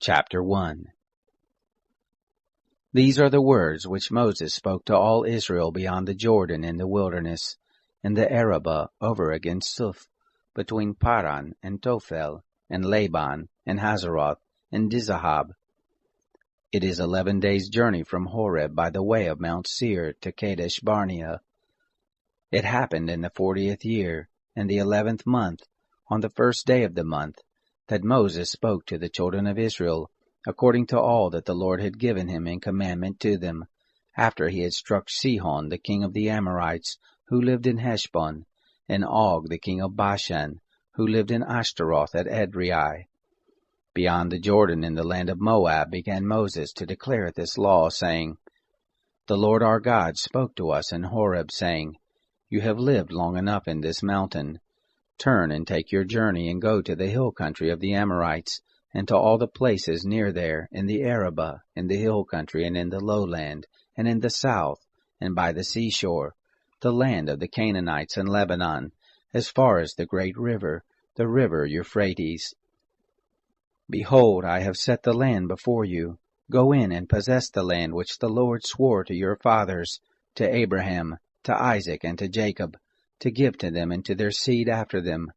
Chapter 1. These are the words which Moses spoke to all Israel beyond the Jordan in the wilderness, in the Arabah over against Suph, between Paran and Tophel, and Laban, and Hazeroth, and Dizahab. It is 11 days' journey from Horeb by the way of Mount Seir to Kadesh Barnea. It happened in the 40th year, in the 11th month, on the first day of the month, that Moses spoke to the children of Israel, according to all that the Lord had given him in commandment to them, after he had struck Sihon the king of the Amorites, who lived in Heshbon, and Og the king of Bashan, who lived in Ashtaroth at Edrei. Beyond the Jordan in the land of Moab began Moses to declare this law, saying, The Lord our God spoke to us in Horeb, saying, You have lived long enough in this mountain. Turn and take your journey and go to the hill country of the Amorites, and to all the places near there, in the Arabah, in the hill country, and in the lowland, and in the south, and by the seashore, the land of the Canaanites and Lebanon, as far as the great river, the river Euphrates. Behold, I have set the land before you. Go in and possess the land which the Lord swore to your fathers, to Abraham, to Isaac, and to Jacob, to give to them and to their seed after them.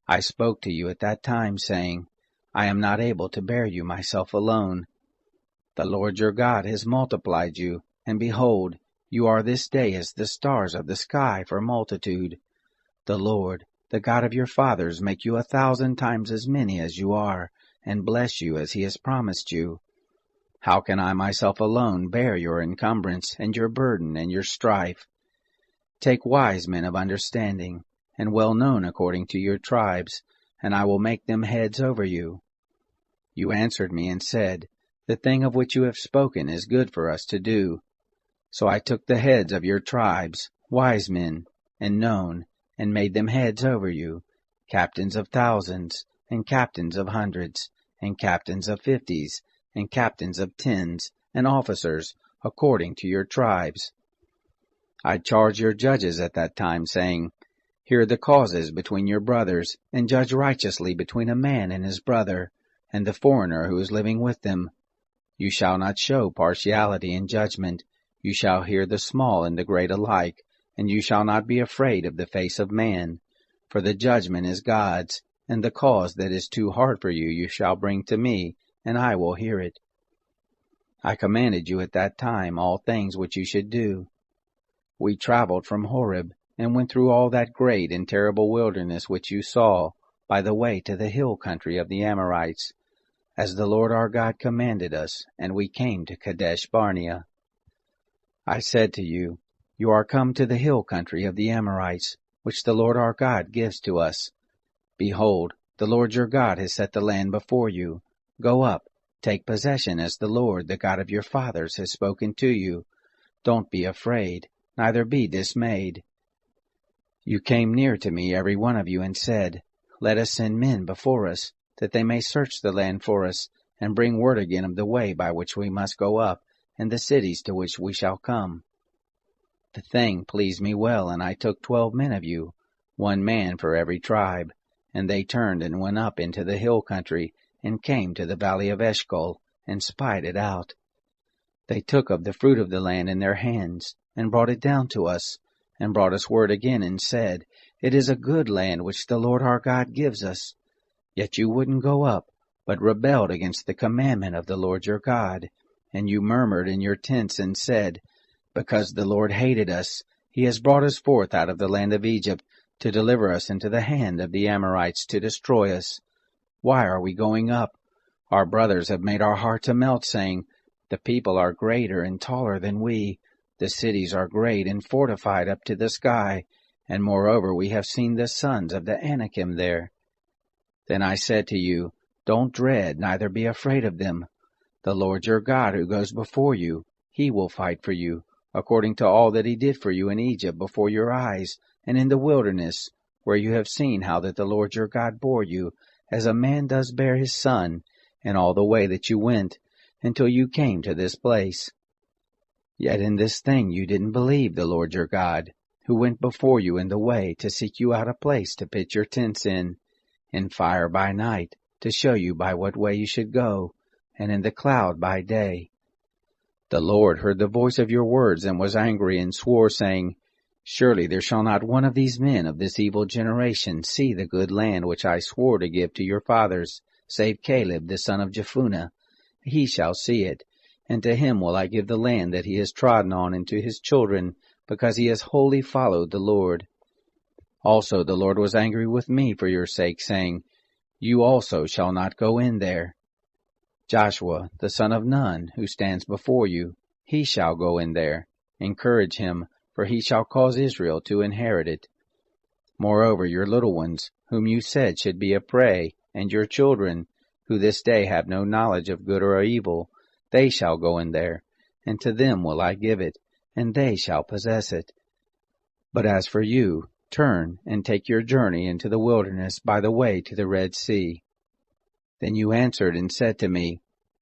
I spoke to you at that time, saying, I am not able to bear you myself alone. The Lord your God has multiplied you, and behold, you are this day as the stars of the sky for multitude. The Lord, the God of your fathers, make you 1,000 times as many as you are, and bless you as he has promised you. How can I myself alone bear your encumbrance, and your burden, and your strife? Take wise men of understanding, and well known according to your tribes, and I will make them heads over you. You answered me and said, The thing of which you have spoken is good for us to do. So I took the heads of your tribes, wise men, and known, and made them heads over you, captains of thousands, and captains of hundreds, and captains of 50s, and captains of 10s, and officers, according to your tribes. I charged your judges at that time, saying, Hear the causes between your brothers, and judge righteously between a man and his brother, and the foreigner who is living with them. You shall not show partiality in judgment. You shall hear the small and the great alike, and you shall not be afraid of the face of man. For the judgment is God's, and the cause that is too hard for you shall bring to me, and I will hear it. I commanded you at that time all things which you should do. We traveled from Horeb, and went through all that great and terrible wilderness which you saw, by the way to the hill country of the Amorites, as the Lord our God commanded us, and we came to Kadesh Barnea. I said to you, You are come to the hill country of the Amorites, which the Lord our God gives to us. Behold, the Lord your God has set the land before you. Go up, take possession as the Lord, the God of your fathers, has spoken to you. Don't be afraid, neither be dismayed. You came near to me, every one of you, and said, Let us send men before us, that they may search the land for us, and bring word again of the way by which we must go up, and the cities to which we shall come. The thing pleased me well, and I took 12 men of you, 1 man for every tribe, and they turned and went up into the hill country, and came to the valley of Eshcol, and spied it out. They took of the fruit of the land in their hands, and brought it down to us, and brought us word again, and said, It is a good land which the Lord our God gives us. Yet you wouldn't go up, but rebelled against the commandment of the Lord your God. And you murmured in your tents, and said, Because the Lord hated us, he has brought us forth out of the land of Egypt, to deliver us into the hand of the Amorites, to destroy us. Why are we going up? Our brothers have made our heart to melt, saying, The people are greater and taller than we. The cities are great and fortified up to the sky, and moreover we have seen the sons of the Anakim there. Then I said to you, Don't dread, neither be afraid of them. The Lord your God who goes before you, he will fight for you, according to all that he did for you in Egypt before your eyes, and in the wilderness, where you have seen how that the Lord your God bore you, as a man does bear his son, in all the way that you went, until you came to this place. Yet in this thing you didn't believe the Lord your God, who went before you in the way to seek you out a place to pitch your tents in fire by night, to show you by what way you should go, and in the cloud by day. The Lord heard the voice of your words, and was angry, and swore, saying, Surely there shall not one of these men of this evil generation see the good land which I swore to give to your fathers, save Caleb the son of Jephunneh. He shall see it, and to him will I give the land that he has trodden on, and to his children, because he has wholly followed the Lord. Also the Lord was angry with me for your sake, saying, You also shall not go in there. Joshua the son of Nun, who stands before you, he shall go in there. Encourage him, for he shall cause Israel to inherit it. Moreover, your little ones, whom you said should be a prey, and your children, who this day have no knowledge of good or evil, they shall go in there, and to them will I give it, and they shall possess it. But as for you, turn and take your journey into the wilderness by the way to the Red Sea. Then you answered and said to me,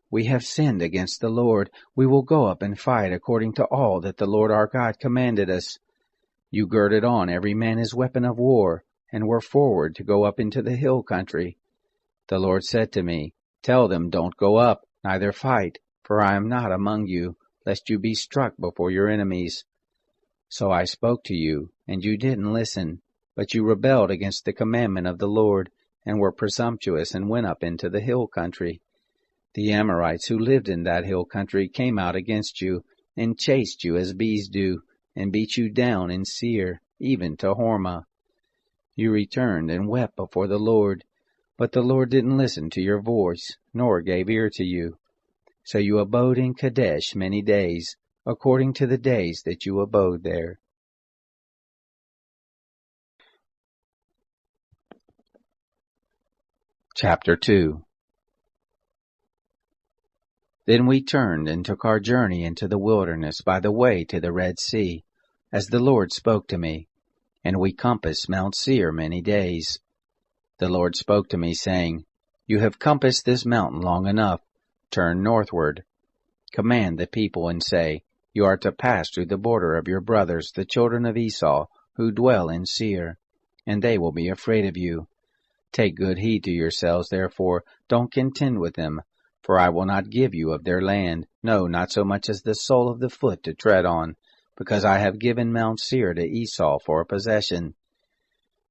We have sinned against the Lord. We will go up and fight according to all that the Lord our God commanded us. You girded on every man his weapon of war, and were forward to go up into the hill country. The Lord said to me, Tell them, Don't go up, neither fight, for I am not among you, lest you be struck before your enemies. So I spoke to you, and you didn't listen, but you rebelled against the commandment of the Lord, and were presumptuous, and went up into the hill country. The Amorites who lived in that hill country came out against you, and chased you as bees do, and beat you down in Seir, even to Hormah. You returned and wept before the Lord, but the Lord didn't listen to your voice, nor gave ear to you. So you abode in Kadesh many days, according to the days that you abode there. Chapter 2. Then we turned and took our journey into the wilderness by the way to the Red Sea, as the Lord spoke to me, and we compassed Mount Seir many days. The Lord spoke to me, saying, You have compassed this mountain long enough. Turn northward. Command the people, and say, You are to pass through the border of your brothers, the children of Esau, who dwell in Seir, and they will be afraid of you. Take good heed to yourselves, therefore, don't contend with them, for I will not give you of their land, no, not so much as the sole of the foot to tread on, because I have given Mount Seir to Esau for a possession.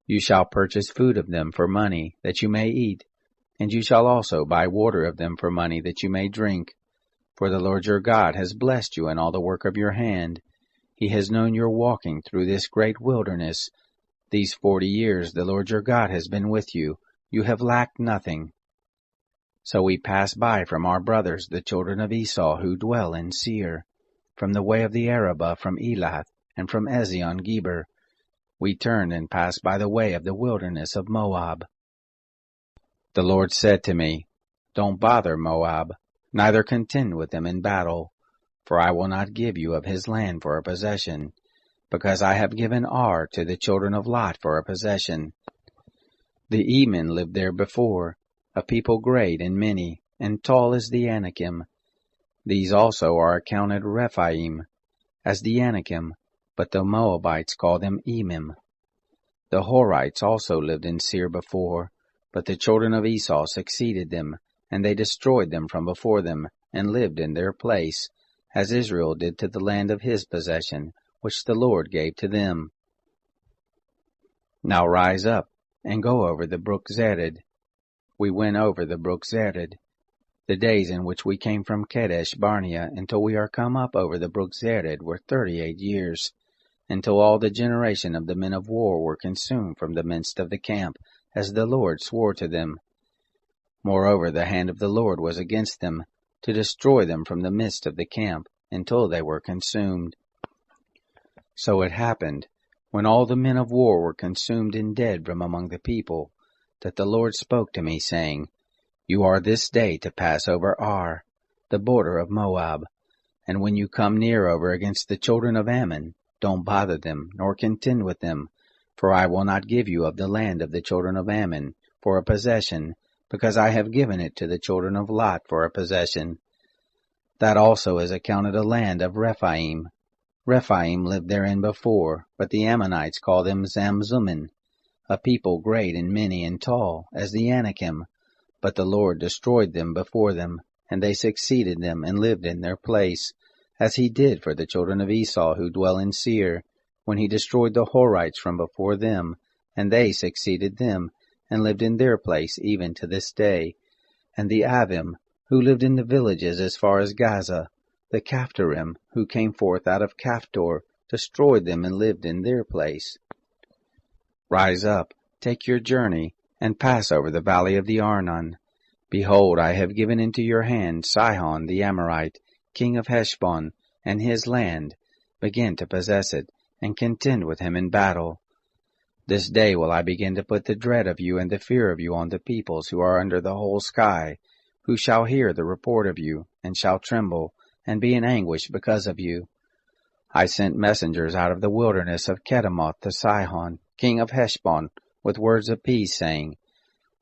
You shall purchase food of them for money, that you may eat, and you shall also buy water of them for money, that you may drink. For the Lord your God has blessed you in all the work of your hand. He has known your walking through this great wilderness. These 40 years the Lord your God has been with you. You have lacked nothing. So we passed by from our brothers, the children of Esau, who dwell in Seir, from the way of the Arabah, from Elath, and from Ezion-Geber. We turned and passed by the way of the wilderness of Moab. The Lord said to me, Don't bother Moab, neither contend with them in battle, for I will not give you of his land for a possession, because I have given Ar to the children of Lot for a possession. The Emin lived there before, a people great and many, and tall as the Anakim. These also are accounted Rephaim, as the Anakim, but the Moabites call them Emim. The Horites also lived in Seir before, but the children of Esau succeeded them, and they destroyed them from before them, and lived in their place, as Israel did to the land of his possession, which the Lord gave to them. Now rise up, and go over the brook Zered. We went over the brook Zered. The days in which we came from Kadesh Barnea until we are come up over the brook Zered were 38 years, until all the generation of the men of war were consumed from the midst of the camp, as the Lord swore to them. Moreover, the hand of the Lord was against them, to destroy them from the midst of the camp, until they were consumed. So it happened, when all the men of war were consumed and dead from among the people, that the Lord spoke to me, saying, You are this day to pass over Ar, the border of Moab, and when you come near over against the children of Ammon, don't bother them, nor contend with them, for I will not give you of the land of the children of Ammon for a possession, because I have given it to the children of Lot for a possession. That also is accounted a land of Rephaim. Rephaim lived therein before, but the Ammonites call them Zamzummim, a people great and many and tall, as the Anakim, but the Lord destroyed them before them. and they succeeded them and lived in their place, as he did for the children of Esau who dwell in Seir, when he destroyed the Horites from before them, and they succeeded them, and lived in their place even to this day. And the Avim, who lived in the villages as far as Gaza, the Caphtorim, who came forth out of Caphtor, destroyed them and lived in their place. Rise up, take your journey, and pass over the valley of the Arnon. Behold, I have given into your hand Sihon the Amorite, king of Heshbon, and his land. Begin to possess it, and contend with him in battle. This day will I begin to put the dread of you and the fear of you on the peoples who are under the whole sky, who shall hear the report of you, and shall tremble, and be in anguish because of you. I sent messengers out of the wilderness of Kedemoth to Sihon, king of Heshbon, with words of peace, saying,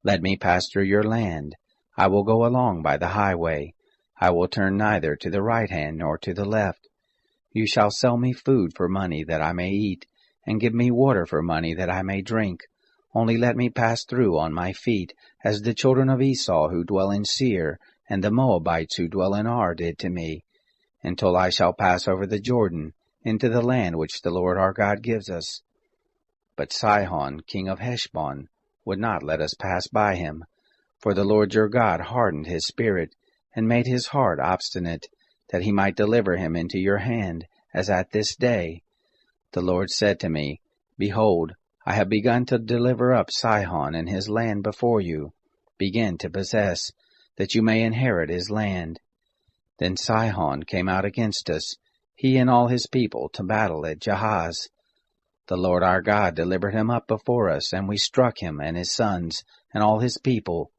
Let me pass through your land. I will go along by the highway. I will turn neither to the right hand nor to the left. You shall sell me food for money that I may eat, and give me water for money that I may drink. Only let me pass through on my feet, as the children of Esau who dwell in Seir, and the Moabites who dwell in Ar did to me, until I shall pass over the Jordan, into the land which the Lord our God gives us. But Sihon, king of Heshbon, would not let us pass by him, for the Lord your God hardened his spirit, and made his heart obstinate, that he might deliver him into your hand, as at this day. The Lord said to me, Behold, I have begun to deliver up Sihon and his land before you. Begin to possess, that you may inherit his land. Then Sihon came out against us, he and all his people, to battle at Jahaz. The Lord our God delivered him up before us, and we struck him and his sons and all his people.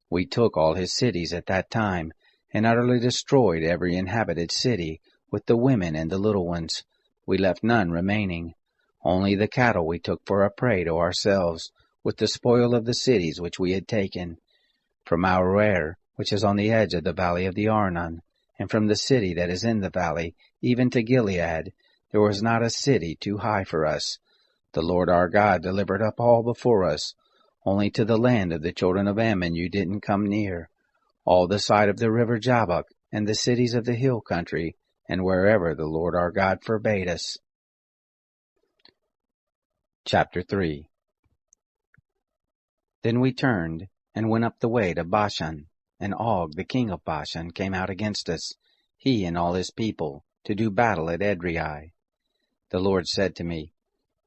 We took all his cities at that time, and utterly destroyed every inhabited city, with the women and the little ones. We left none remaining. Only the cattle we took for a prey to ourselves, with the spoil of the cities which we had taken. From Aroer, which is on the edge of the valley of the Arnon, and from the city that is in the valley, even to Gilead, there was not a city too high for us. The Lord our God delivered up all before us. Only to the land of the children of Ammon you didn't come near. All the side of the river Jabbok, and the cities of the hill country, and wherever the Lord our God forbade us. Chapter 3. Then we turned, and went up the way to Bashan, and Og the king of Bashan came out against us, he and all his people, to do battle at Edrei. The Lord said to me,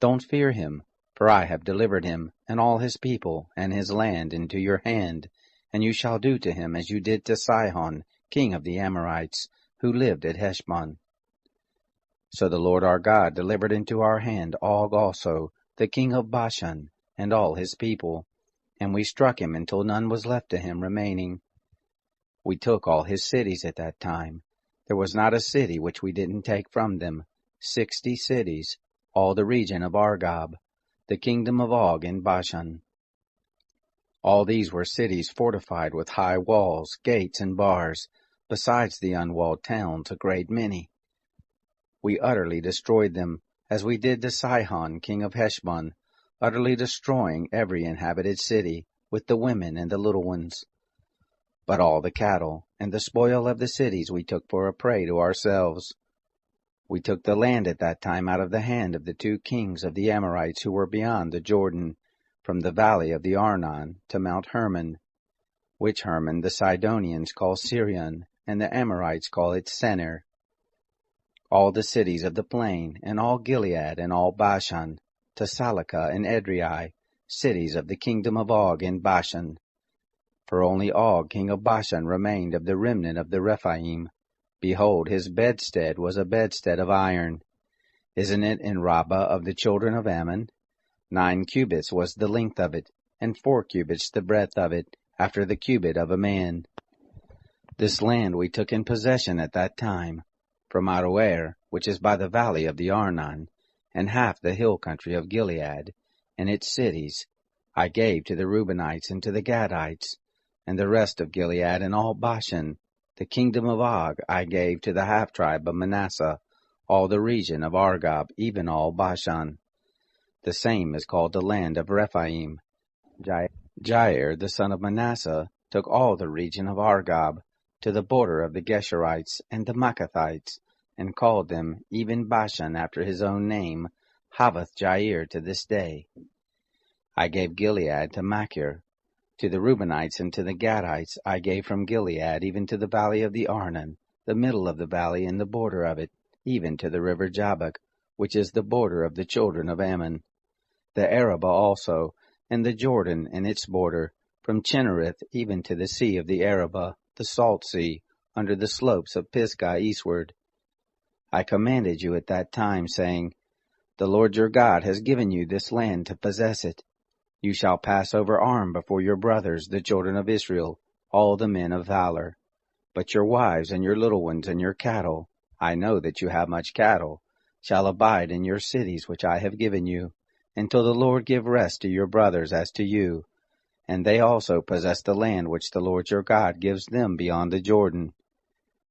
Don't fear him, for I have delivered him, and all his people, and his land into your hand, and you shall do to him as you did to Sihon, king of the Amorites, who lived at Heshbon. So the Lord our God delivered into our hand Og also, the king of Bashan, and all his people, and we struck him until none was left to him remaining. We took all his cities at that time. There was not a city which we didn't take from them, 60 cities, all the region of Argob, the kingdom of Og in Bashan. All these were cities fortified with high walls, gates, and bars, besides the unwalled towns, a great many. We utterly destroyed them, as we did to Sihon, king of Heshbon, utterly destroying every inhabited city, with the women and the little ones. But all the cattle and the spoil of the cities we took for a prey to ourselves. We took the land at that time out of the hand of the 2 kings of the Amorites who were beyond the Jordan, from the valley of the Arnon to Mount Hermon, which Hermon the Sidonians call Sirion, and the Amorites call it Senir. All the cities of the plain, and all Gilead, and all Bashan, to Salakah and Edrei, cities of the kingdom of Og in Bashan. For only Og king of Bashan remained of the remnant of the Rephaim. Behold, his bedstead was a bedstead of iron. Isn't it in Rabbah of the children of Ammon? 9 cubits was the length of it, and 4 cubits the breadth of it, after the cubit of a man. This land we took in possession at that time, from Aroer, which is by the valley of the Arnon, and half the hill country of Gilead, and its cities, I gave to the Reubenites and to the Gadites, and the rest of Gilead and all Bashan. The kingdom of Og I gave to the half-tribe of Manasseh, all the region of Argob, even all Bashan. The same is called the land of Rephaim. Jair the son of Manasseh took all the region of Argob, to the border of the Geshurites and the Maacathites, and called them, even Bashan after his own name, Havoth-Jair to this day. I gave Gilead to Machir. To the Reubenites and to the Gadites I gave from Gilead even to the valley of the Arnon, the middle of the valley and the border of it, even to the river Jabbok, which is the border of the children of Ammon. The Arabah also, and the Jordan and its border, from Chinnereth even to the sea of the Arabah, the salt sea, under the slopes of Pisgah eastward. I commanded you at that time, saying, The Lord your God has given you this land to possess it. You shall pass over armed before your brothers, the children of Israel, all the men of valor. But your wives and your little ones and your cattle, I know that you have much cattle, shall abide in your cities which I have given you, until the Lord give rest to your brothers as to you, and they also possess the land which the Lord your God gives them beyond the Jordan.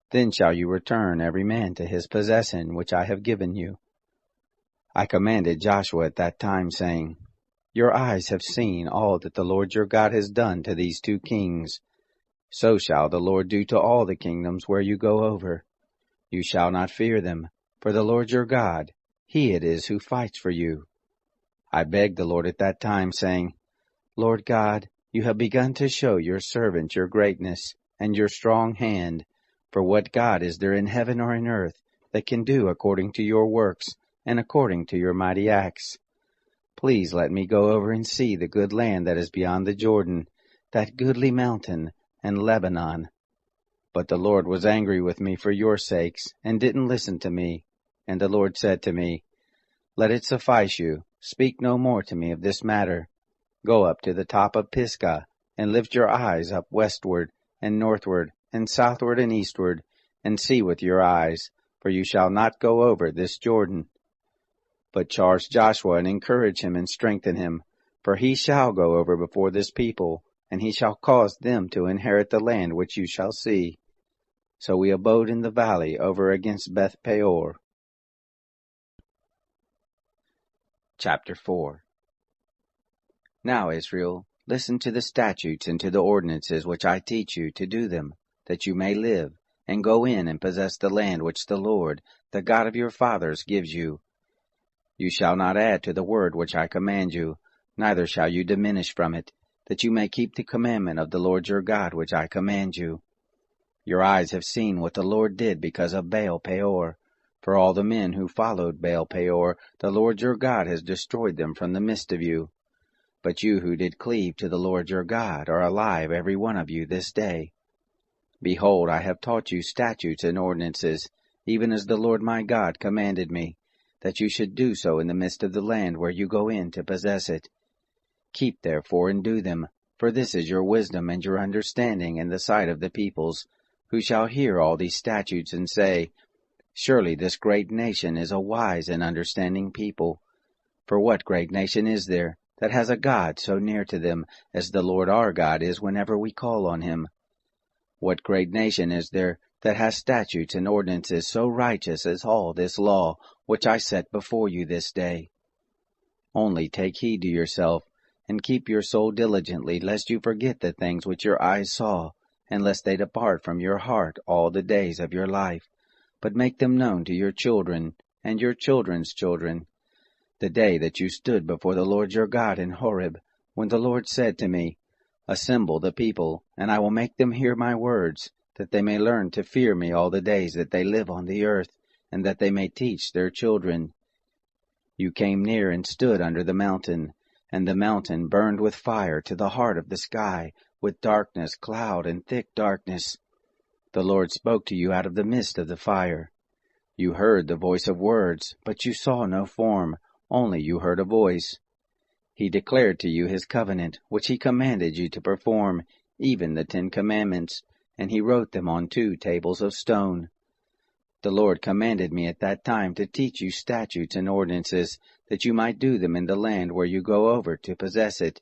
Then shall you return every man to his possession which I have given you. I commanded Joshua at that time, saying, Your eyes have seen all that the Lord your God has done to these two kings. So shall the Lord do to all the kingdoms where you go over. You shall not fear them, for the Lord your God, he it is who fights for you. I begged the Lord at that time, saying, Lord God, you have begun to show your servant your greatness and your strong hand. For what God is there in heaven or in earth that can do according to your works and according to your mighty acts? Please let me go over and see the good land that is beyond the Jordan, that goodly mountain, and Lebanon. But the Lord was angry with me for your sakes, and didn't listen to me. And the Lord said to me, Let it suffice you. Speak no more to me of this matter. Go up to the top of Pisgah, and lift your eyes up westward, and northward, and southward, and eastward, and see with your eyes, for you shall not go over this Jordan. But charge Joshua, and encourage him, and strengthen him, for he shall go over before this people, and he shall cause them to inherit the land which you shall see. So we abode in the valley over against Beth Peor. Chapter 4. Now, Israel, listen to the statutes and to the ordinances which I teach you to do them, that you may live, and go in and possess the land which the Lord, the God of your fathers, gives you. You shall not add to the word which I command you, neither shall you diminish from it, that you may keep the commandment of the Lord your God which I command you. Your eyes have seen what the Lord did because of Baal Peor. For all the men who followed Baal Peor, the Lord your God has destroyed them from the midst of you. But you who did cleave to the Lord your God are alive, every one of you, this day. Behold, I have taught you statutes and ordinances, even as the Lord my God commanded me, that you should do so in the midst of the land where you go in to possess it. Keep therefore and do them, for this is your wisdom and your understanding in the sight of the peoples, who shall hear all these statutes and say, Surely this great nation is a wise and understanding people. For what great nation is there that has a God so near to them as the Lord our God is whenever we call on him? What great nation is there that has statutes and ordinances so righteous as all this law which I set before you this day? Only take heed to yourself, and keep your soul diligently, lest you forget the things which your eyes saw, and lest they depart from your heart all the days of your life, but make them known to your children, and your children's children, the day that you stood before the Lord your God in Horeb, when the Lord said to me, Assemble the people, and I will make them hear my words, that they may learn to fear me all the days that they live on the earth, and that they may teach their children. You came near and stood under the mountain, and the mountain burned with fire to the heart of the sky, with darkness, cloud, and thick darkness. The Lord spoke to you out of the midst of the fire. You heard the voice of words, but you saw no form, only you heard a voice. He declared to you his covenant, which he commanded you to perform, even the 10 Commandments, and he wrote them on 2 tables of stone. The Lord commanded me at that time to teach you statutes and ordinances, that you might do them in the land where you go over to possess it.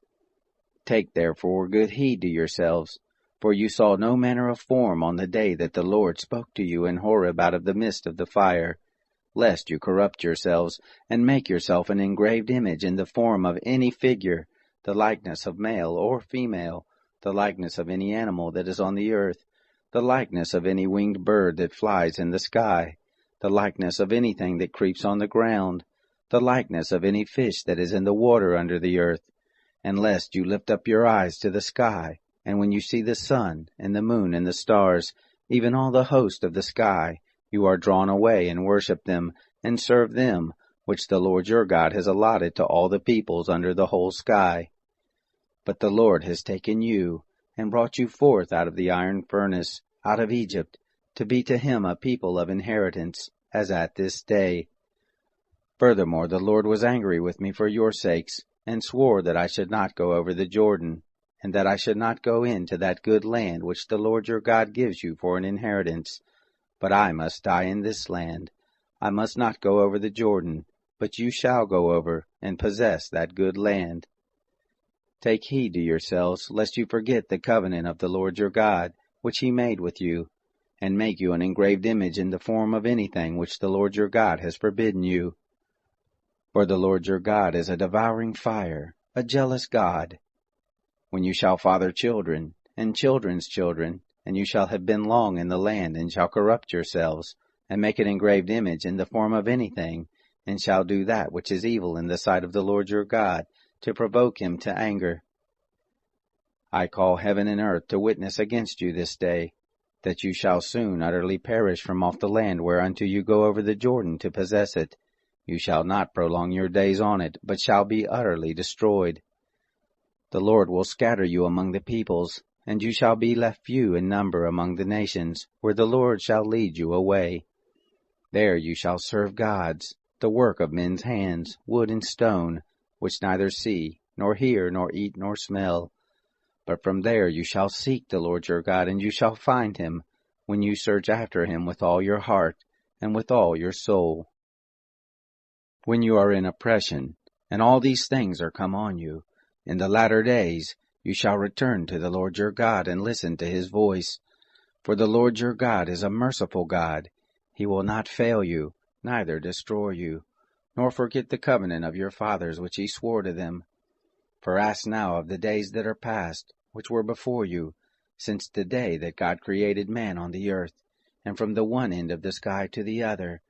Take therefore good heed to yourselves, for you saw no manner of form on the day that the Lord spoke to you in Horeb out of the midst of the fire, lest you corrupt yourselves, and make yourself an engraved image in the form of any figure, the likeness of male or female, the likeness of any animal that is on the earth, the likeness of any winged bird that flies in the sky, the likeness of anything that creeps on the ground, the likeness of any fish that is in the water under the earth, and lest you lift up your eyes to the sky, and when you see the sun, and the moon, and the stars, even all the host of the sky, you are drawn away and worship them, and serve them, which the Lord your God has allotted to all the peoples under the whole sky. But the Lord has taken you, and brought you forth out of the iron furnace, out of Egypt, to be to him a people of inheritance, as at this day. Furthermore, the Lord was angry with me for your sakes, and swore that I should not go over the Jordan, and that I should not go into that good land which the Lord your God gives you for an inheritance. But I must die in this land. I must not go over the Jordan, but you shall go over, and possess that good land. Take heed to yourselves, lest you forget the covenant of the Lord your God, which he made with you, and make you an engraved image in the form of anything which the Lord your God has forbidden you. For the Lord your God is a devouring fire, a jealous God. When you shall father children, and children's children, and you shall have been long in the land, and shall corrupt yourselves, and make an engraved image in the form of anything, and shall do that which is evil in the sight of the Lord your God, to provoke him to anger. I call heaven and earth to witness against you this day, that you shall soon utterly perish from off the land whereunto you go over the Jordan to possess it. You shall not prolong your days on it, but shall be utterly destroyed. The Lord will scatter you among the peoples, and you shall be left few in number among the nations, where the Lord shall lead you away. There you shall serve gods, the work of men's hands, wood and stone, which neither see, nor hear, nor eat, nor smell. But from there you shall seek the Lord your God, and you shall find him, when you search after him with all your heart, and with all your soul. When you are in oppression, and all these things are come on you, in the latter days you shall return to the Lord your God, and listen to his voice. For the Lord your God is a merciful God. He will not fail you, neither destroy you, nor forget the covenant of your fathers which he swore to them. For ask now of the days that are past, which were before you, since the day that God created man on the earth, and from the one end of the sky to the other,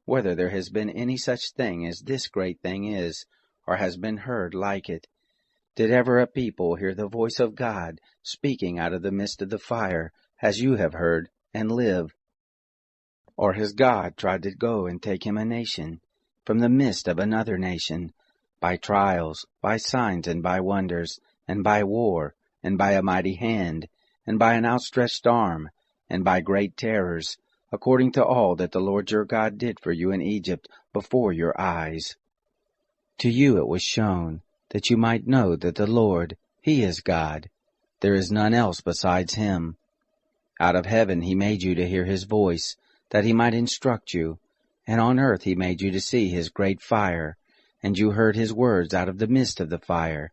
whether there has been any such thing as this great thing is, or has been heard like it. Did ever a people hear the voice of God speaking out of the midst of the fire, as you have heard, and live? Or has God tried to go and take him a nation, from the midst of another nation, by trials, by signs, and by wonders, and by war, and by a mighty hand, and by an outstretched arm, and by great terrors, according to all that the Lord your God did for you in Egypt before your eyes? To you it was shown, that you might know that the Lord, he is God. There is none else besides him. Out of heaven he made you to hear his voice, that he might instruct you, and on earth he made you to see his great fire, and you heard his words out of the midst of the fire.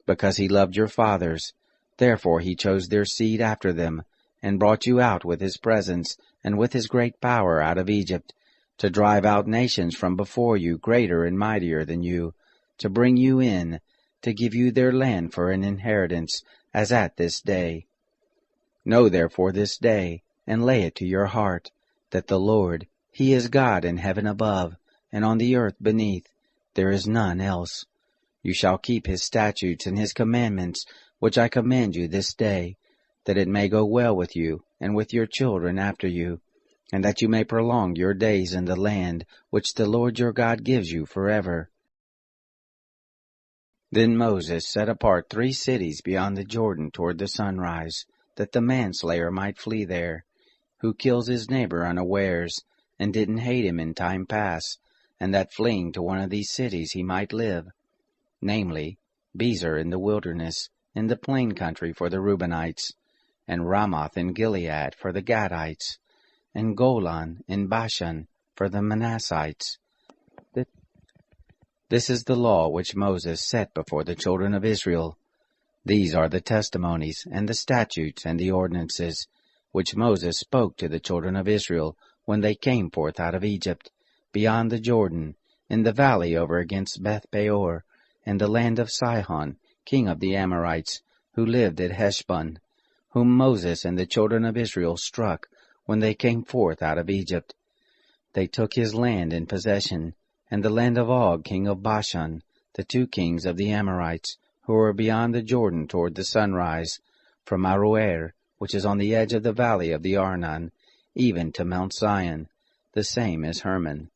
Because he loved your fathers, therefore he chose their seed after them, and brought you out with his presence, and with his great power out of Egypt, to drive out nations from before you greater and mightier than you, to bring you in, to give you their land for an inheritance, as at this day. Know therefore this day, and lay it to your heart, that the Lord, he is God in heaven above, and on the earth beneath. There is none else. You shall keep his statutes and his commandments, which I command you this day, that it may go well with you, and with your children after you, and that you may prolong your days in the land which the Lord your God gives you forever. Then Moses set apart 3 cities beyond the Jordan toward the sunrise, that the manslayer might flee there, who kills his neighbor unawares, and didn't hate him in time past, and that fleeing to one of these cities he might live, namely, Bezer in the wilderness, in the plain country for the Reubenites, and Ramoth in Gilead for the Gadites, and Golan in Bashan for the Manassites. This is the law which Moses set before the children of Israel. These are the testimonies, and the statutes, and the ordinances, which Moses spoke to the children of Israel when they came forth out of Egypt, beyond the Jordan, in the valley over against Beth-peor, in the land of Sihon, king of the Amorites, who lived at Heshbon, whom Moses and the children of Israel struck when they came forth out of Egypt. They took his land in possession, and the land of Og king of Bashan, the 2 kings of the Amorites, who were beyond the Jordan toward the sunrise, from Aroer, which is on the edge of the valley of the Arnon, even to Mount Zion, the same as Hermon,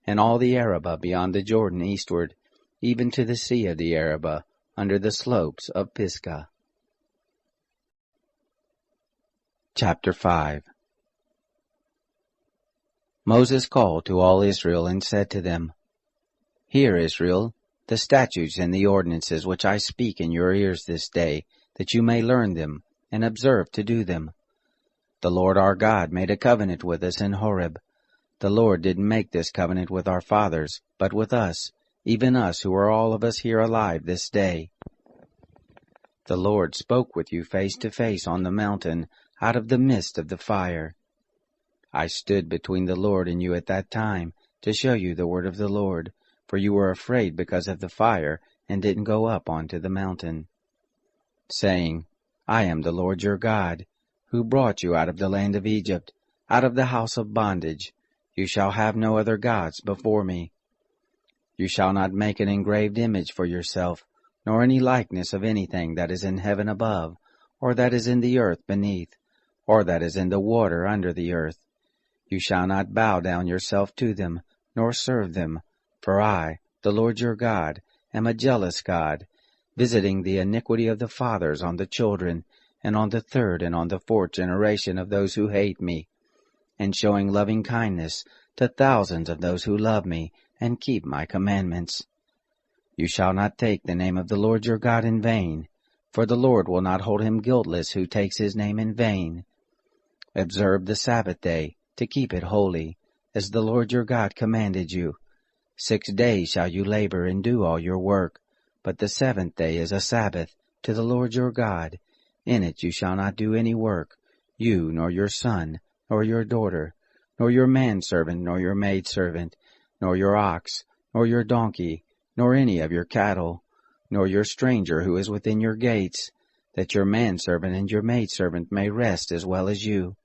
and all the Arabah beyond the Jordan eastward, even to the sea of the Arabah, under the slopes of Pisgah. Chapter 5. Moses called to all Israel and said to them, Hear, Israel, the statutes and the ordinances which I speak in your ears this day, that you may learn them, and observe to do them. The Lord our God made a covenant with us in Horeb. The Lord didn't make this covenant with our fathers, but with us, even us who are all of us here alive this day. The Lord spoke with you face to face on the mountain, out of the midst of the fire. I stood between the Lord and you at that time, to show you the word of the Lord, for you were afraid because of the fire, and didn't go up onto the mountain. Saying, I am the Lord your God, who brought you out of the land of Egypt, out of the house of bondage. You shall have no other gods before me. You shall not make an engraved image for yourself, nor any likeness of anything that is in heaven above, or that is in the earth beneath, or that is in the water under the earth. You shall not bow down yourself to them, nor serve them, for I, the Lord your God, am a jealous God, visiting the iniquity of the fathers on the children, and on the 3rd and on the 4th generation of those who hate me, and showing loving kindness to thousands of those who love me and keep my commandments. You shall not take the name of the Lord your God in vain, for the Lord will not hold him guiltless who takes his name in vain. Observe the Sabbath day, to keep it holy, as the Lord your God commanded you. 6 days shall you labor and do all your work, but the 7th day is a Sabbath to the Lord your God. In it you shall not do any work, you, nor your son, nor your daughter, nor your manservant, nor your maidservant, nor your ox, nor your donkey, nor any of your cattle, nor your stranger who is within your gates, that your manservant and your maidservant may rest as well as you.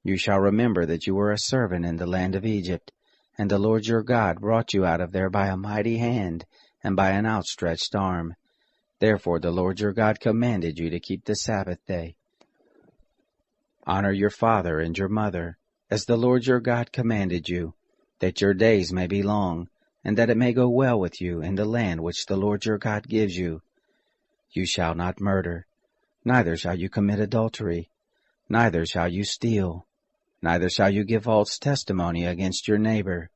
You shall remember that you were a servant in the land of Egypt, and the Lord your God brought you out of there by a mighty hand, and by an outstretched arm. Therefore the Lord your God commanded you to keep the Sabbath day. Honor your father and your mother, as the Lord your God commanded you, that your days may be long, and that it may go well with you in the land which the Lord your God gives you. You shall not murder, neither shall you commit adultery, neither shall you steal, neither shall you give false testimony against your neighbor,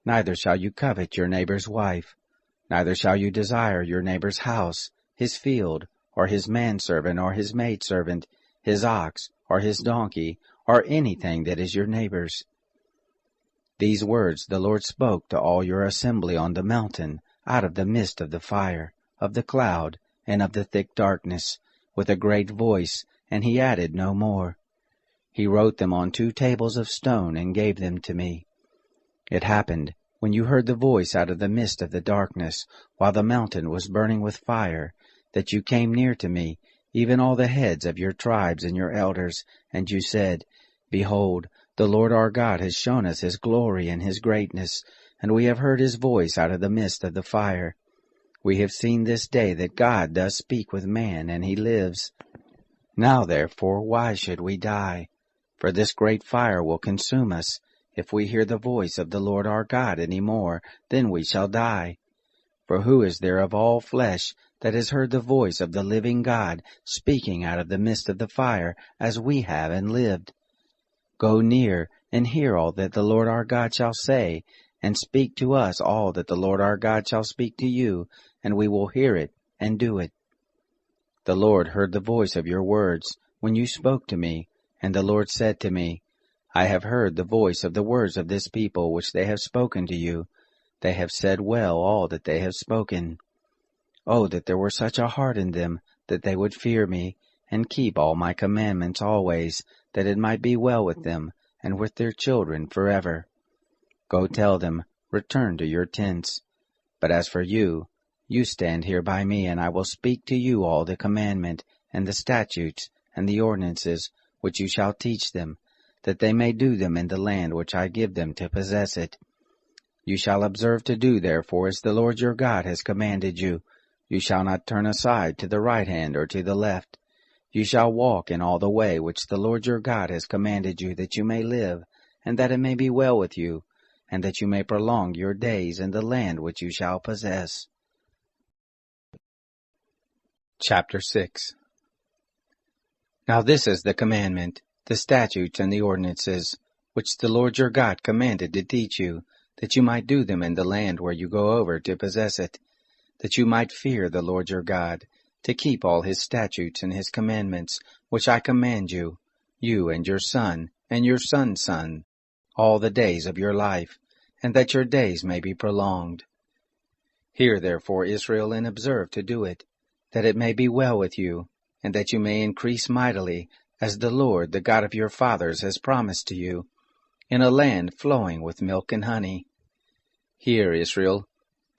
neither shall you covet your neighbor's wife, neither shall you desire your neighbor's house, his field, or his manservant, or his maidservant, his ox, or his donkey, or anything that is your neighbor's. These words the Lord spoke to all your assembly on the mountain, out of the midst of the fire, of the cloud, and of the thick darkness, with a great voice, and he added no more. He wrote them on 2 tables of stone and gave them to me. It happened, when you heard the voice out of the midst of the darkness, while the mountain was burning with fire, that you came near to me, even all the heads of your tribes and your elders, and you said, Behold, the Lord our God has shown us his glory and his greatness, and we have heard his voice out of the midst of the fire. We have seen this day that God does speak with man, and he lives. Now therefore, why should we die? For this great fire will consume us. If we hear the voice of the Lord our God any more, then we shall die. For who is there of all flesh that has heard the voice of the living God speaking out of the midst of the fire, as we have and lived? Go near and hear all that the Lord our God shall say, and speak to us all that the Lord our God shall speak to you, and we will hear it and do it. The Lord heard the voice of your words when you spoke to me, and the Lord said to me, I have heard the voice of the words of this people which they have spoken to you. They have said well all that they have spoken. Oh, that there were such a heart in them, that they would fear me, and keep all my commandments always, that it might be well with them, and with their children forever. Go tell them, return to your tents. But as for you, you stand here by me, and I will speak to you all the commandment, and the statutes, and the ordinances which you shall teach them, that they may do them in the land which I give them to possess it. You shall observe to do therefore as the Lord your God has commanded you. You shall not turn aside to the right hand or to the left. You shall walk in all the way which the Lord your God has commanded you, that you may live, and that it may be well with you, and that you may prolong your days in the land which you shall possess. Chapter 6. Now this is the commandment, the statutes and the ordinances, which the Lord your God commanded to teach you, that you might do them in the land where you go over to possess it, that you might fear the Lord your God, to keep all his statutes and his commandments, which I command you, you and your son, and your son's son, all the days of your life, and that your days may be prolonged. Hear therefore, Israel, and observe to do it, that it may be well with you, and that you may increase mightily, as the Lord, the God of your fathers, has promised to you, in a land flowing with milk and honey. Hear, Israel,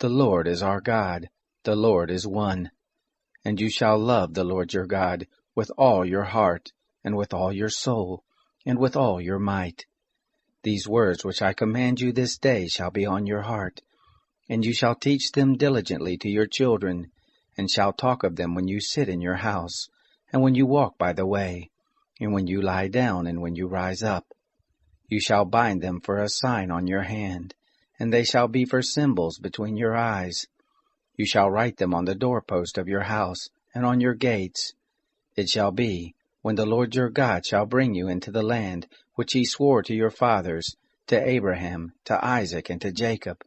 the Lord is our God, the Lord is one. And you shall love the Lord your God with all your heart, and with all your soul, and with all your might. These words which I command you this day shall be on your heart, and you shall teach them diligently to your children, and shall talk of them when you sit in your house, and when you walk by the way, and when you lie down, and when you rise up. You shall bind them for a sign on your hand, and they shall be for symbols between your eyes. You shall write them on the doorpost of your house, and on your gates. It shall be, when the Lord your God shall bring you into the land which he swore to your fathers, to Abraham, to Isaac, and to Jacob,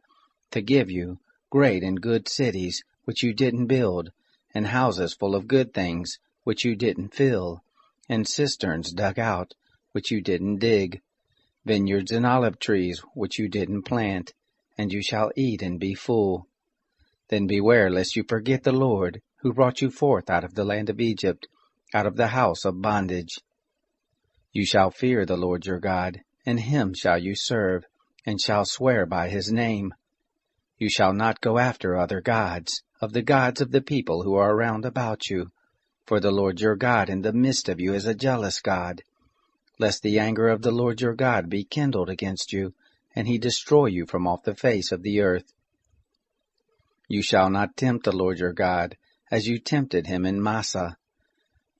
to give you great and good cities which you didn't build, and houses full of good things which you didn't fill, and cisterns dug out which you didn't dig, vineyards and olive trees which you didn't plant, and you shall eat and be full. Then beware lest you forget the Lord, who brought you forth out of the land of Egypt, out of the house of bondage. You shall fear the Lord your God, and him shall you serve, and shall swear by his name. You shall not go after other gods, of the gods of the people who are round about you, for the Lord your God in the midst of you is a jealous God, lest the anger of the Lord your God be kindled against you, and he destroy you from off the face of the earth. You shall not tempt the Lord your God, as you tempted him in Massah.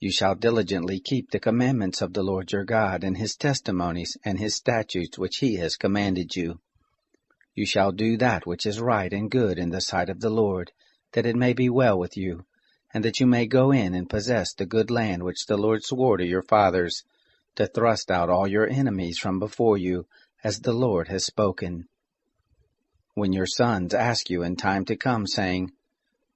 You shall diligently keep the commandments of the Lord your God, and his testimonies, and his statutes which he has commanded you. You shall do that which is right and good in the sight of the Lord, that it may be well with you, and that you may go in and possess the good land which the Lord swore to your fathers, to thrust out all your enemies from before you, as the Lord has spoken. When your sons ask you in time to come, saying,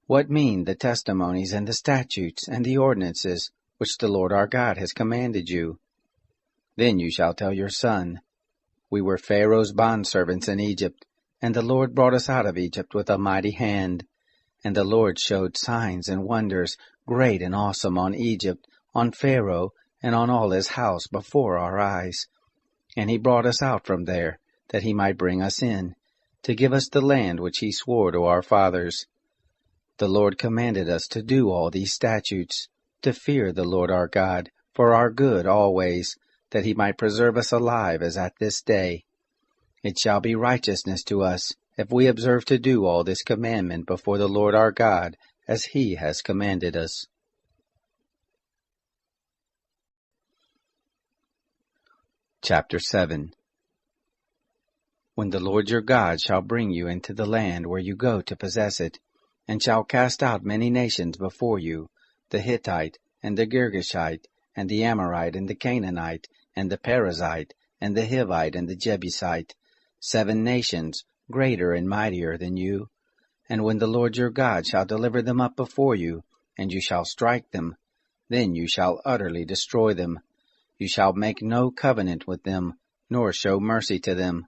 What mean the testimonies and the statutes and the ordinances which the Lord our God has commanded you? Then you shall tell your son, We were Pharaoh's bondservants in Egypt, and the Lord brought us out of Egypt with a mighty hand. And the Lord showed signs and wonders, great and awesome, on Egypt, on Pharaoh, and on all his house before our eyes. And he brought us out from there, that he might bring us in, to give us the land which he swore to our fathers. The Lord commanded us to do all these statutes, to fear the Lord our God, for our good always, that he might preserve us alive as at this day. It shall be righteousness to us, if we observe to do all this commandment before the Lord our God, as he has commanded us. Chapter 7. When the Lord your God shall bring you into the land where you go to possess it, and shall cast out many nations before you, the Hittite, and the Girgashite, and the Amorite, and the Canaanite, and the Perizzite, and the Hivite, and the Jebusite, 7 nations, greater and mightier than you. And when the Lord your God shall deliver them up before you, and you shall strike them, then you shall utterly destroy them. You shall make no covenant with them, nor show mercy to them.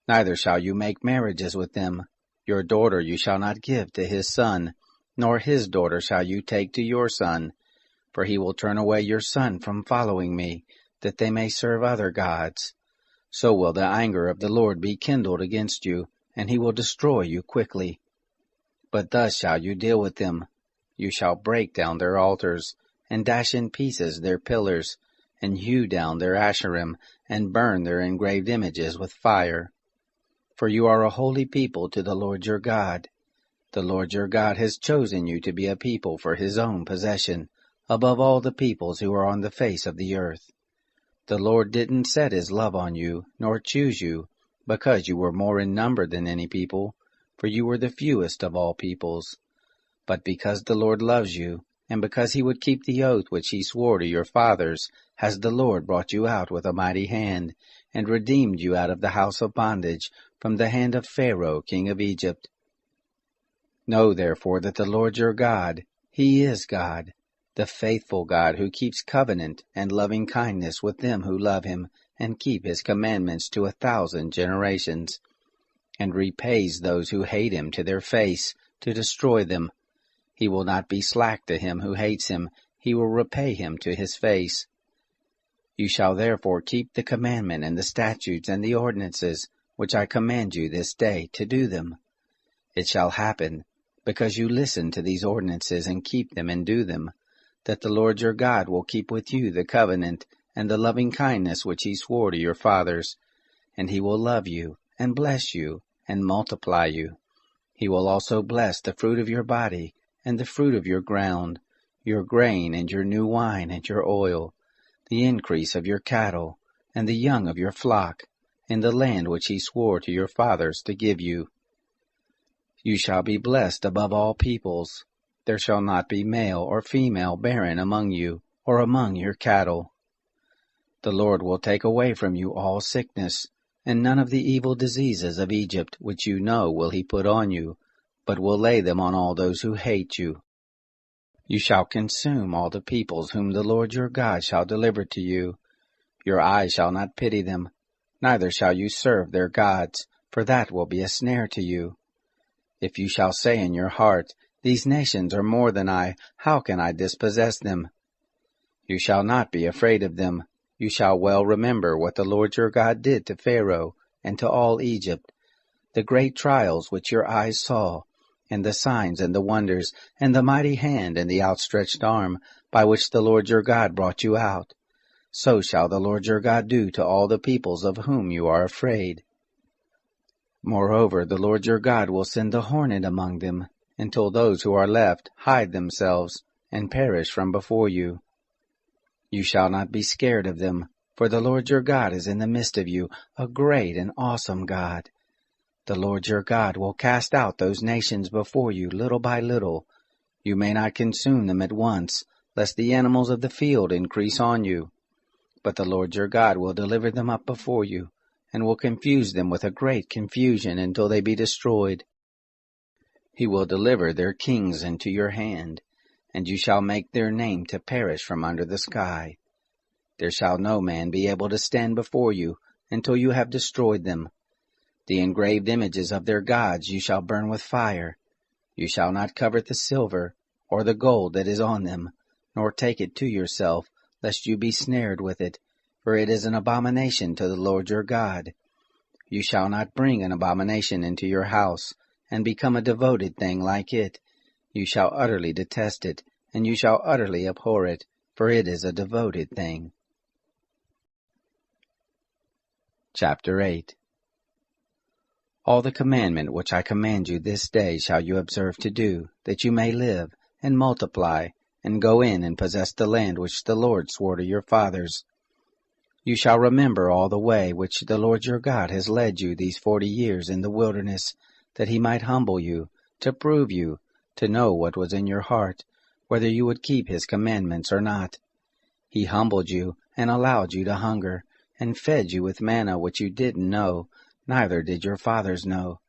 Neither shall you make marriages with them. Your daughter you shall not give to his son, nor his daughter shall you take to your son. For he will turn away your son from following me, that they may serve other gods. So will the anger of the Lord be kindled against you, and he will destroy you quickly. But thus shall you deal with them. You shall break down their altars, and dash in pieces their pillars, and hew down their Asherim, and burn their engraved images with fire. For you are a holy people to the Lord your God. The Lord your God has chosen you to be a people for his own possession, above all the peoples who are on the face of the earth. The Lord didn't set his love on you, nor choose you, because you were more in number than any people, for you were the fewest of all peoples. But because the Lord loves you, and because he would keep the oath which he swore to your fathers, has the Lord brought you out with a mighty hand, and redeemed you out of the house of bondage, from the hand of Pharaoh king of Egypt. Know therefore that the Lord your God, he is God, the faithful God who keeps covenant and loving kindness with them who love him, and keep his commandments to 1,000 generations, and repays those who hate him to their face, to destroy them. He will not be slack to him who hates him, he will repay him to his face. You shall therefore keep the commandment and the statutes and the ordinances, which I command you this day, to do them. It shall happen, because you listen to these ordinances and keep them and do them, that the Lord your God will keep with you the covenant and the loving kindness which he swore to your fathers, and he will love you, and bless you, and multiply you. He will also bless the fruit of your body, and the fruit of your ground, your grain, and your new wine, and your oil, the increase of your cattle, and the young of your flock, in the land which he swore to your fathers to give you. You shall be blessed above all peoples. There shall not be male or female barren among you, or among your cattle. The Lord will take away from you all sickness, and none of the evil diseases of Egypt which you know will he put on you, but will lay them on all those who hate you. You shall consume all the peoples whom the Lord your God shall deliver to you. Your eyes shall not pity them, neither shall you serve their gods, for that will be a snare to you. If you shall say in your heart, These nations are more than I, how can I dispossess them? You shall not be afraid of them. You shall well remember what the Lord your God did to Pharaoh and to all Egypt, the great trials which your eyes saw, and the signs and the wonders, and the mighty hand and the outstretched arm, by which the Lord your God brought you out. So shall the Lord your God do to all the peoples of whom you are afraid. Moreover, the Lord your God will send a hornet among them, until those who are left hide themselves, and perish from before you. You shall not be scared of them, for the Lord your God is in the midst of you, a great and awesome God. The Lord your God will cast out those nations before you little by little. You may not consume them at once, lest the animals of the field increase on you. But the Lord your God will deliver them up before you, and will confuse them with a great confusion until they be destroyed. He will deliver their kings into your hand, and you shall make their name to perish from under the sky. There shall no man be able to stand before you until you have destroyed them. The engraved images of their gods you shall burn with fire. You shall not covet the silver, or the gold that is on them, nor take it to yourself, lest you be snared with it, for it is an abomination to the Lord your God. You shall not bring an abomination into your house, and become a devoted thing like it. You shall utterly detest it, and you shall utterly abhor it, for it is a devoted thing. Chapter 8. All the commandment which I command you this day shall you observe to do, that you may live, and multiply, and go in and possess the land which the Lord swore to your fathers. You shall remember all the way which the Lord your God has led you these 40 years in the wilderness, that he might humble you, to prove you, to know what was in your heart, whether you would keep his commandments or not. He humbled you, and allowed you to hunger, and fed you with manna which you didn't know, neither did your fathers know,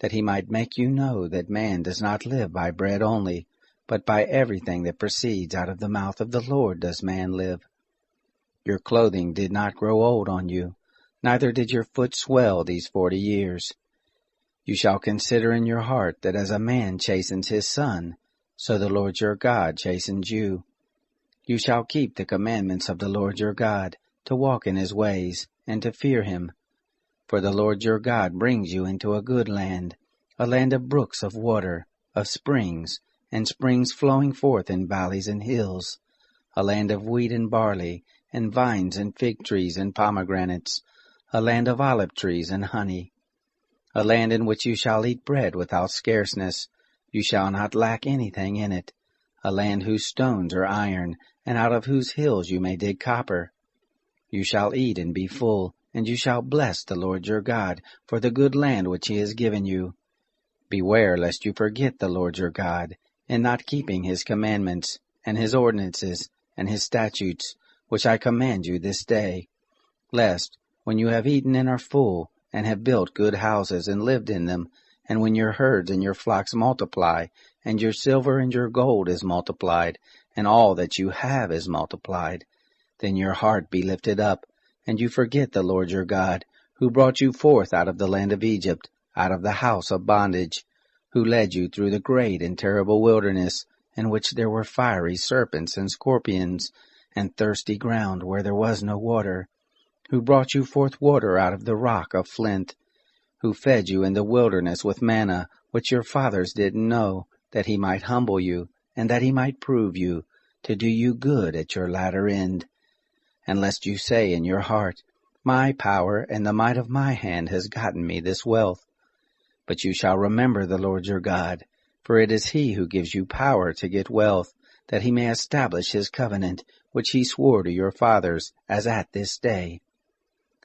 that he might make you know that man does not live by bread only, but by everything that proceeds out of the mouth of the Lord does man live. Your clothing did not grow old on you, neither did your foot swell these 40 years. You shall consider in your heart that as a man chastens his son, so the Lord your God chastens you. You shall keep the commandments of the Lord your God, to walk in his ways, and to fear him. For the Lord your God brings you into a good land, a land of brooks of water, of springs, and springs flowing forth in valleys and hills, a land of wheat and barley, and vines and fig trees and pomegranates, a land of olive trees and honey, a land in which you shall eat bread without scarceness, you shall not lack anything in it, a land whose stones are iron, and out of whose hills you may dig copper. You shall eat and be full, and you shall bless the Lord your God for the good land which he has given you. Beware lest you forget the Lord your God, in not keeping his commandments, and his ordinances, and his statutes, which I command you this day, lest, when you have eaten and are full, and have built good houses and lived in them, and when your herds and your flocks multiply, and your silver and your gold is multiplied, and all that you have is multiplied, then your heart be lifted up, and you forget the Lord your God, who brought you forth out of the land of Egypt, out of the house of bondage, who led you through the great and terrible wilderness, in which there were fiery serpents and scorpions, and thirsty ground where there was no water, who brought you forth water out of the rock of flint, who fed you in the wilderness with manna, which your fathers didn't know, that he might humble you, and that he might prove you, to do you good at your latter end. And lest you say in your heart, My power and the might of my hand has gotten me this wealth. But you shall remember the Lord your God, for it is he who gives you power to get wealth, that he may establish his covenant, which he swore to your fathers, as at this day.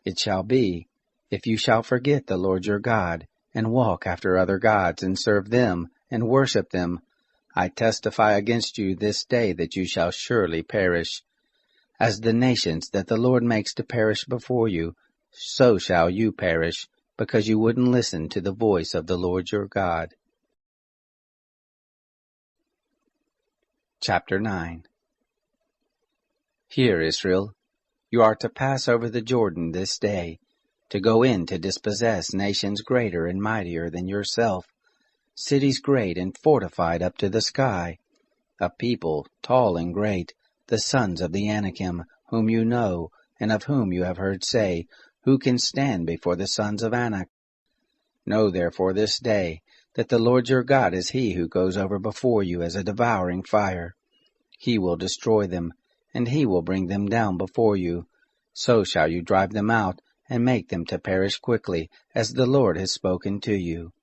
It shall be, if you shall forget the Lord your God, and walk after other gods, and serve them, and worship them, I testify against you this day that you shall surely perish. As the nations that the Lord makes to perish before you, so shall you perish, because you wouldn't listen to the voice of the Lord your God. Chapter 9. Hear, Israel, you are to pass over the Jordan this day, to go in to dispossess nations greater and mightier than yourself, cities great and fortified up to the sky, a people tall and great, the sons of the Anakim, whom you know, and of whom you have heard say, Who can stand before the sons of Anak? Know therefore this day, that the Lord your God is he who goes over before you as a devouring fire. He will destroy them, and he will bring them down before you. So shall you drive them out, and make them to perish quickly, as the Lord has spoken to you.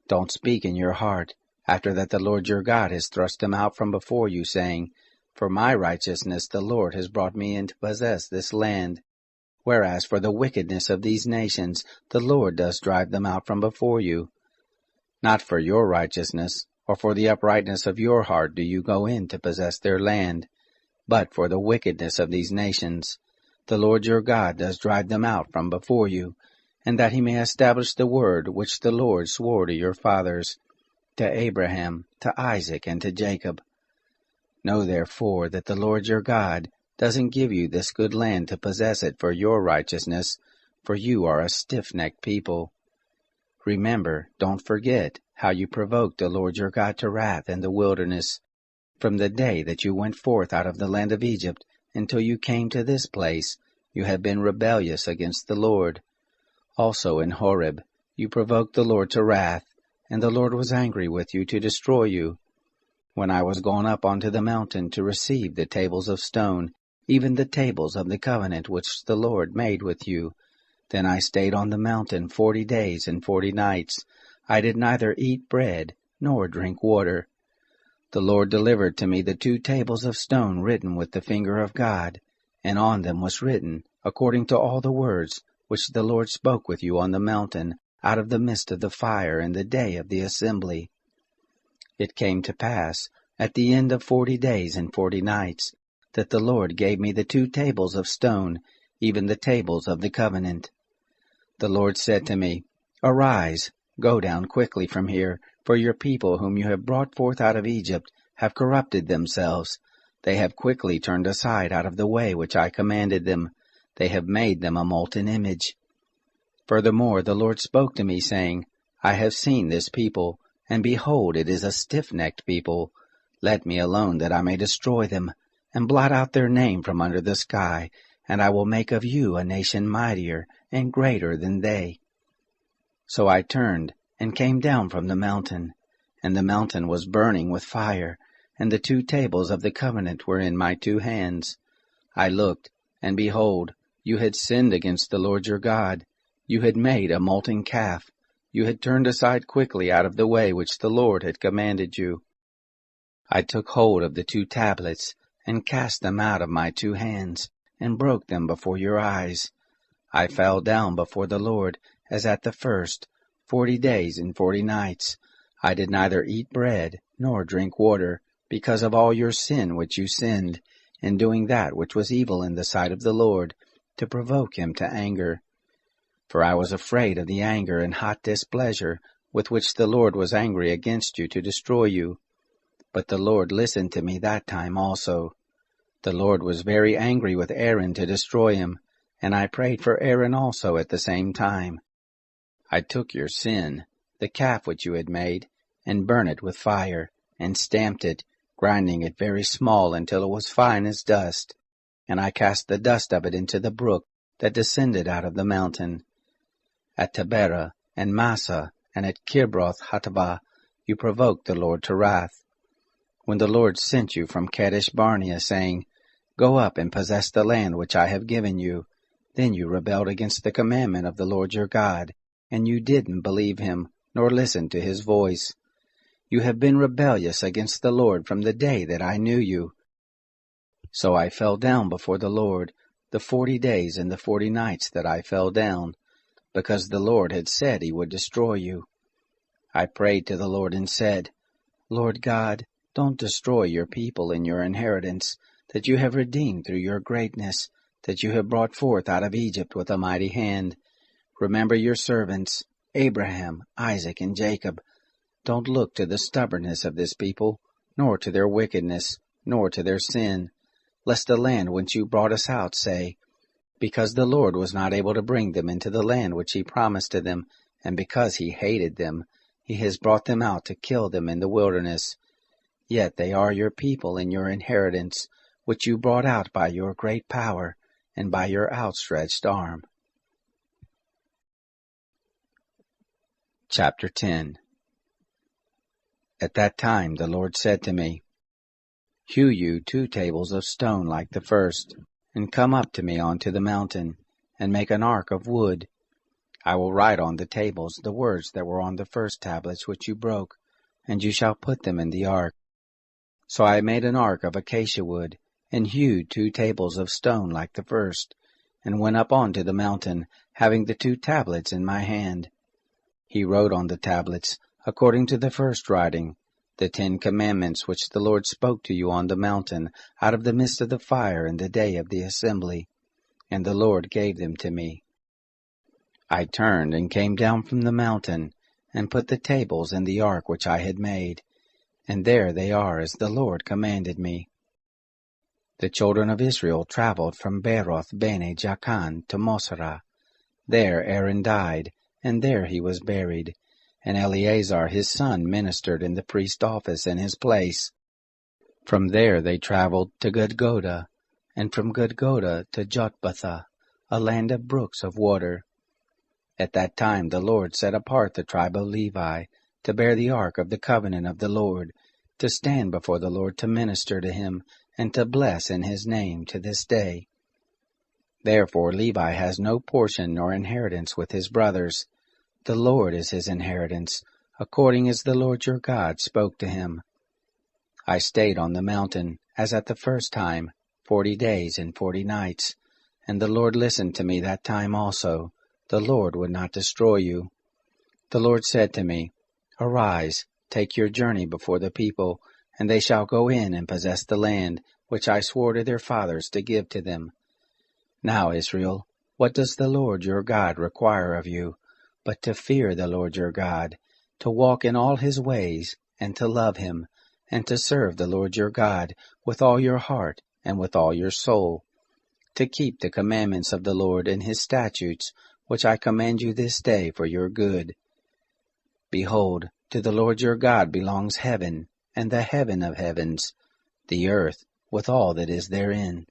Don't speak in your heart, after that the Lord your God has thrust them out from before you, saying, For my righteousness the Lord has brought me in to possess this land. Whereas for the wickedness of these nations the Lord does drive them out from before you. Not for your righteousness, or for the uprightness of your heart do you go in to possess their land, but for the wickedness of these nations. The Lord your God does drive them out from before you, and that he may establish the word which the Lord swore to your fathers, to Abraham, to Isaac, and to Jacob. Know therefore that the Lord your God doesn't give you this good land to possess it for your righteousness, for you are a stiff-necked people. Remember, don't forget, how you provoked the Lord your God to wrath in the wilderness, from the day that you went forth out of the land of Egypt until you came to this place. You have been rebellious against the Lord. Also in Horeb you provoked the Lord to wrath, and the Lord was angry with you to destroy you. When I was gone up onto the mountain to receive the tables of stone, even the tables of the covenant which the Lord made with you, then I stayed on the mountain 40 days and 40 nights. I did neither eat bread nor drink water. The Lord delivered to me the 2 tables of stone written with the finger of God, and on them was written, according to all the words which the Lord spoke with you on the mountain, out of the midst of the fire in the day of the assembly. It came to pass, at the end of 40 days and 40 nights, that the Lord gave me the 2 tables of stone, even the tables of the covenant. The Lord said to me, Arise, go down quickly from here, for your people whom you have brought forth out of Egypt have corrupted themselves. They have quickly turned aside out of the way which I commanded them. They have made them a molten image. Furthermore the Lord spoke to me, saying, I have seen this people, and behold, it is a stiff-necked people. Let me alone that I may destroy them, and blot out their name from under the sky, and I will make of you a nation mightier and greater than they. So I turned, and came down from the mountain, and the mountain was burning with fire, and the 2 tables of the covenant were in my 2 hands. I looked, and behold, you had sinned against the Lord your God. You had made a molten calf. You had turned aside quickly out of the way which the Lord had commanded you. I took hold of the 2 tablets, and cast them out of my 2 hands, and broke them before your eyes. I fell down before the Lord, as at the first, 40 days and 40 nights. I did neither eat bread, nor drink water, because of all your sin which you sinned, in doing that which was evil in the sight of the Lord, to provoke him to anger. For I was afraid of the anger and hot displeasure with which the Lord was angry against you to destroy you. But the Lord listened to me that time also. The Lord was very angry with Aaron to destroy him, and I prayed for Aaron also at the same time. I took your sin, the calf which you had made, and burnt it with fire, and stamped it, grinding it very small until it was fine as dust. And I cast the dust of it into the brook that descended out of the mountain. At Taberah, and Massah, and at Kibroth Hattaavah, you provoked the Lord to wrath. When the Lord sent you from Kadesh Barnea, saying, Go up and possess the land which I have given you, then you rebelled against the commandment of the Lord your God, and you didn't believe him, nor listen to his voice. You have been rebellious against the Lord from the day that I knew you. So I fell down before the Lord, the 40 days and the 40 nights that I fell down, because the Lord had said he would destroy you. I prayed to the Lord and said, Lord God, don't destroy your people and your inheritance, that you have redeemed through your greatness, that you have brought forth out of Egypt with a mighty hand. Remember your servants, Abraham, Isaac, and Jacob. Don't look to the stubbornness of this people, nor to their wickedness, nor to their sin, lest the land whence you brought us out say, Because the Lord was not able to bring them into the land which he promised to them, and because he hated them, he has brought them out to kill them in the wilderness. Yet they are your people and your inheritance, which you brought out by your great power, and by your outstretched arm. Chapter 10. At that time the Lord said to me, Hew you 2 tables of stone like the first, and come up to me onto the mountain, and make an ark of wood. I will write on the tables the words that were on the first tablets which you broke, and you shall put them in the ark. So I made an ark of acacia wood, and hewed 2 tables of stone like the first, and went up onto the mountain, having the 2 tablets in my hand. He wrote on the tablets, according to the first writing, the 10 commandments which the Lord spoke to you on the mountain out of the midst of the fire in the day of the assembly, and the Lord gave them to me. I turned and came down from the mountain, and put the tables in the ark which I had made, and there they are as the Lord commanded me. The children of Israel traveled from Beroth Bene Jaakan to Mosera. There Aaron died, and there he was buried, and Eleazar his son ministered in the priest office in his place. From there they traveled to Gudgoda, and from Gudgoda to Jotbathah, a land of brooks of water. At that time the Lord set apart the tribe of Levi to bear the ark of the covenant of the Lord, to stand before the Lord to minister to him, and to bless in his name to this day. Therefore Levi has no portion nor inheritance with his brothers. The Lord is his inheritance, according as the Lord your God spoke to him. I stayed on the mountain, as at the first time, 40 days and 40 nights, and the Lord listened to me that time also. The Lord would not destroy you. The Lord said to me, Arise, take your journey before the people, and they shall go in and possess the land, which I swore to their fathers to give to them. Now, Israel, what does the Lord your God require of you, but to fear the Lord your God, to walk in all his ways, and to love him, and to serve the Lord your God with all your heart and with all your soul, to keep the commandments of the Lord and his statutes, which I command you this day for your good. Behold, to the Lord your God belongs heaven, and the heaven of heavens, the earth, with all that is therein.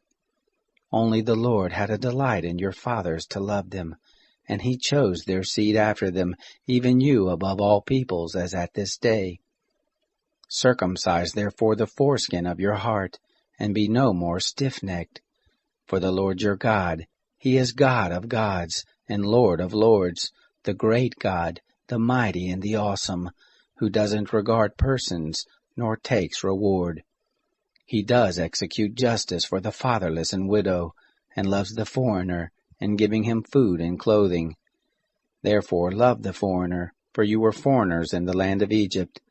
Only the Lord had a delight in your fathers to love them, and he chose their seed after them, even you above all peoples, as at this day. Circumcise therefore the foreskin of your heart, and be no more stiff-necked. For the Lord your God, He is God of gods, and Lord of lords, the great God, the mighty and the awesome, who doesn't regard persons, nor takes reward. He does execute justice for the fatherless and widow, and loves the foreigner, and giving him food and clothing. Therefore love the foreigner, for you were foreigners in the land of Egypt.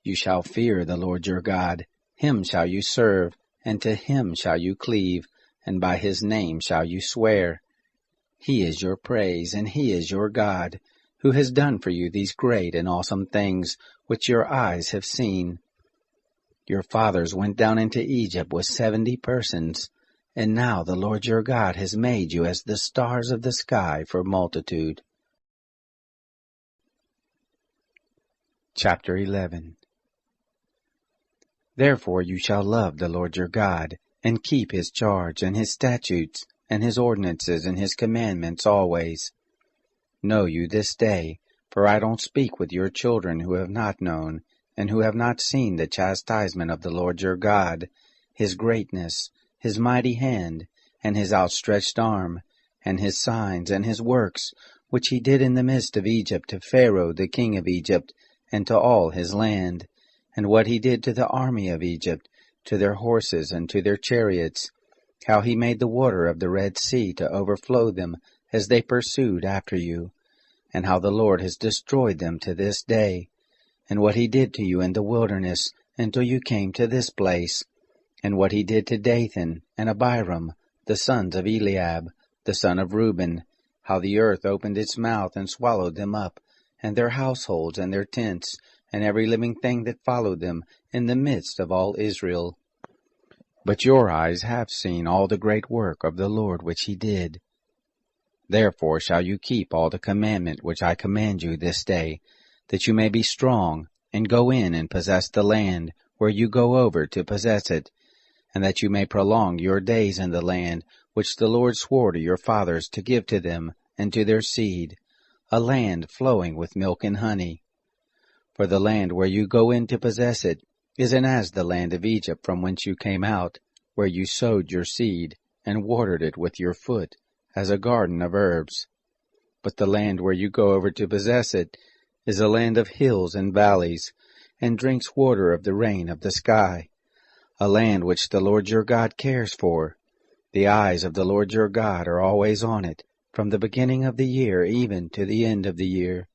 You shall fear the Lord your God, Him shall you serve, and to Him shall you cleave, and by His name shall you swear. He is your praise, and He is your God, who has done for you these great and awesome things, which your eyes have seen. Your fathers went down into Egypt with 70 persons, and now the Lord your God has made you as the stars of the sky for multitude. Chapter 11. Therefore you shall love the Lord your God, and keep His charge, and His statutes, and His ordinances, and His commandments always. Know you this day, for I don't speak with your children who have not known, and who have not seen the chastisement of the Lord your God, His greatness, His mighty hand, and His outstretched arm, and His signs, and His works, which He did in the midst of Egypt to Pharaoh the king of Egypt, and to all his land, and what He did to the army of Egypt, to their horses and to their chariots, how He made the water of the Red Sea to overflow them as they pursued after you, and how the Lord has destroyed them to this day, and what He did to you in the wilderness until you came to this place, and what He did to Dathan and Abiram, the sons of Eliab, the son of Reuben, how the earth opened its mouth and swallowed them up, and their households and their tents, and every living thing that followed them, in the midst of all Israel. But your eyes have seen all the great work of the Lord which He did. Therefore shall you keep all the commandment which I command you this day, that you may be strong, and go in and possess the land where you go over to possess it, and that you may prolong your days in the land which the Lord swore to your fathers to give to them and to their seed, a land flowing with milk and honey. For the land where you go in to possess it isn't as the land of Egypt from whence you came out, where you sowed your seed, and watered it with your foot, as a garden of herbs. But the land where you go over to possess it is a land of hills and valleys, and drinks water of the rain of the sky, a land which the Lord your God cares for. The eyes of the Lord your God are always on it, from the beginning of the year even to the end of the year.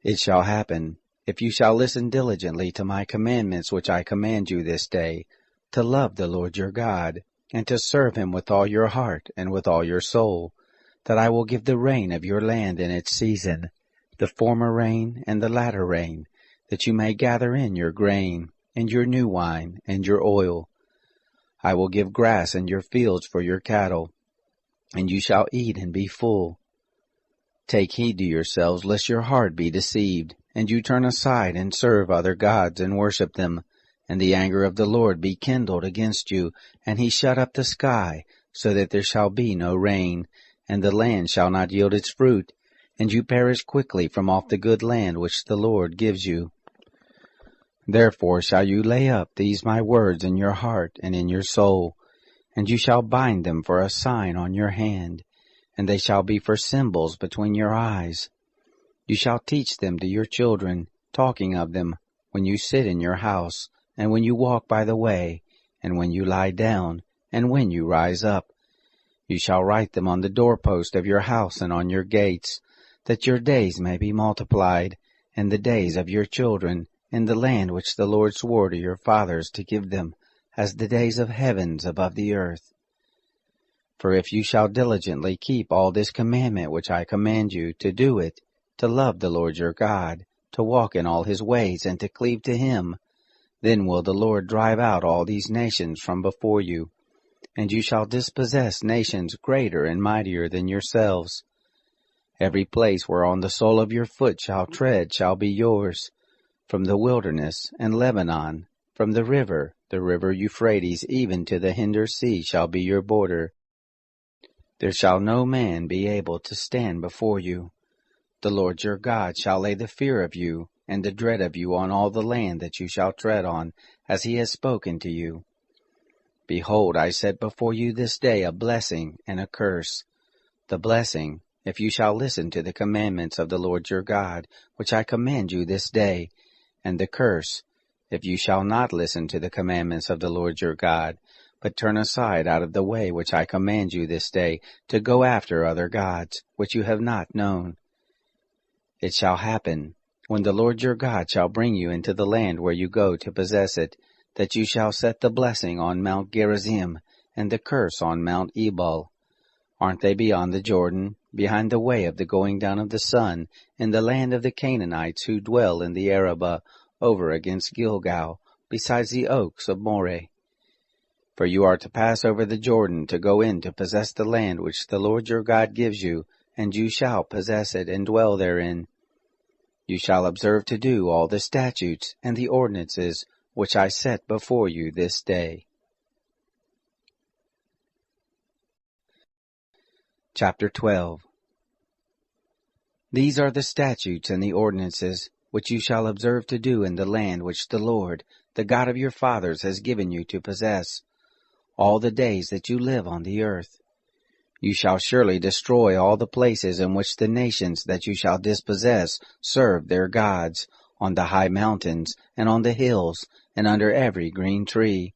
It shall happen, if you shall listen diligently to my commandments which I command you this day, to love the Lord your God, and to serve Him with all your heart and with all your soul, that I will give the rain of your land in its season, the former rain and the latter rain, that you may gather in your grain, and your new wine, and your oil. I will give grass in your fields for your cattle, and you shall eat and be full. Take heed to yourselves, lest your heart be deceived, and you turn aside and serve other gods and worship them, and the anger of the Lord be kindled against you, and He shut up the sky, so that there shall be no rain, and the land shall not yield its fruit, and you perish quickly from off the good land which the Lord gives you. Therefore shall you lay up these my words in your heart and in your soul, and you shall bind them for a sign on your hand, and they shall be for symbols between your eyes. You shall teach them to your children, talking of them, when you sit in your house, and when you walk by the way, and when you lie down, and when you rise up. You shall write them on the doorpost of your house and on your gates, that your days may be multiplied, and the days of your children, in the land which the Lord swore to your fathers to give them, as the days of heavens above the earth. For if you shall diligently keep all this commandment which I command you, to do it, to love the Lord your God, to walk in all His ways, and to cleave to Him, then will the Lord drive out all these nations from before you, and you shall dispossess nations greater and mightier than yourselves. Every place whereon the sole of your foot shall tread shall be yours, from the wilderness and Lebanon, from the river Euphrates, even to the hinder sea shall be your border. There shall no man be able to stand before you. The Lord your God shall lay the fear of you and the dread of you on all the land that you shall tread on, as he has spoken to you. Behold, I set before you this day a blessing and a curse. The blessing, if you shall listen to the commandments of the Lord your God, which I command you this day, and the curse, if you shall not listen to the commandments of the Lord your God, but turn aside out of the way which I command you this day, to go after other gods, which you have not known. It shall happen, when the Lord your God shall bring you into the land where you go to possess it, that you shall set the blessing on Mount Gerizim, and the curse on Mount Ebal. Aren't they beyond the Jordan, behind the way of the going down of the sun, in the land of the Canaanites who dwell in the Arabah, over against Gilgal, besides the oaks of Moreh? For you are to pass over the Jordan to go in to possess the land which the Lord your God gives you, and you shall possess it and dwell therein. You shall observe to do all the statutes and the ordinances which I set before you this day. Chapter 12. These are the statutes and the ordinances which you shall observe to do in the land which the Lord, the God of your fathers, has given you to possess, all the days that you live on the earth. You shall surely destroy all the places in which the nations that you shall dispossess serve their gods, on the high mountains, and on the hills, and under every green tree.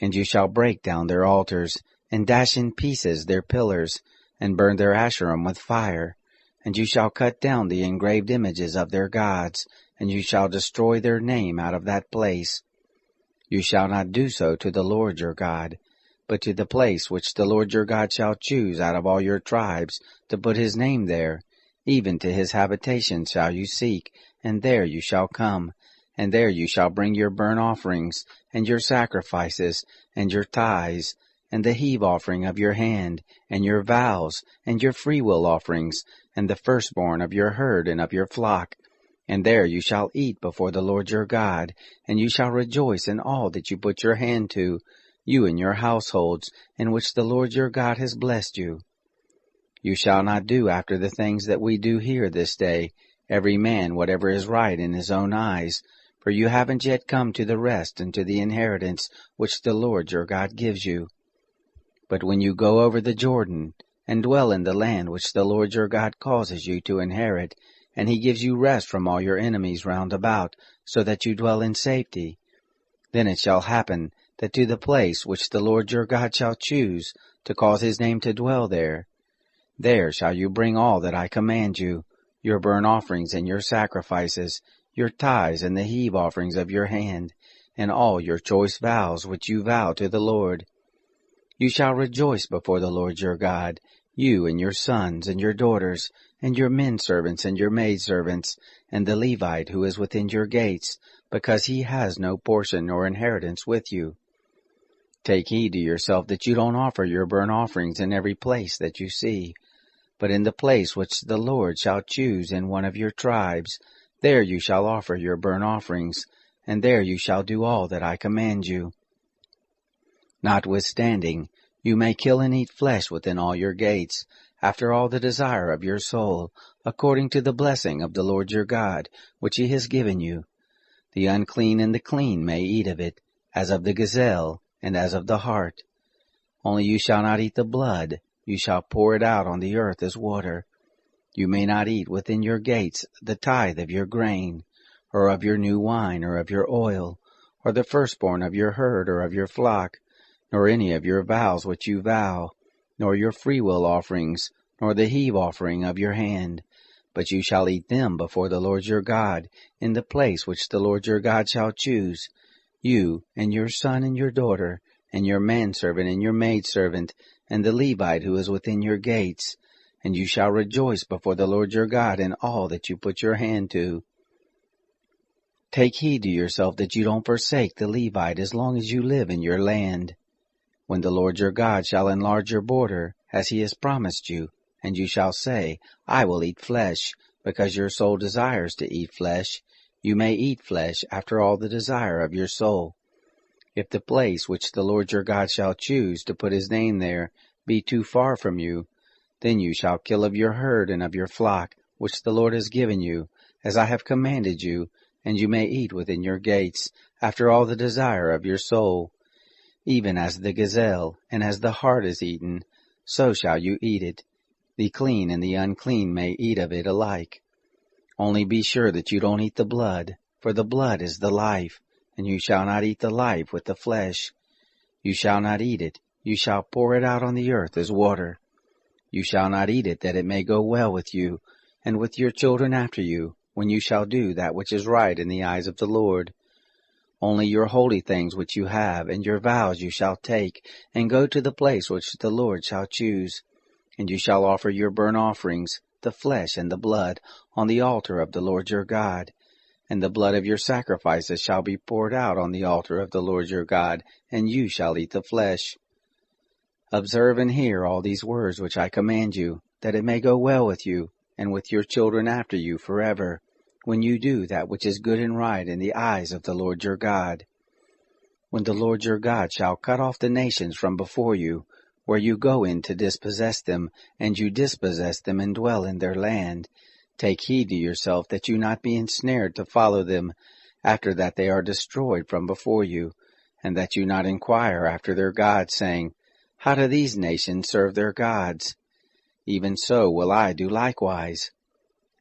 And you shall break down their altars, and dash in pieces their pillars, and burn their Asherim with fire. And you shall cut down the engraved images of their gods, and you shall destroy their name out of that place. You shall not do so to the Lord your God, but to the place which the Lord your God shall choose out of all your tribes, to put his name there, even to his habitation shall you seek, and there you shall come, and there you shall bring your burnt offerings, and your sacrifices, and your tithes, and the heave offering of your hand, and your vows, and your freewill offerings, and the firstborn of your herd and of your flock. And there you shall eat before the Lord your God, and you shall rejoice in all that you put your hand to, you and your households, in which the Lord your God has blessed you. You shall not do after the things that we do here this day, every man whatever is right in his own eyes, for you haven't yet come to the rest and to the inheritance which the Lord your God gives you. But when you go over the Jordan, and dwell in the land which the Lord your God causes you to inherit, and he gives you rest from all your enemies round about, so that you dwell in safety, then it shall happen that to the place which the Lord your God shall choose, to cause his name to dwell there, there shall you bring all that I command you, your burnt offerings and your sacrifices, your tithes and the heave offerings of your hand, and all your choice vows which you vow to the Lord. You shall rejoice before the Lord your God, you and your sons and your daughters, and your men servants and your maid servants, and the Levite who is within your gates, because he has no portion nor inheritance with you. Take heed to yourself that you don't offer your burnt offerings in every place that you see, but in the place which the Lord shall choose in one of your tribes, there you shall offer your burnt offerings, and there you shall do all that I command you. Notwithstanding, you may kill and eat flesh within all your gates, after all the desire of your soul, according to the blessing of the Lord your God, which he has given you. The unclean and the clean may eat of it, as of the gazelle, and as of the hart. Only you shall not eat the blood, you shall pour it out on the earth as water. You may not eat within your gates the tithe of your grain, or of your new wine, or of your oil, or the firstborn of your herd or of your flock, nor any of your vows which you vow, nor your freewill offerings, nor the heave offering of your hand. But you shall eat them before the Lord your God, in the place which the Lord your God shall choose, you, and your son and your daughter, and your manservant and your maidservant, and the Levite who is within your gates. And you shall rejoice before the Lord your God in all that you put your hand to. Take heed to yourself that you don't forsake the Levite as long as you live in your land. When the Lord your God shall enlarge your border, as he has promised you, and you shall say, I will eat flesh, because your soul desires to eat flesh, you may eat flesh after all the desire of your soul. If the place which the Lord your God shall choose to put his name there be too far from you, then you shall kill of your herd and of your flock, which the Lord has given you, as I have commanded you, and you may eat within your gates, after all the desire of your soul. Even as the gazelle, and as the hart is eaten, so shall you eat it. The clean and the unclean may eat of it alike. Only be sure that you don't eat the blood, for the blood is the life, and you shall not eat the life with the flesh. You shall not eat it, you shall pour it out on the earth as water. You shall not eat it, that it may go well with you, and with your children after you, when you shall do that which is right in the eyes of the Lord. Only your holy things which you have, and your vows you shall take, and go to the place which the Lord shall choose. And you shall offer your burnt offerings, the flesh and the blood, on the altar of the Lord your God. And the blood of your sacrifices shall be poured out on the altar of the Lord your God, and you shall eat the flesh. Observe and hear all these words which I command you, that it may go well with you, and with your children after you forever, when you do that which is good and right in the eyes of the Lord your God. When the Lord your God shall cut off the nations from before you, where you go in to dispossess them, and you dispossess them and dwell in their land, take heed to yourself that you not be ensnared to follow them, after that they are destroyed from before you, and that you not inquire after their gods, saying, How do these nations serve their gods? Even so will I do likewise.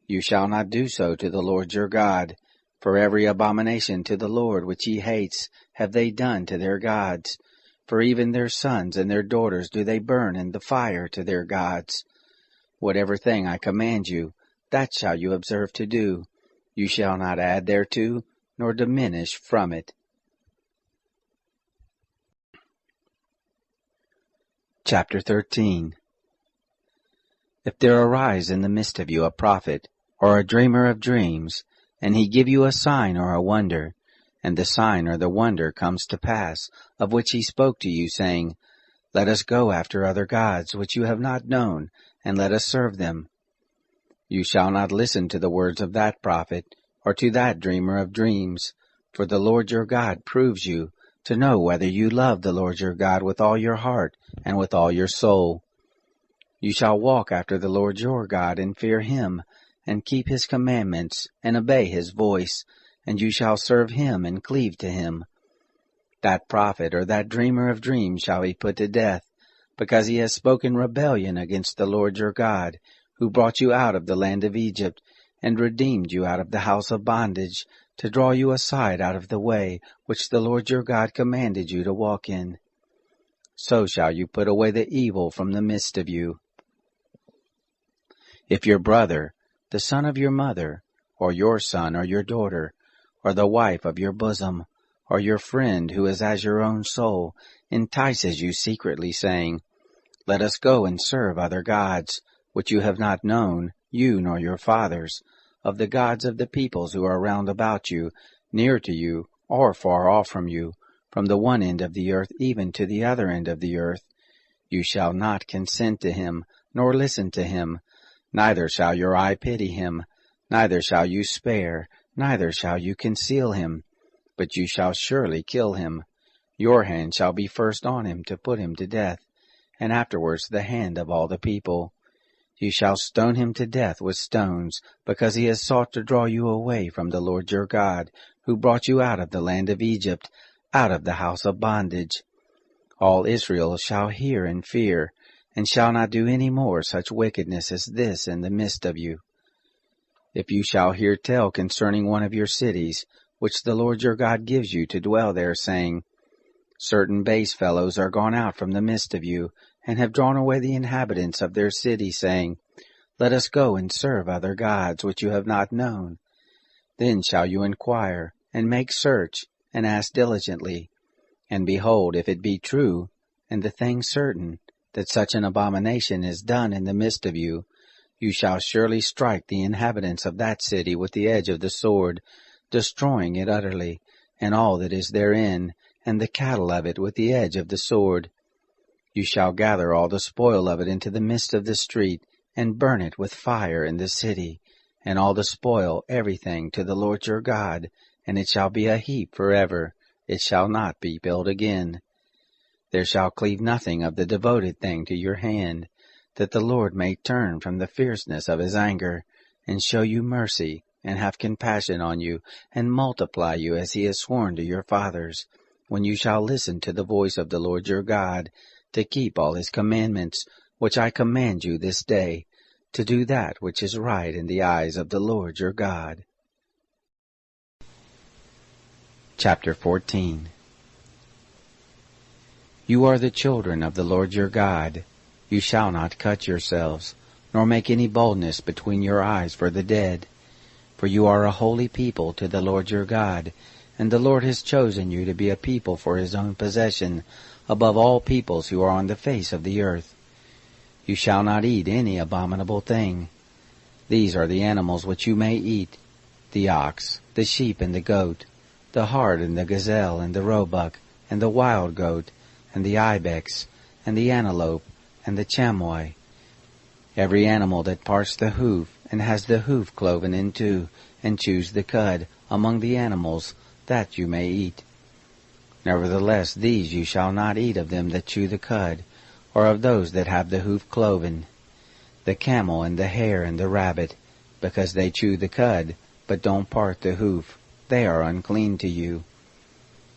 You shall not do so to the Lord your God, for every abomination to the Lord which he hates have they done to their gods, for even their sons and their daughters do they burn in the fire to their gods. Whatever thing I command you, that shall you observe to do. You shall not add thereto, nor diminish from it. Chapter 13. If there arise in the midst of you a prophet, or a dreamer of dreams, and he give you a sign or a wonder, and the sign or the wonder comes to pass, of which he spoke to you, saying, Let us go after other gods which you have not known, and let us serve them. You shall not listen to the words of that prophet, or to that dreamer of dreams, for the Lord your God proves you, to know whether you love the Lord your God with all your heart and with all your soul. You shall walk after the Lord your God, and fear him, and keep his commandments, and obey his voice, and you shall serve him and cleave to him. That prophet or that dreamer of dreams shall be put to death, because he has spoken rebellion against the Lord your God, who brought you out of the land of Egypt, and redeemed you out of the house of bondage, to draw you aside out of the way which the Lord your God commanded you to walk in. So shall you put away the evil from the midst of you. If your brother, the son of your mother, or your son or your daughter, or the wife of your bosom, or your friend who is as your own soul, entices you secretly, saying, Let us go and serve other gods, which you have not known, you nor your fathers, of the gods of the peoples who are round about you, near to you, or far off from you, from the one end of the earth even to the other end of the earth. You shall not consent to him, nor listen to him, neither shall your eye pity him, neither shall you spare, neither shall you conceal him, but you shall surely kill him. Your hand shall be first on him to put him to death, and afterwards the hand of all the people. You shall stone him to death with stones, because he has sought to draw you away from the Lord your God, who brought you out of the land of Egypt, out of the house of bondage. All Israel shall hear and fear, and shall not do any more such wickedness as this in the midst of you. If you shall hear tell concerning one of your cities, which the Lord your God gives you to dwell there, saying, Certain base fellows are gone out from the midst of you, and have drawn away the inhabitants of their city, saying, Let us go and serve other gods which you have not known. Then shall you inquire, and make search, and ask diligently. And behold, if it be true, and the thing certain, that such an abomination is done in the midst of you, you shall surely strike the inhabitants of that city with the edge of the sword, destroying it utterly, and all that is therein, and the cattle of it with the edge of the sword. You shall gather all the spoil of it into the midst of the street, and burn it with fire in the city, and all the spoil, everything, to the Lord your God, and it shall be a heap forever, it shall not be built again. There shall cleave nothing of the devoted thing to your hand, that the Lord may turn from the fierceness of his anger, and show you mercy, and have compassion on you, and multiply you as he has sworn to your fathers, when you shall listen to the voice of the Lord your God, to keep all his commandments, which I command you this day, to do that which is right in the eyes of the Lord your God. Chapter 14. You are the children of the Lord your God. You shall not cut yourselves, nor make any boldness between your eyes for the dead. For you are a holy people to the Lord your God, and the Lord has chosen you to be a people for his own possession, above all peoples who are on the face of the earth. You shall not eat any abominable thing. These are the animals which you may eat: the ox, the sheep, and the goat, the hart, and the gazelle, and the roebuck, and the wild goat, and the ibex, and the antelope, and the chamois. Every animal that parts the hoof, and has the hoof cloven in two, and chews the cud, among the animals, that you may eat. Nevertheless these you shall not eat of them that chew the cud, or of those that have the hoof cloven: the camel, and the hare, and the rabbit, because they chew the cud, but don't part the hoof, they are unclean to you.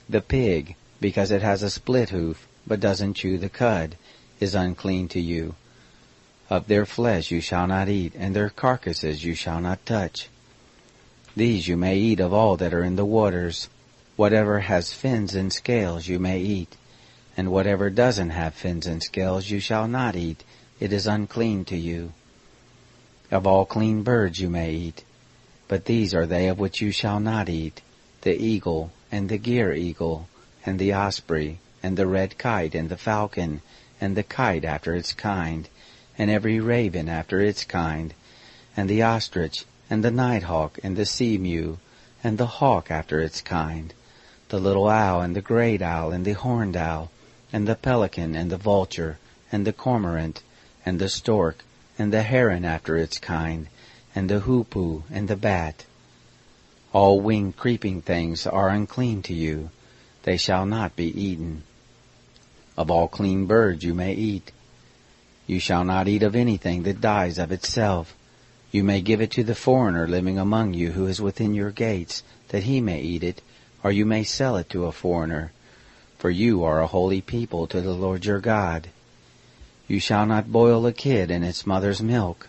The pig, because it has a split hoof, but doesn't chew the cud, is unclean to you. Of their flesh you shall not eat, and their carcasses you shall not touch. These you may eat of all that are in the waters. Whatever has fins and scales you may eat, and whatever doesn't have fins and scales you shall not eat, it is unclean to you. Of all clean birds you may eat, but these are they of which you shall not eat: the eagle, and the gyre eagle, and the osprey, and the red kite, and the falcon, and the kite after its kind, and every raven after its kind, and the ostrich, and the nighthawk, and the sea-mew, and the hawk after its kind, the little owl, and the great owl, and the horned owl, and the pelican, and the vulture, and the cormorant, and the stork, and the heron after its kind, and the hoopoe, and the bat. All winged creeping things are unclean to you, they shall not be eaten. Of all clean birds you may eat. You shall not eat of anything that dies of itself. You may give it to the foreigner living among you who is within your gates, that he may eat it, or you may sell it to a foreigner. For you are a holy people to the Lord your God. You shall not boil a kid in its mother's milk.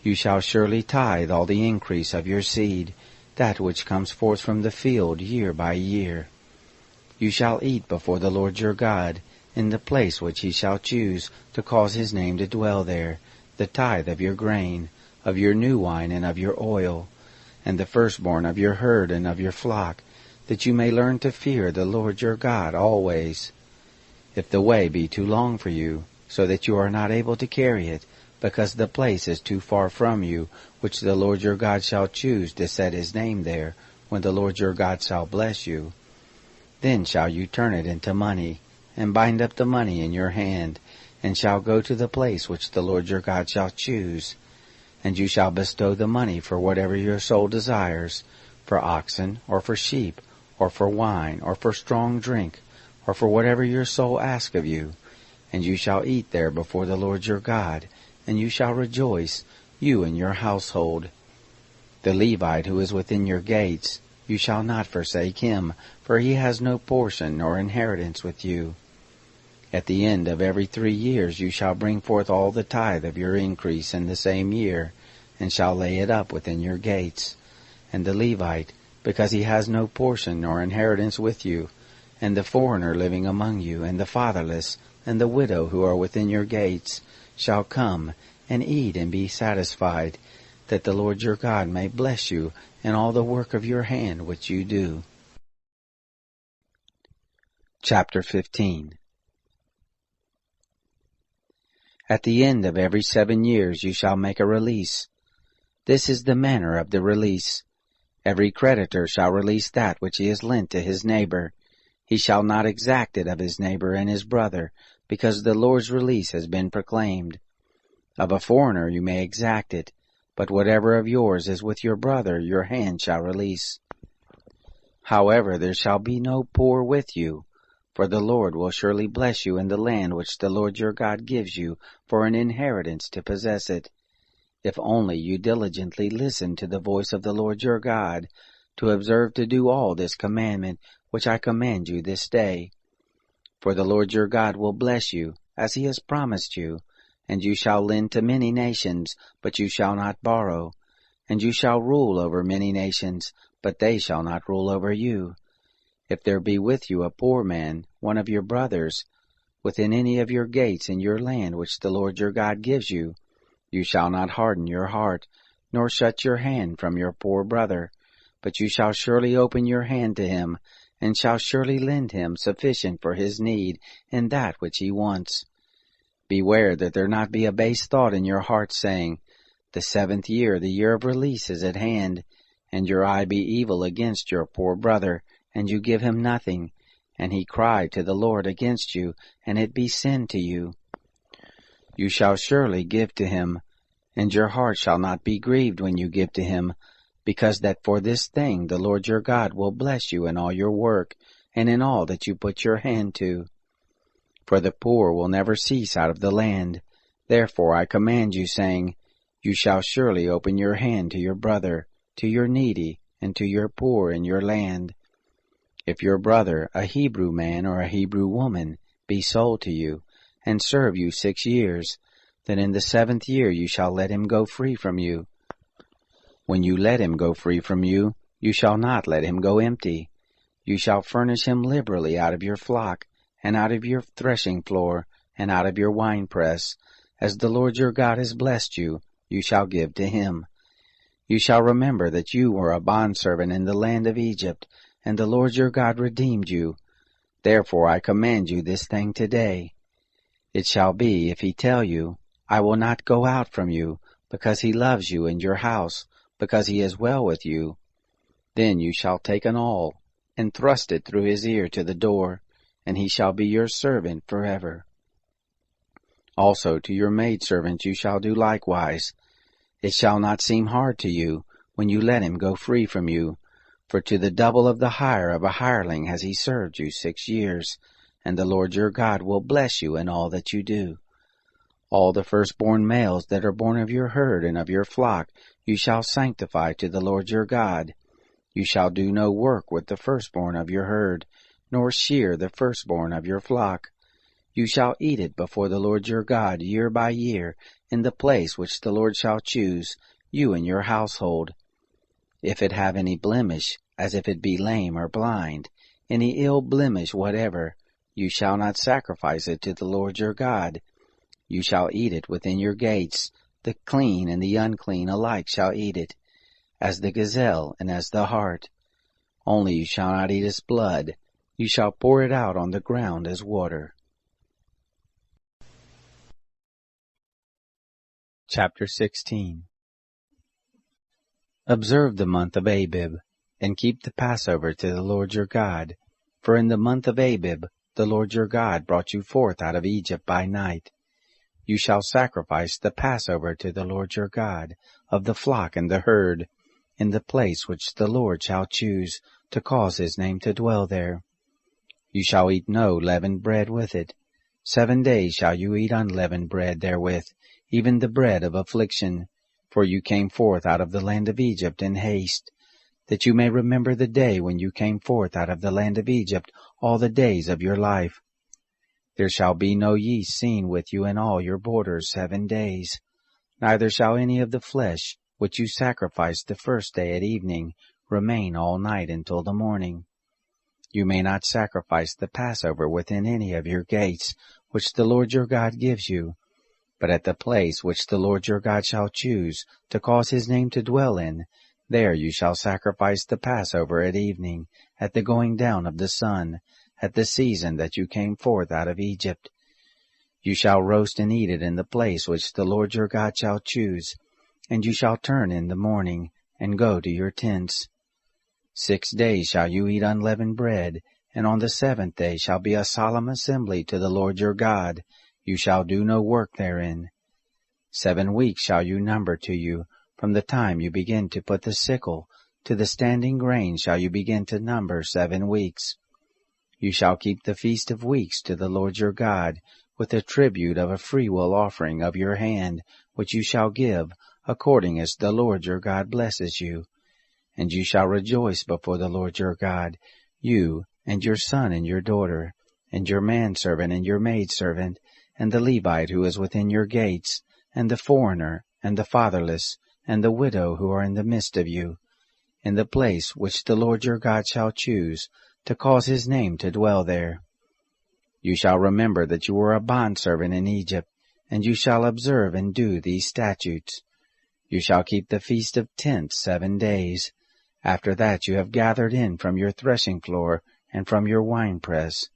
You shall surely tithe all the increase of your seed, that which comes forth from the field year by year. You shall eat before the Lord your God, in the place which he shall choose to cause his name to dwell there, the tithe of your grain, of your new wine, and of your oil, and the firstborn of your herd and of your flock, that you may learn to fear the Lord your God always. If the way be too long for you, so that you are not able to carry it, because the place is too far from you, which the Lord your God shall choose to set his name there, when the Lord your God shall bless you, then shall you turn it into money, and bind up the money in your hand, and shall go to the place which the Lord your God shall choose. And you shall bestow the money for whatever your soul desires, for oxen, or for sheep, or for wine, or for strong drink, or for whatever your soul asks of you. And you shall eat there before the Lord your God, and you shall rejoice, you and your household. The Levite who is within your gates, you shall not forsake him, for he has no portion nor inheritance with you. At the end of every 3 years you shall bring forth all the tithe of your increase in the same year, and shall lay it up within your gates. And the Levite, because he has no portion nor inheritance with you, and the foreigner living among you, and the fatherless, and the widow who are within your gates, shall come and eat and be satisfied, that the Lord your God may bless you in all the work of your hand which you do. Chapter 15. At the end of every 7 years you shall make a release. This is the manner of the release. Every creditor shall release that which he has lent to his neighbor. He shall not exact it of his neighbor and his brother, because the Lord's release has been proclaimed. Of a foreigner you may exact it, but whatever of yours is with your brother your hand shall release. However, there shall be no poor with you, for the Lord will surely bless you in the land which the Lord your God gives you for an inheritance to possess it. if only you diligently listen to the voice of the Lord your God, to observe to do all this commandment which I command you this day. For the Lord your God will bless you, as he has promised you, and you shall lend to many nations, but you shall not borrow. And you shall rule over many nations, but they shall not rule over you. If there be with you a poor man, one of your brothers, within any of your gates in your land which the Lord your God gives you, you shall not harden your heart, nor shut your hand from your poor brother, but you shall surely open your hand to him, and shall surely lend him sufficient for his need in that which he wants. Beware that there not be a base thought in your heart, saying, The 7th year, the year of release, is at hand, and your eye be evil against your poor brother, and you give him nothing, and he cry to the Lord against you, and it be sin to you. You shall surely give to him, and your heart shall not be grieved when you give to him, because that for this thing the Lord your God will bless you in all your work, and in all that you put your hand to. For the poor will never cease out of the land. Therefore I command you, saying, You shall surely open your hand to your brother, to your needy, and to your poor in your land. If your brother, a Hebrew man or a Hebrew woman, be sold to you, and serve you 6 years, then in the 7th year you shall let him go free from you. When you let him go free from you, you shall not let him go empty. You shall furnish him liberally out of your flock, and out of your threshing floor, and out of your winepress. As the Lord your God has blessed you, you shall give to him. You shall remember that you were a bondservant in the land of Egypt, and the Lord your God redeemed you. Therefore I command you this thing today. It shall be, if he tell you, I will not go out from you, because he loves you and your house, because he is well with you, then you shall take an awl, and thrust it through his ear to the door, and he shall be your servant forever. Also to your maidservant you shall do likewise. It shall not seem hard to you, when you let him go free from you, for to the double of the hire of a hireling has he served you 6 years, and the Lord your God will bless you in all that you do. All the firstborn males that are born of your herd and of your flock you shall sanctify to the Lord your God. You shall do no work with the firstborn of your herd, nor shear the firstborn of your flock. You shall eat it before the Lord your God year by year, in the place which the Lord shall choose, you and your household. If it have any blemish, as if it be lame or blind, any ill blemish whatever, you shall not sacrifice it to the Lord your God. You shall eat it within your gates. The clean and the unclean alike shall eat it, as the gazelle and as the hart. Only you shall not eat its blood. You shall pour it out on the ground as water. Chapter 16. Observe the month of Abib, and keep the Passover to the Lord your God. For in the month of Abib the Lord your God brought you forth out of Egypt by night. You shall sacrifice the Passover to the Lord your God, of the flock and the herd, in the place which the Lord shall choose, to cause his name to dwell there. You shall eat no leavened bread with it. 7 days shall you eat unleavened bread therewith, even the bread of affliction, for you came forth out of the land of Egypt in haste, that you may remember the day when you came forth out of the land of Egypt all the days of your life. There shall be no yeast seen with you in all your borders 7 days, neither shall any of the flesh, which you sacrifice the first day at evening, remain all night until the morning. You may not sacrifice the Passover within any of your gates, which the Lord your God gives you, but at the place which the Lord your God shall choose, to cause his name to dwell in, there you shall sacrifice the Passover at evening, at the going down of the sun, at the season that you came forth out of Egypt. You shall roast and eat it in the place which the Lord your God shall choose, and you shall turn in the morning, and go to your tents. 6 days shall you eat unleavened bread, and on the 7th day shall be a solemn assembly to the Lord your God. You shall do no work therein. 7 weeks shall you number to you, from the time you begin to put the sickle, to the standing grain shall you begin to number 7 weeks. You shall keep the feast of weeks to the Lord your God, with a tribute of a freewill offering of your hand, which you shall give, according as the Lord your God blesses you. And you shall rejoice before the Lord your God, you, and your son and your daughter, and your manservant and your maidservant, and the Levite who is within your gates, and the foreigner, and the fatherless, and the widow who are in the midst of you, in the place which the Lord your God shall choose, to cause his name to dwell there. You shall remember that you were a bondservant in Egypt, and you shall observe and do these statutes. You shall keep the Feast of Tents 7 days. After that you have gathered in from your threshing floor and from your winepress.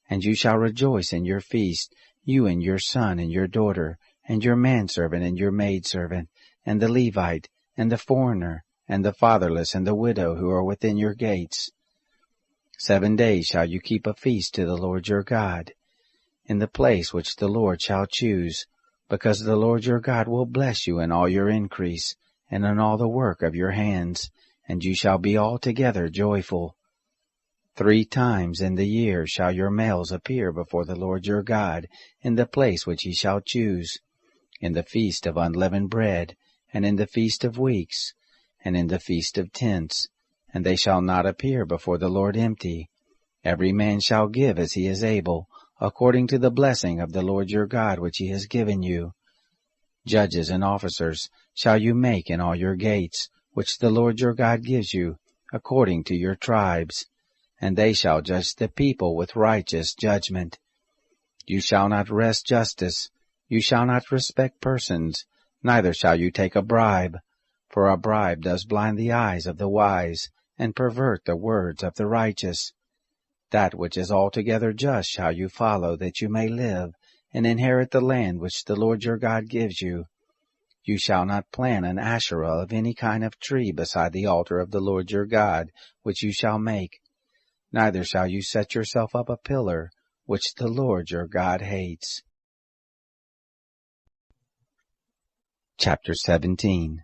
And you shall rejoice in your feast, you and your son and your daughter, and your manservant and your maidservant, and the Levite, and the foreigner, and the fatherless, and the widow who are within your gates. 7 days shall you keep a feast to the Lord your God, in the place which the Lord shall choose, because the Lord your God will bless you in all your increase, and in all the work of your hands, and you shall be altogether joyful. 3 times in the year shall your males appear before the Lord your God, in the place which he shall choose, in the feast of unleavened bread, and in the feast of weeks, and in the feast of tents, and they shall not appear before the Lord empty. Every man shall give as he is able, according to the blessing of the Lord your God which he has given you. Judges and officers shall you make in all your gates, which the Lord your God gives you, according to your tribes, and they shall judge the people with righteous judgment. You shall not wrest justice, you shall not respect persons, neither shall you take a bribe, for a bribe does blind the eyes of the wise, and pervert the words of the righteous. That which is altogether just shall you follow, that you may live, and inherit the land which the Lord your God gives you. You shall not plant an Asherah of any kind of tree beside the altar of the Lord your God, which you shall make. Neither shall you set yourself up a pillar, which the Lord your God hates. Chapter 17.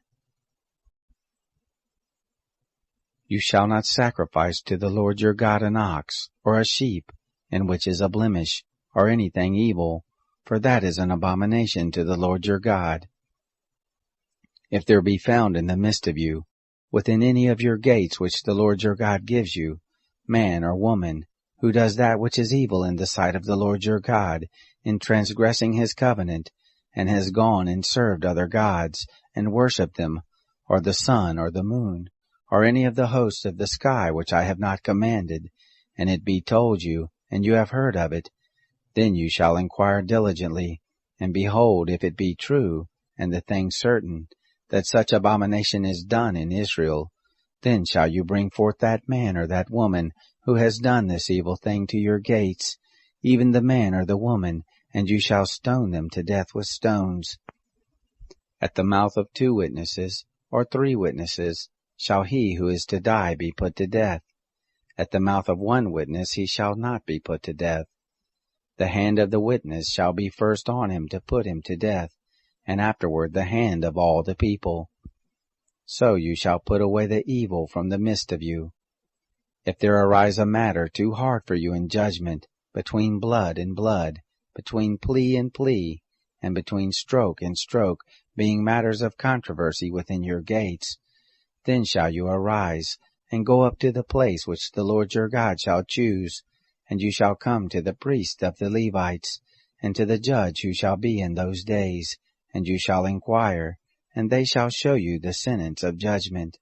You shall not sacrifice to the Lord your God an ox, or a sheep, in which is a blemish, or anything evil, for that is an abomination to the Lord your God. If there be found in the midst of you, within any of your gates which the Lord your God gives you, man or woman, who does that which is evil in the sight of the Lord your God, in transgressing his covenant, and has gone and served other gods, and worshipped them, or the sun, or the moon, or any of the hosts of the sky which I have not commanded, and it be told you, and you have heard of it, then you shall inquire diligently, and behold, if it be true, and the thing certain, that such abomination is done in Israel, then shall you bring forth that man or that woman who has done this evil thing to your gates, even the man or the woman, and you shall stone them to death with stones. At the mouth of 2 witnesses, or 3 witnesses, shall he who is to die be put to death. At the mouth of 1 witness he shall not be put to death. The hand of the witness shall be first on him to put him to death, and afterward the hand of all the people. So you shall put away the evil from the midst of you. If there arise a matter too hard for you in judgment, between blood and blood, between plea and plea, and between stroke and stroke, being matters of controversy within your gates, then shall you arise, and go up to the place which the Lord your God shall choose, and you shall come to the priest of the Levites, and to the judge who shall be in those days, and you shall inquire, and they shall show you the sentence of judgment.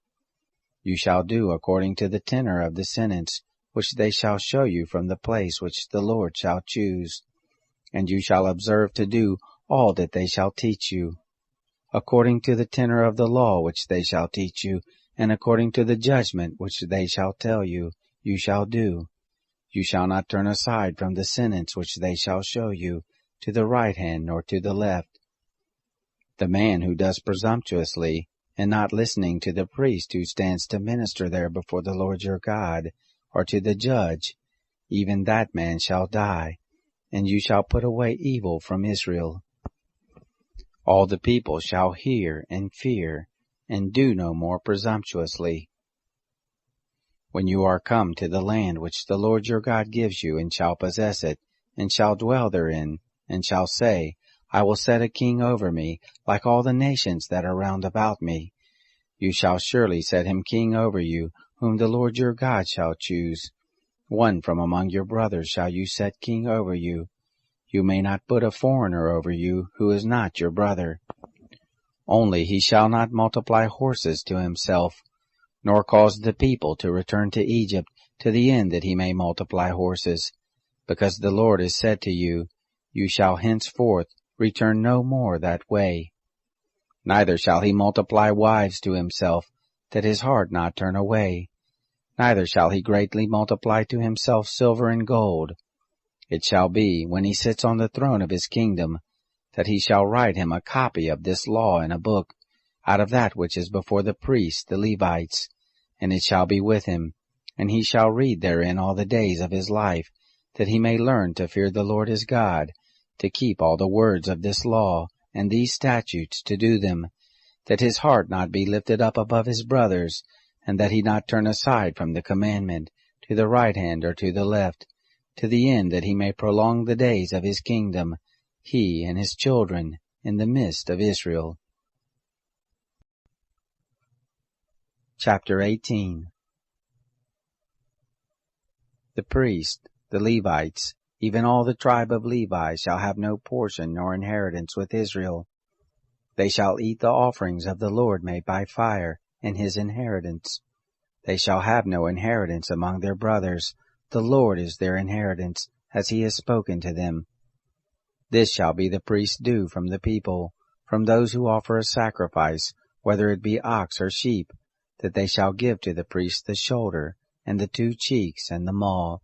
You shall do according to the tenor of the sentence, which they shall show you from the place which the Lord shall choose. And you shall observe to do all that they shall teach you. According to the tenor of the law which they shall teach you, and according to the judgment which they shall tell you, you shall do. You shall not turn aside from the sentence which they shall show you, to the right hand nor to the left. The man who does presumptuously, and not listening to the priest who stands to minister there before the Lord your God, or to the judge, even that man shall die, and you shall put away evil from Israel. All the people shall hear and fear, and do no more presumptuously. When you are come to the land which the Lord your God gives you, and shall possess it, and shall dwell therein, and shall say, I will set a king over me, like all the nations that are round about me. You shall surely set him king over you, whom the Lord your God shall choose. One from among your brothers shall you set king over you. You may not put a foreigner over you, who is not your brother. Only he shall not multiply horses to himself, nor cause the people to return to Egypt, to the end that he may multiply horses. Because the Lord has said to you, You shall henceforth return no more that way. Neither shall he multiply wives to himself, that his heart not turn away. Neither shall he greatly multiply to himself silver and gold. It shall be, when he sits on the throne of his kingdom, that he shall write him a copy of this law in a book, out of that which is before the priests, the Levites, and it shall be with him, and he shall read therein all the days of his life, that he may learn to fear the Lord his God, to keep all the words of this law, and these statutes, to do them, that his heart not be lifted up above his brothers, and that he not turn aside from the commandment, to the right hand or to the left, to the end that he may prolong the days of his kingdom, he and his children, in the midst of Israel. Chapter 18. The priests, the Levites, even all the tribe of Levi, shall have no portion nor inheritance with Israel. They shall eat the offerings of the Lord made by fire, and his inheritance. They shall have no inheritance among their brothers. The Lord is their inheritance, as he has spoken to them. This shall be the priest's due from the people, from those who offer a sacrifice, whether it be ox or sheep, that they shall give to the priest the shoulder, and the 2 cheeks, and the maw.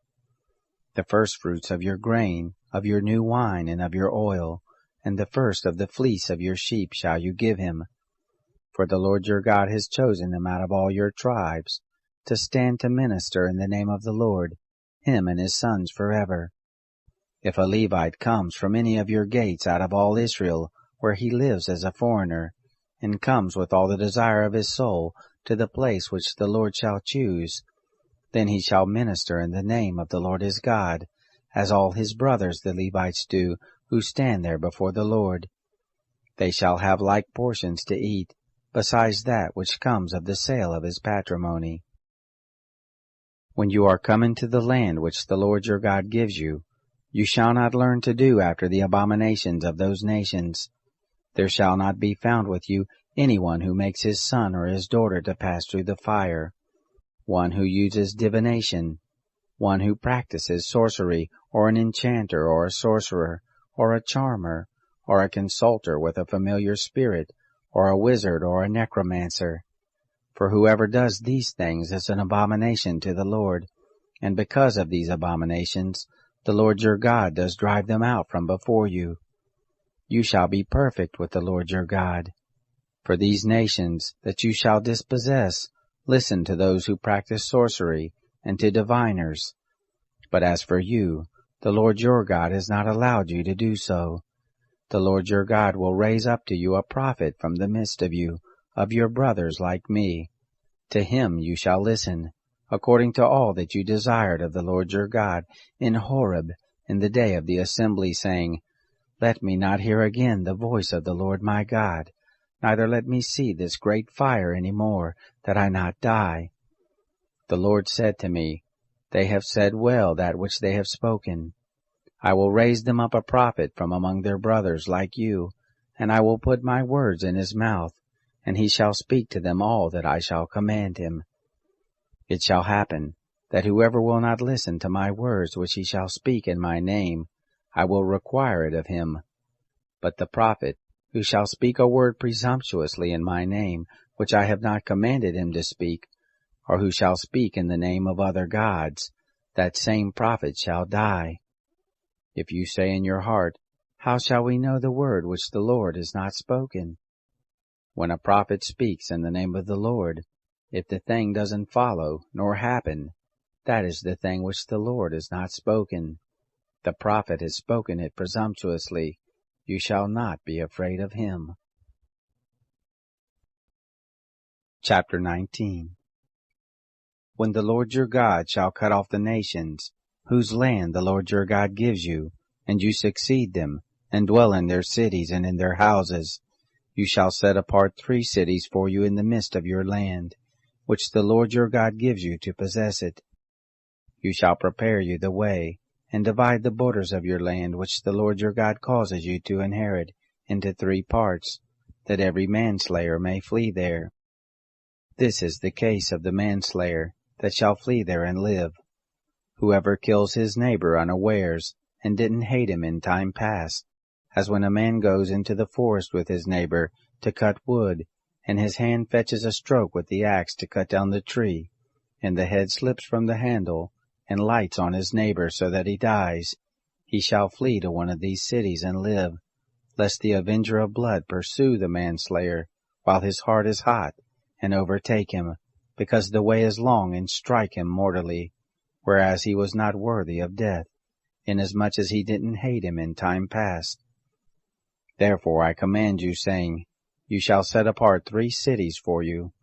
The firstfruits of your grain, of your new wine, and of your oil, and the first of the fleece of your sheep shall you give him. For the Lord your God has chosen them out of all your tribes, to stand to minister in the name of the Lord, him and his sons forever. If a Levite comes from any of your gates out of all Israel, where he lives as a foreigner, and comes with all the desire of his soul to the place which the Lord shall choose, then he shall minister in the name of the Lord his God, as all his brothers the Levites do, who stand there before the Lord. They shall have like portions to eat, besides that which comes of the sale of his patrimony. When you are come into the land which the Lord your God gives you, you shall not learn to do after the abominations of those nations. There shall not be found with you anyone who makes his son or his daughter to pass through the fire, one who uses divination, one who practices sorcery, or an enchanter, or a sorcerer, or a charmer, or a consulter with a familiar spirit, or a wizard, or a necromancer. For whoever does these things is an abomination to the Lord, and because of these abominations, the Lord your God does drive them out from before you. You shall be perfect with the Lord your God. For these nations that you shall dispossess, listen to those who practice sorcery, and to diviners. But as for you, the Lord your God has not allowed you to do so. The Lord your God will raise up to you a prophet from the midst of you, of your brothers like me. To him you shall listen, according to all that you desired of the Lord your God in Horeb in the day of the assembly, saying, Let me not hear again the voice of the Lord my God, neither let me see this great fire any more, that I not die. The Lord said to me, They have said well that which they have spoken. I will raise them up a prophet from among their brothers like you, and I will put my words in his mouth, and he shall speak to them all that I shall command him. It shall happen, that whoever will not listen to my words which he shall speak in my name, I will require it of him. But the prophet, who shall speak a word presumptuously in my name, which I have not commanded him to speak, or who shall speak in the name of other gods, that same prophet shall die. If you say in your heart, How shall we know the word which the Lord has not spoken? When a prophet speaks in the name of the Lord, if the thing doesn't follow nor happen, that is the thing which the Lord has not spoken. The prophet has spoken it presumptuously. You shall not be afraid of him. Chapter 19. When the Lord your God shall cut off the nations, whose land the Lord your God gives you, and you succeed them, and dwell in their cities and in their houses. You shall set apart 3 cities for you in the midst of your land, which the Lord your God gives you to possess it. You shall prepare you the way, and divide the borders of your land which the Lord your God causes you to inherit into 3 parts, that every manslayer may flee there. This is the case of the manslayer that shall flee there and live. Whoever kills his neighbor unawares, and didn't hate him in time past, as when a man goes into the forest with his neighbor to cut wood, and his hand fetches a stroke with the axe to cut down the tree, and the head slips from the handle, and lights on his neighbor so that he dies, he shall flee to one of these cities and live, lest the avenger of blood pursue the manslayer while his heart is hot, and overtake him, because the way is long, and strike him mortally, whereas he was not worthy of death, inasmuch as he didn't hate him in time past. Therefore I command you, saying, You shall set apart 3 cities for you.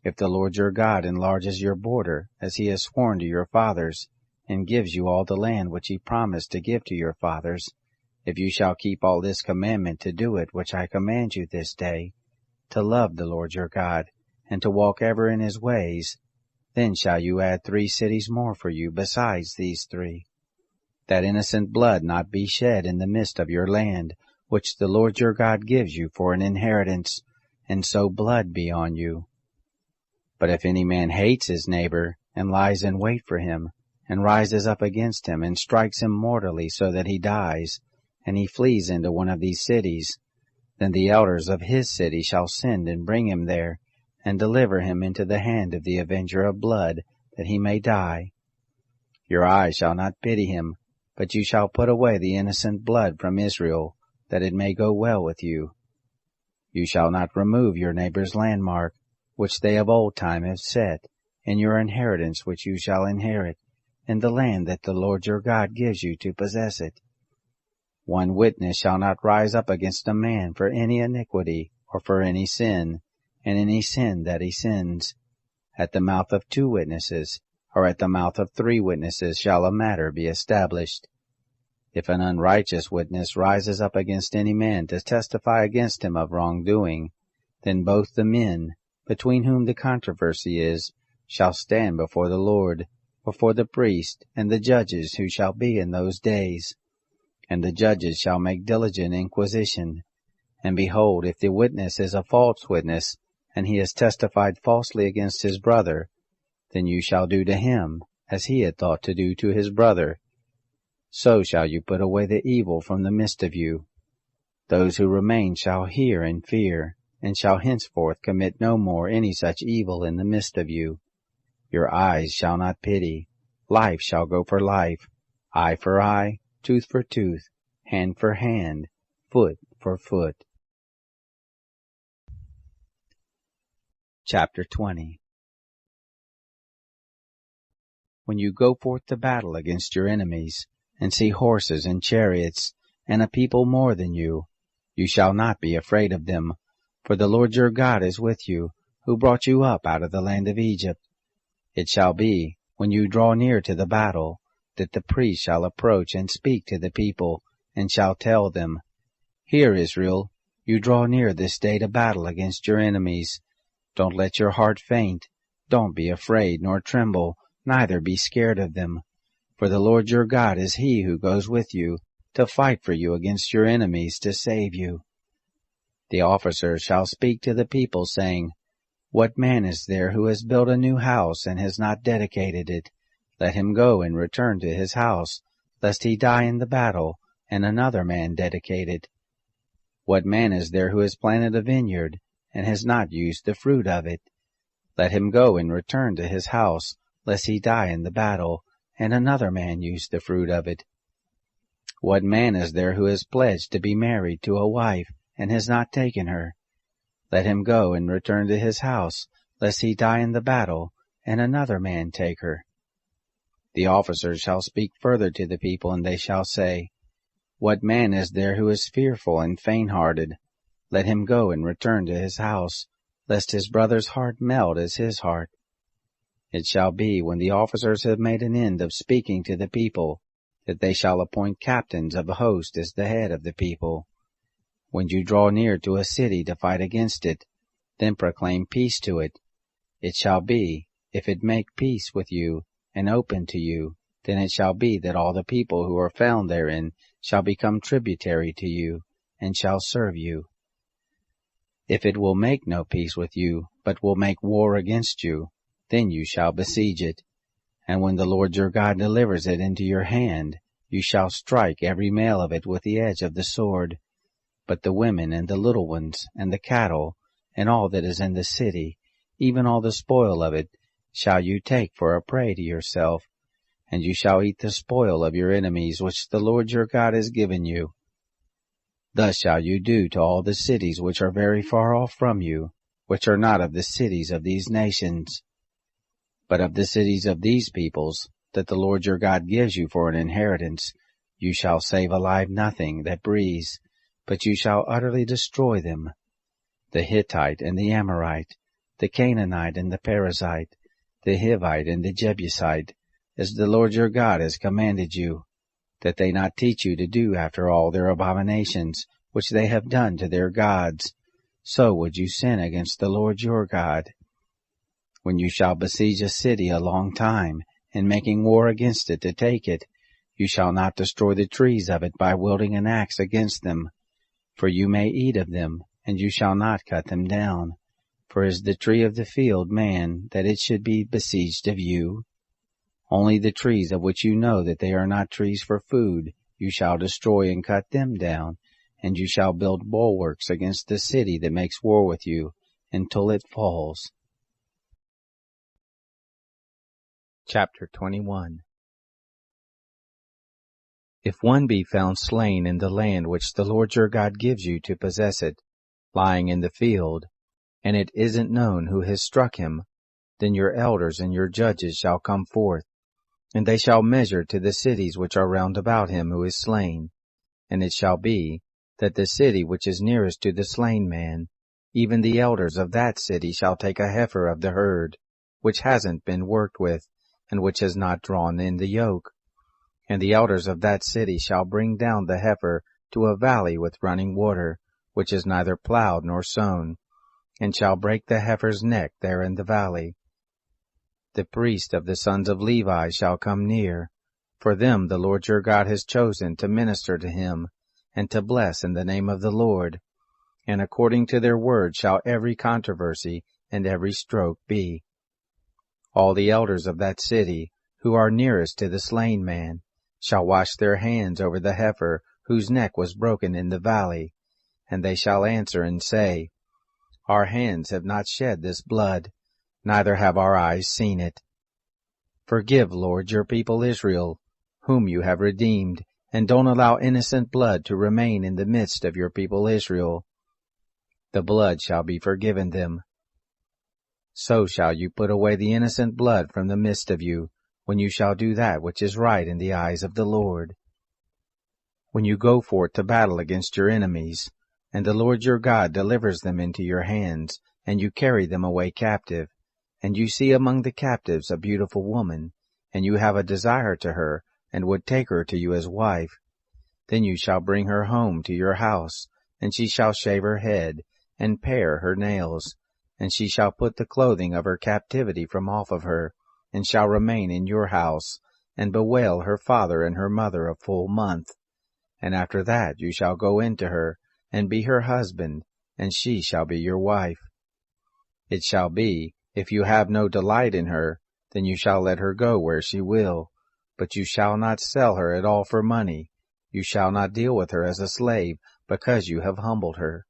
If the Lord your God enlarges your border, as he has sworn to your fathers, and gives you all the land which he promised to give to your fathers, if you shall keep all this commandment to do it which I command you this day, to love the Lord your God, and to walk ever in his ways, then shall you add 3 cities more for you besides these 3, that innocent blood not be shed in the midst of your land, which the Lord your God gives you for an inheritance, and so blood be on you. But if any man hates his neighbor, and lies in wait for him, and rises up against him, and strikes him mortally so that he dies, and he flees into one of these cities, then the elders of his city shall send and bring him there, and deliver him into the hand of the avenger of blood, that he may die. Your eye shall not pity him, but you shall put away the innocent blood from Israel, that it may go well with you. You shall not remove your neighbor's landmark, which they of old time have set, in your inheritance which you shall inherit, in the land that the Lord your God gives you to possess it. 1 witness shall not rise up against a man for any iniquity, or for any sin, and any sin that he sins. At the mouth of 2 witnesses, or at the mouth of 3 witnesses shall a matter be established. If an unrighteous witness rises up against any man to testify against him of wrongdoing, then both the men, between whom the controversy is, shall stand before the Lord, before the priest and the judges who shall be in those days. And the judges shall make diligent inquisition. And behold, if the witness is a false witness, and he has testified falsely against his brother, then you shall do to him as he had thought to do to his brother. So shall you put away the evil from the midst of you. Those who remain shall hear and fear, and shall henceforth commit no more any such evil in the midst of you. Your eyes shall not pity. Life shall go for life, eye for eye, tooth for tooth, hand for hand, foot for foot. Chapter 20. When you go forth to battle against your enemies, and see horses and chariots, and a people more than you, you shall not be afraid of them, for the Lord your God is with you, who brought you up out of the land of Egypt. It shall be, when you draw near to the battle, that the priest shall approach and speak to the people, and shall tell them, Hear, Israel, you draw near this day to battle against your enemies. Don't let your heart faint. Don't be afraid, nor tremble, neither be scared of them. For the Lord your God is he who goes with you, to fight for you against your enemies, to save you. The officers shall speak to the people, saying, What man is there who has built a new house, and has not dedicated it? Let him go and return to his house, lest he die in the battle, and another man dedicate it. What man is there who has planted a vineyard, and has not used the fruit of it? Let him go and return to his house, lest he die in the battle, and another man use the fruit of it. What man is there who has pledged to be married to a wife, and has not taken her? Let him go and return to his house, lest he die in the battle, and another man take her. The officers shall speak further to the people, and they shall say, What man is there who is fearful and faint-hearted? Let him go and return to his house, lest his brother's heart melt as his heart. It shall be, when the officers have made an end of speaking to the people, that they shall appoint captains of a host as the head of the people. When you draw near to a city to fight against it, then proclaim peace to it. It shall be, if it make peace with you and open to you, then it shall be that all the people who are found therein shall become tributary to you, and shall serve you. If it will make no peace with you, but will make war against you, then you shall besiege it. And when the Lord your God delivers it into your hand, you shall strike every male of it with the edge of the sword. But the women and the little ones, and the cattle, and all that is in the city, even all the spoil of it, shall you take for a prey to yourself, and you shall eat the spoil of your enemies which the Lord your God has given you. Thus shall you do to all the cities which are very far off from you, which are not of the cities of these nations. But of the cities of these peoples, that the Lord your God gives you for an inheritance, you shall save alive nothing that breathes, but you shall utterly destroy them. The Hittite and the Amorite, the Canaanite and the Perizzite, the Hivite and the Jebusite, as the Lord your God has commanded you, that they not teach you to do after all their abominations, which they have done to their gods. So would you sin against the Lord your God. When you shall besiege a city a long time, in making war against it to take it, you shall not destroy the trees of it by wielding an axe against them. For you may eat of them, and you shall not cut them down. For is the tree of the field man, that it should be besieged of you? Only the trees of which you know that they are not trees for food, you shall destroy and cut them down, and you shall build bulwarks against the city that makes war with you, until it falls. Chapter 21. If one be found slain in the land which the Lord your God gives you to possess it, lying in the field, and it isn't known who has struck him, then your elders and your judges shall come forth, and they shall measure to the cities which are round about him who is slain. And it shall be, that the city which is nearest to the slain man, even the elders of that city shall take a heifer of the herd, which hasn't been worked with, and which has not drawn in the yoke. And the elders of that city shall bring down the heifer to a valley with running water, which is neither plowed nor sown, and shall break the heifer's neck there in the valley. The priest of the sons of Levi shall come near, for them the Lord your God has chosen to minister to him, and to bless in the name of the Lord. And according to their word shall every controversy and every stroke be. All the elders of that city, who are nearest to the slain man, shall wash their hands over the heifer whose neck was broken in the valley, and they shall answer and say, Our hands have not shed this blood, neither have our eyes seen it. Forgive, Lord, your people Israel, whom you have redeemed, and don't allow innocent blood to remain in the midst of your people Israel. The blood shall be forgiven them. So shall you put away the innocent blood from the midst of you, when you shall do that which is right in the eyes of the Lord. When you go forth to battle against your enemies, and the Lord your God delivers them into your hands, and you carry them away captive, and you see among the captives a beautiful woman, and you have a desire to her, and would take her to you as wife, then you shall bring her home to your house, and she shall shave her head, and pare her nails, and she shall put the clothing of her captivity from off of her, and shall remain in your house, and bewail her father and her mother a full month. And after that you shall go in to her, and be her husband, and she shall be your wife. It shall be, if you have no delight in her, then you shall let her go where she will, but you shall not sell her at all for money. You shall not deal with her as a slave, because you have humbled her.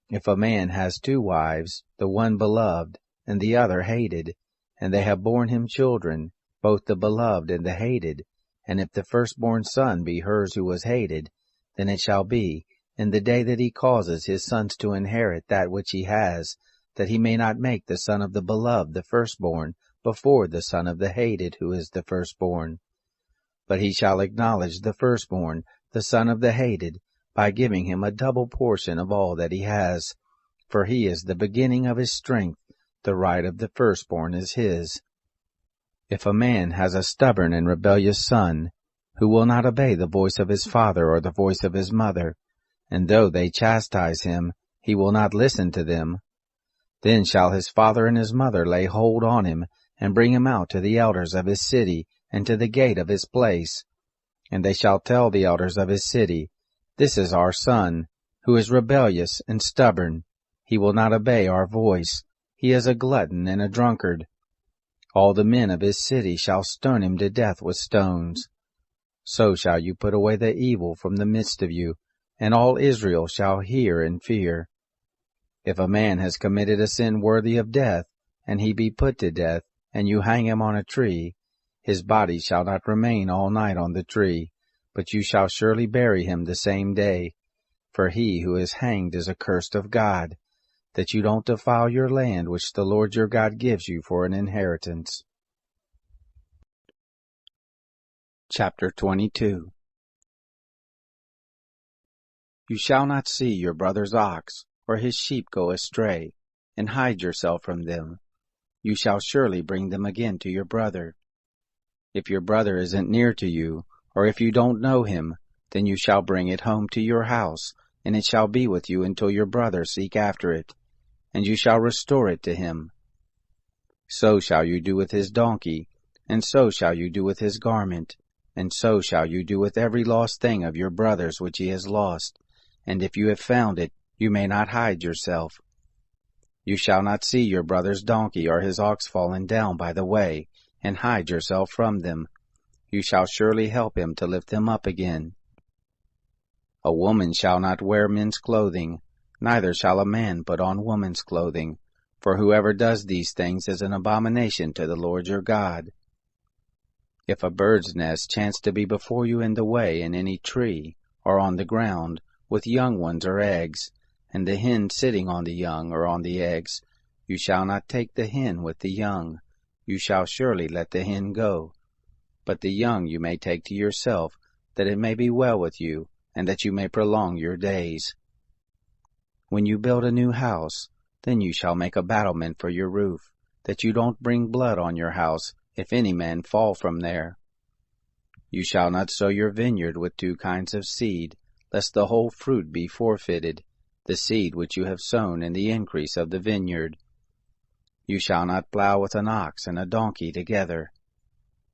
If a man has 2 wives, the one beloved, and the other hated, and they have borne him children, both the beloved and the hated, and if the firstborn son be hers who was hated, then it shall be, in the day that he causes his sons to inherit that which he has, that he may not make the son of the beloved the firstborn before the son of the hated who is the firstborn. But he shall acknowledge the firstborn, the son of the hated, by giving him a double portion of all that he has, for he is the beginning of his strength, the right of the firstborn is his. If a man has a stubborn and rebellious son, who will not obey the voice of his father or the voice of his mother, and though they chastise him, he will not listen to them. Then shall his father and his mother lay hold on him, and bring him out to the elders of his city, and to the gate of his place. And they shall tell the elders of his city, This is our son, who is rebellious and stubborn. He will not obey our voice. He is a glutton and a drunkard. All the men of his city shall stone him to death with stones. So shall you put away the evil from the midst of you, and all Israel shall hear and fear. If a man has committed a sin worthy of death, and he be put to death, and you hang him on a tree, his body shall not remain all night on the tree, but you shall surely bury him the same day. For he who is hanged is accursed of God, that you don't defile your land which the Lord your God gives you for an inheritance. Chapter 22. You shall not see your brother's ox, or his sheep go astray, and hide yourself from them. You shall surely bring them again to your brother. If your brother isn't near to you, or if you don't know him, then you shall bring it home to your house, and it shall be with you until your brother seek after it, and you shall restore it to him. So shall you do with his donkey, and so shall you do with his garment, and so shall you do with every lost thing of your brother's which he has lost, and if you have found it, you may not hide yourself. You shall not see your brother's donkey or his ox fallen down by the way, and hide yourself from them. You shall surely help him to lift them up again. A woman shall not wear men's clothing, neither shall a man put on woman's clothing, for whoever does these things is an abomination to the Lord your God. If a bird's nest chance to be before you in the way in any tree, or on the ground, with young ones or eggs, and the hen sitting on the young or on the eggs, you shall not take the hen with the young. You shall surely let the hen go. But the young you may take to yourself, that it may be well with you, and that you may prolong your days. When you build a new house, then you shall make a battlement for your roof, that you don't bring blood on your house, if any man fall from there. You shall not sow your vineyard with two kinds of seed, lest the whole fruit be forfeited, the seed which you have sown in the increase of the vineyard. You shall not plow with an ox and a donkey together.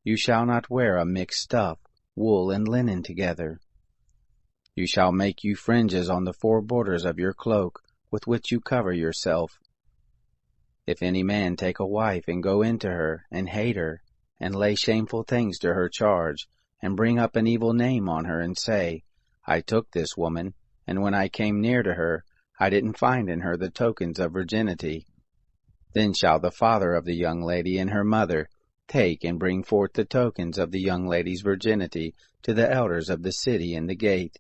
You shall not wear a mixed stuff, wool and linen together. You shall make you fringes on the four borders of your cloak, with which you cover yourself. If any man take a wife and go into her, and hate her, and lay shameful things to her charge, and bring up an evil name on her, and say, I took this woman, and when I came near to her, I didn't find in her the tokens of virginity, then shall the father of the young lady and her mother take and bring forth the tokens of the young lady's virginity to the elders of the city in the gate.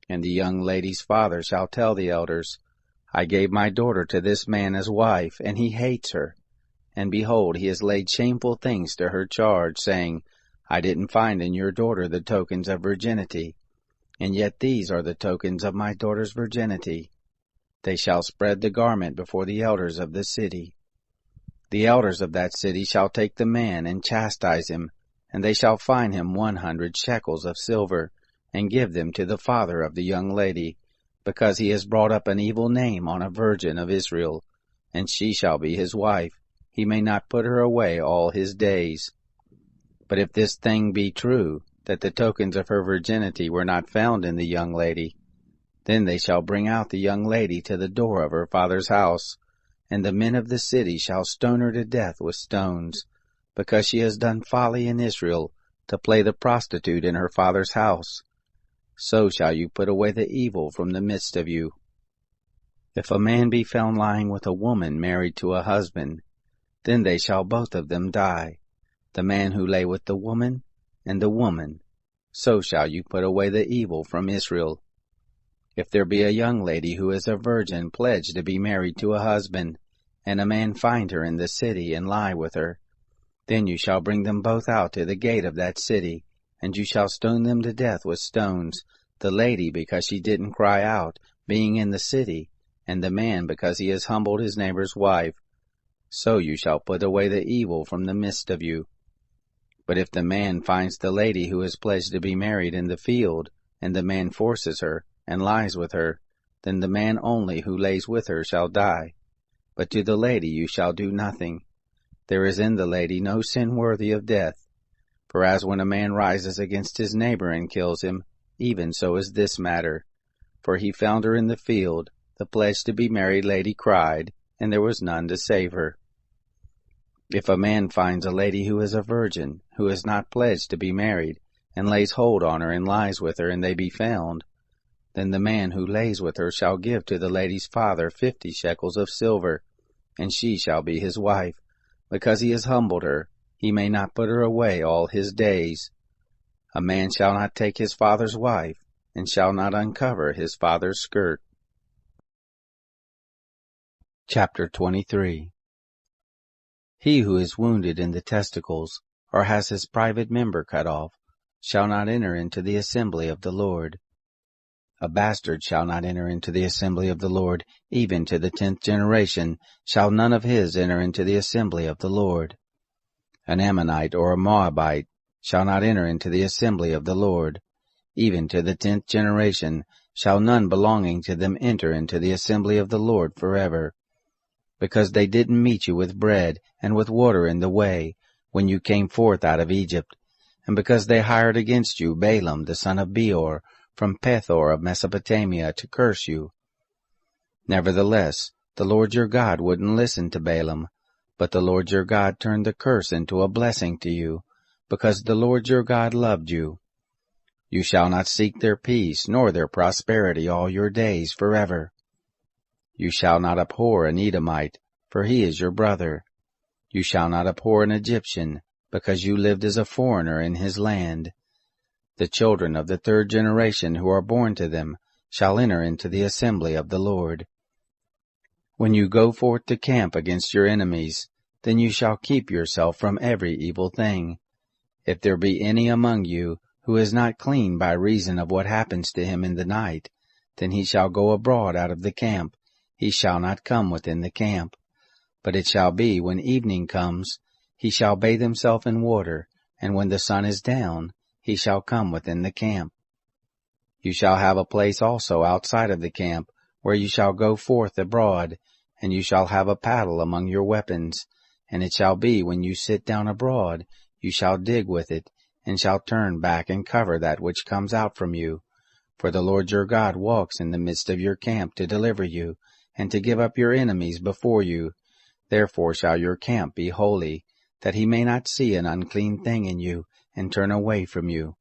And the young lady's father shall tell the elders, I gave my daughter to this man as wife, and he hates her. And behold, he has laid shameful things to her charge, saying, I didn't find in your daughter the tokens of virginity. And yet these are the tokens of my daughter's virginity. They shall spread the garment before the elders of the city. The elders of that city shall take the man and chastise him, and they shall fine him 100 shekels of silver, and give them to the father of the young lady, because he has brought up an evil name on a virgin of Israel, and she shall be his wife. He may not put her away all his days. But if this thing be true, that the tokens of her virginity were not found in the young lady, then they shall bring out the young lady to the door of her father's house, and the men of the city shall stone her to death with stones, because she has done folly in Israel, to play the prostitute in her father's house. So shall you put away the evil from the midst of you. If a man be found lying with a woman married to a husband, then they shall both of them die, the man who lay with the woman, and the woman. So shall you put away the evil from Israel. If there be a young lady who is a virgin pledged to be married to a husband, and a man find her in the city and lie with her, then you shall bring them both out to the gate of that city, and you shall stone them to death with stones, the lady because she didn't cry out, being in the city, and the man because he has humbled his neighbor's wife. So you shall put away the evil from the midst of you. But if the man finds the lady who is pledged to be married in the field, and the man forces her, and lies with her, then the man only who lays with her shall die. But to the lady you shall do nothing. There is in the lady no sin worthy of death. For as when a man rises against his neighbor and kills him, even so is this matter. For he found her in the field, the pledged to be married lady cried, and there was none to save her. If a man finds a lady who is a virgin, who is not pledged to be married, and lays hold on her and lies with her, and they be found, then the man who lays with her shall give to the lady's father 50 shekels of silver, and she shall be his wife, because he has humbled her. He may not put her away all his days. A man shall not take his father's wife, and shall not uncover his father's skirt. Chapter 23. He who is wounded in the testicles, or has his private member cut off, shall not enter into the assembly of the Lord. A bastard shall not enter into the assembly of the Lord, even to the 10th generation shall none of his enter into the assembly of the Lord. An Ammonite or a Moabite shall not enter into the assembly of the Lord. Even to the 10th generation shall none belonging to them enter into the assembly of the Lord forever. Because they didn't meet you with bread and with water in the way, when you came forth out of Egypt, and because they hired against you Balaam the son of Beor, from Pethor of Mesopotamia, to curse you. Nevertheless, the Lord your God wouldn't listen to Balaam, but the Lord your God turned the curse into a blessing to you, because the Lord your God loved you. You shall not seek their peace, nor their prosperity all your days forever. You shall not abhor an Edomite, for he is your brother. You shall not abhor an Egyptian, because you lived as a foreigner in his land. The children of the 3rd generation who are born to them shall enter into the assembly of the Lord. When you go forth to camp against your enemies, then you shall keep yourself from every evil thing. If there be any among you who is not clean by reason of what happens to him in the night, then he shall go abroad out of the camp. He shall not come within the camp. But it shall be, when evening comes, he shall bathe himself in water, and when the sun is down, he shall come within the camp. You shall have a place also outside of the camp, where you shall go forth abroad, and you shall have a paddle among your weapons. And it shall be, when you sit down abroad, you shall dig with it, and shall turn back and cover that which comes out from you. For the Lord your God walks in the midst of your camp to deliver you, and to give up your enemies before you. Therefore shall your camp be holy, that he may not see an unclean thing in you, and turn away from you.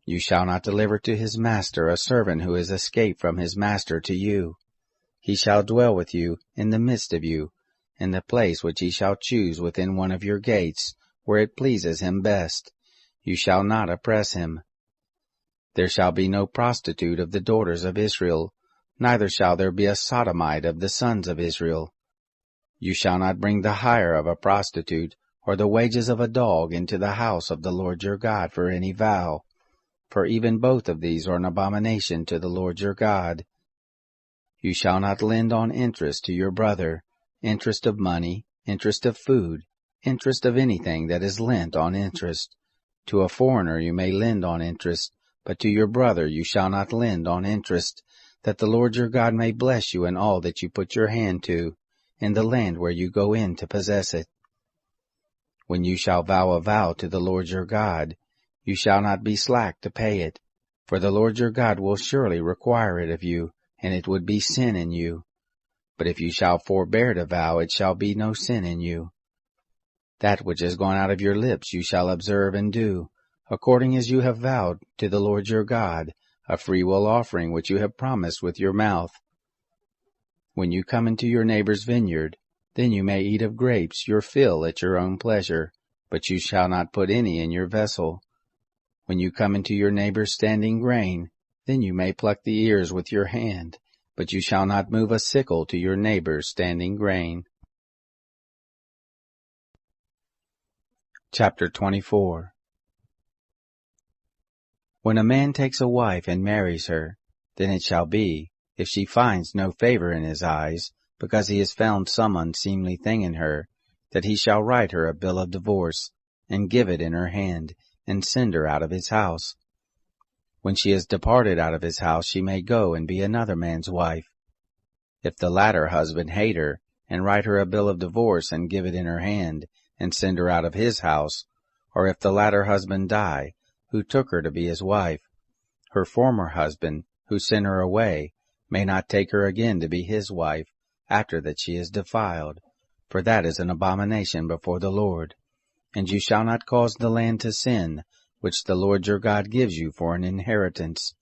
You shall not deliver to his master a servant who is escaped from his master to you. He shall dwell with you in the midst of you, in the place which he shall choose within one of your gates, where it pleases him best. You shall not oppress him. There shall be no prostitute of the daughters of Israel, neither shall there be a sodomite of the sons of Israel. You shall not bring the hire of a prostitute, or the wages of a dog into the house of the Lord your God for any vow, for even both of these are an abomination to the Lord your God. You shall not lend on interest to your brother, interest of money, interest of food, interest of anything that is lent on interest. To a foreigner you may lend on interest, but to your brother you shall not lend on interest, that the Lord your God may bless you in all that you put your hand to, in the land where you go in to possess it. When you shall vow a vow to the Lord your God, you shall not be slack to pay it, for the Lord your God will surely require it of you, and it would be sin in you. But if you shall forbear to vow, it shall be no sin in you. That which has gone out of your lips you shall observe and do, according as you have vowed to the Lord your God, a freewill offering which you have promised with your mouth. When you come into your neighbor's vineyard, then you may eat of grapes your fill at your own pleasure, but you shall not put any in your vessel. When you come into your neighbor's standing grain, then you may pluck the ears with your hand, but you shall not move a sickle to your neighbor's standing grain. Chapter 24. When a man takes a wife and marries her, then it shall be, if she finds no favor in his eyes, because he has found some unseemly thing in her, that he shall write her a bill of divorce, and give it in her hand, and send her out of his house. When she is departed out of his house, she may go and be another man's wife. If the latter husband hate her, and write her a bill of divorce, and give it in her hand, and send her out of his house, or if the latter husband die, who took her to be his wife, her former husband, who sent her away, may not take her again to be his wife, after that she is defiled, for that is an abomination before the Lord. And you shall not cause the land to sin, which the Lord your God gives you for an inheritance.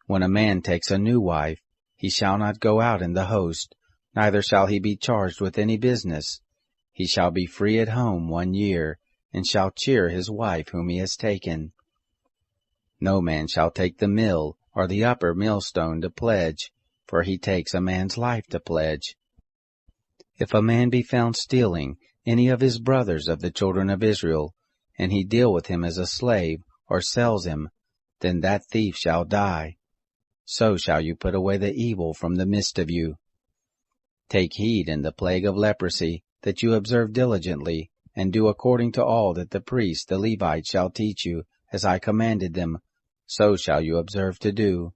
When a man takes a new wife, he shall not go out in the host, neither shall he be charged with any business. He shall be free at home 1 year, and shall cheer his wife whom he has taken. No man shall take the mill or the upper millstone to pledge, for he takes a man's life to pledge. If a man be found stealing any of his brothers of the children of Israel, and he deal with him as a slave, or sells him, then that thief shall die. So shall you put away the evil from the midst of you. Take heed in the plague of leprosy, that you observe diligently, and do according to all that the priests the Levites shall teach you, as I commanded them, so shall you observe to do.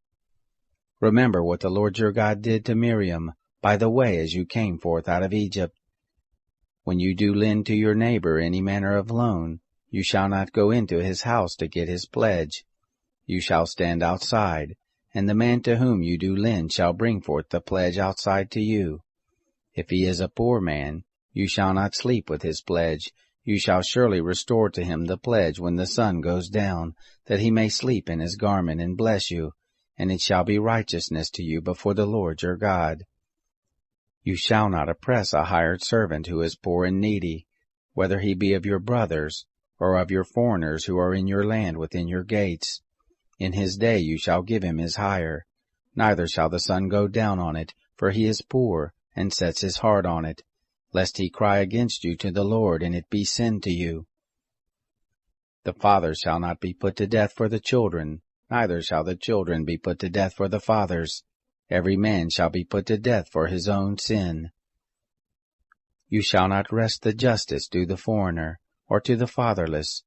Remember what the Lord your God did to Miriam by the way as you came forth out of Egypt. When you do lend to your neighbor any manner of loan, you shall not go into his house to get his pledge. You shall stand outside, and the man to whom you do lend shall bring forth the pledge outside to you. If he is a poor man, you shall not sleep with his pledge. You shall surely restore to him the pledge when the sun goes down, that he may sleep in his garment and bless you, and it shall be righteousness to you before the Lord your God. You shall not oppress a hired servant who is poor and needy, whether he be of your brothers, or of your foreigners who are in your land within your gates. In his day you shall give him his hire, neither shall the sun go down on it, for he is poor, and sets his heart on it, lest he cry against you to the Lord, and it be sin to you. The fathers shall not be put to death for the children, neither shall the children be put to death for the fathers. Every man shall be put to death for his own sin. You shall not wrest the justice to the foreigner, or to the fatherless,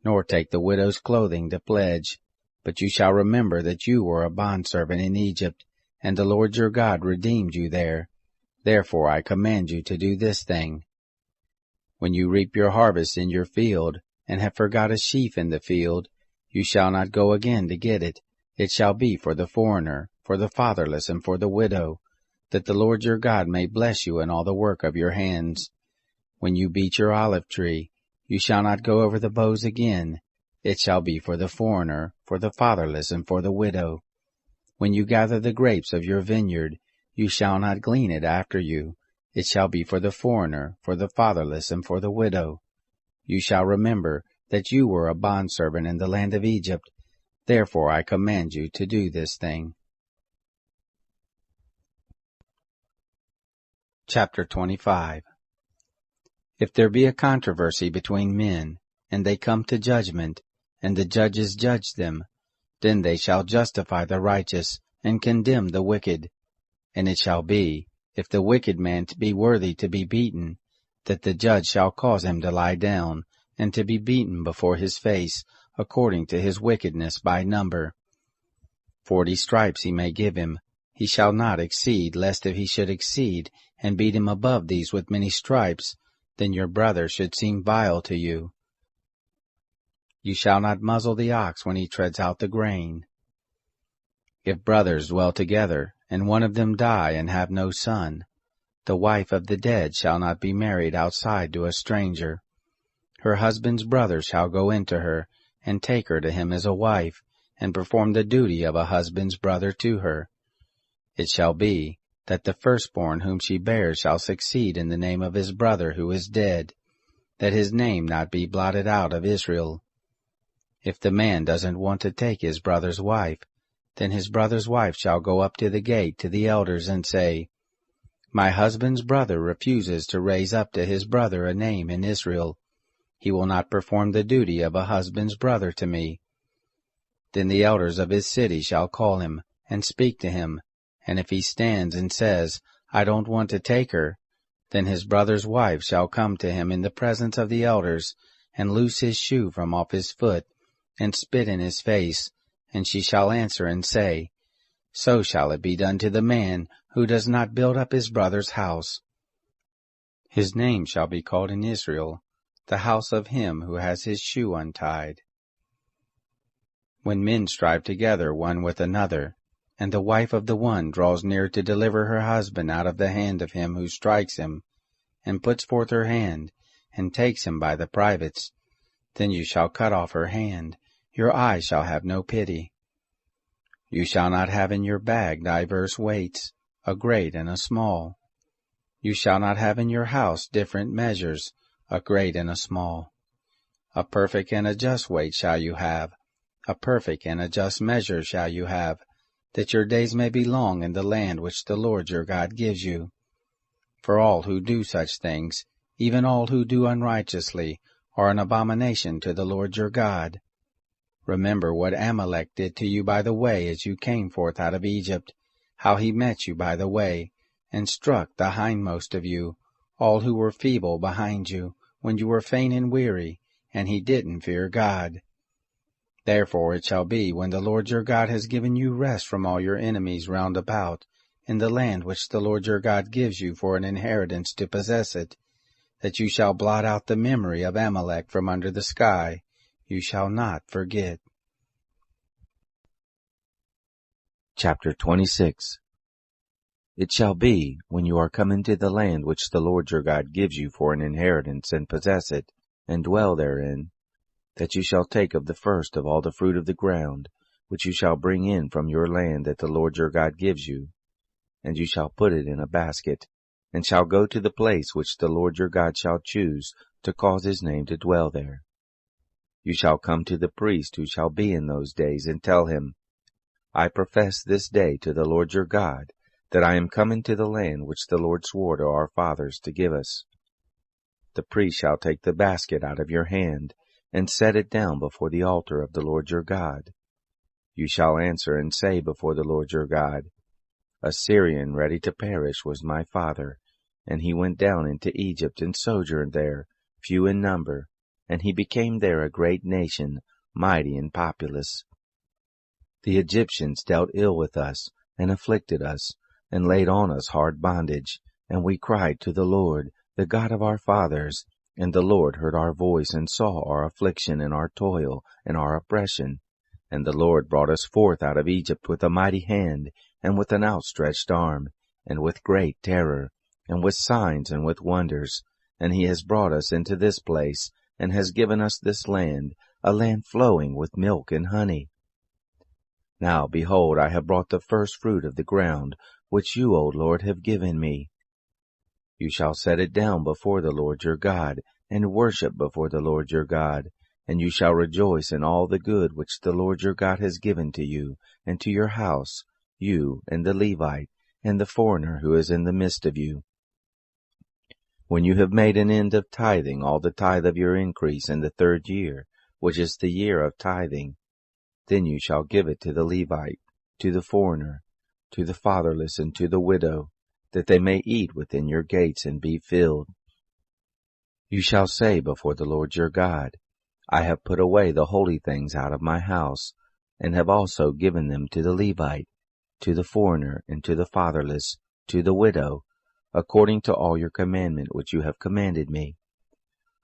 nor take the widow's clothing to pledge, but you shall remember that you were a bondservant in Egypt, and the Lord your God redeemed you there. Therefore I command you to do this thing. When you reap your harvest in your field, and have forgot a sheaf in the field, you shall not go again to get it. It shall be for the foreigner, for the fatherless, and for the widow, that the Lord your God may bless you in all the work of your hands. When you beat your olive tree, you shall not go over the boughs again. It shall be for the foreigner, for the fatherless, and for the widow. When you gather the grapes of your vineyard, you shall not glean it after you. It shall be for the foreigner, for the fatherless, and for the widow. You shall remember that you were a bondservant in the land of Egypt. Therefore I command you to do this thing. Chapter 25. If there be a controversy between men, and they come to judgment, and the judges judge them, then they shall justify the righteous, and condemn the wicked. And it shall be, if the wicked man be worthy to be beaten, that the judge shall cause him to lie down, and to be beaten before his face, according to his wickedness by number. 40 stripes he may give him. He shall not exceed, lest if he should exceed, and beat him above these with many stripes, then your brother should seem vile to you. You shall not muzzle the ox when he treads out the grain. If brothers dwell together, and one of them die and have no son, the wife of the dead shall not be married outside to a stranger. Her husband's brother shall go into her, and take her to him as a wife, and perform the duty of a husband's brother to her. It shall be, that the firstborn whom she bears shall succeed in the name of his brother who is dead, that his name not be blotted out of Israel. If the man doesn't want to take his brother's wife, then his brother's wife shall go up to the gate to the elders and say, My husband's brother refuses to raise up to his brother a name in Israel. He will not perform the duty of a husband's brother to me. Then the elders of his city shall call him, and speak to him, and if he stands and says, I don't want to take her, then his brother's wife shall come to him in the presence of the elders, and loose his shoe from off his foot, and spit in his face, and she shall answer and say, So shall it be done to the man who does not build up his brother's house. His name shall be called in Israel, the house of him who has his shoe untied. When men strive together one with another, and the wife of the one draws near to deliver her husband out of the hand of him who strikes him, and puts forth her hand, and takes him by the privates, then you shall cut off her hand, your eye shall have no pity. You shall not have in your bag divers weights, a great and a small. You shall not have in your house different measures, a great and a small. A perfect and a just weight shall you have, a perfect and a just measure shall you have, that your days may be long in the land which the Lord your God gives you. For all who do such things, even all who do unrighteously, are an abomination to the Lord your God. Remember what Amalek did to you by the way as you came forth out of Egypt, how he met you by the way, and struck the hindmost of you, all who were feeble behind you, when you were faint and weary, and he didn't fear God. Therefore it shall be, when the Lord your God has given you rest from all your enemies round about, in the land which the Lord your God gives you for an inheritance to possess it, that you shall blot out the memory of Amalek from under the sky. You shall not forget. Chapter 26. It shall be, when you are come into the land which the Lord your God gives you for an inheritance, and possess it, and dwell therein, that you shall take of the first of all the fruit of the ground, which you shall bring in from your land that the Lord your God gives you, and you shall put it in a basket, and shall go to the place which the Lord your God shall choose to cause his name to dwell there. You shall come to the priest who shall be in those days, and tell him, I profess this day to the Lord your God, that I am come into the land which the Lord swore to our fathers to give us. The priest shall take the basket out of your hand, and set it down before the altar of the Lord your God. You shall answer and say before the Lord your God, A Syrian ready to perish was my father, and he went down into Egypt and sojourned there, few in number, and he became there a great nation, mighty and populous. The Egyptians dealt ill with us, and afflicted us, and laid on us hard bondage, and we cried to the Lord, the God of our fathers, and the Lord heard our voice, and saw our affliction, and our toil, and our oppression. And the Lord brought us forth out of Egypt with a mighty hand, and with an outstretched arm, and with great terror, and with signs and with wonders. And he has brought us into this place, and has given us this land, a land flowing with milk and honey. Now, behold, I have brought the first fruit of the ground, which you, O Lord, have given me. You shall set it down before the Lord your God, and worship before the Lord your God, and you shall rejoice in all the good which the Lord your God has given to you, and to your house, you, and the Levite, and the foreigner who is in the midst of you. When you have made an end of tithing all the tithe of your increase in the 3rd year, which is the year of tithing, then you shall give it to the Levite, to the foreigner, to the fatherless, and to the widow, that they may eat within your gates and be filled. You shall say before the Lord your God, I have put away the holy things out of my house, and have also given them to the Levite, to the foreigner, and to the fatherless, to the widow, according to all your commandment which you have commanded me.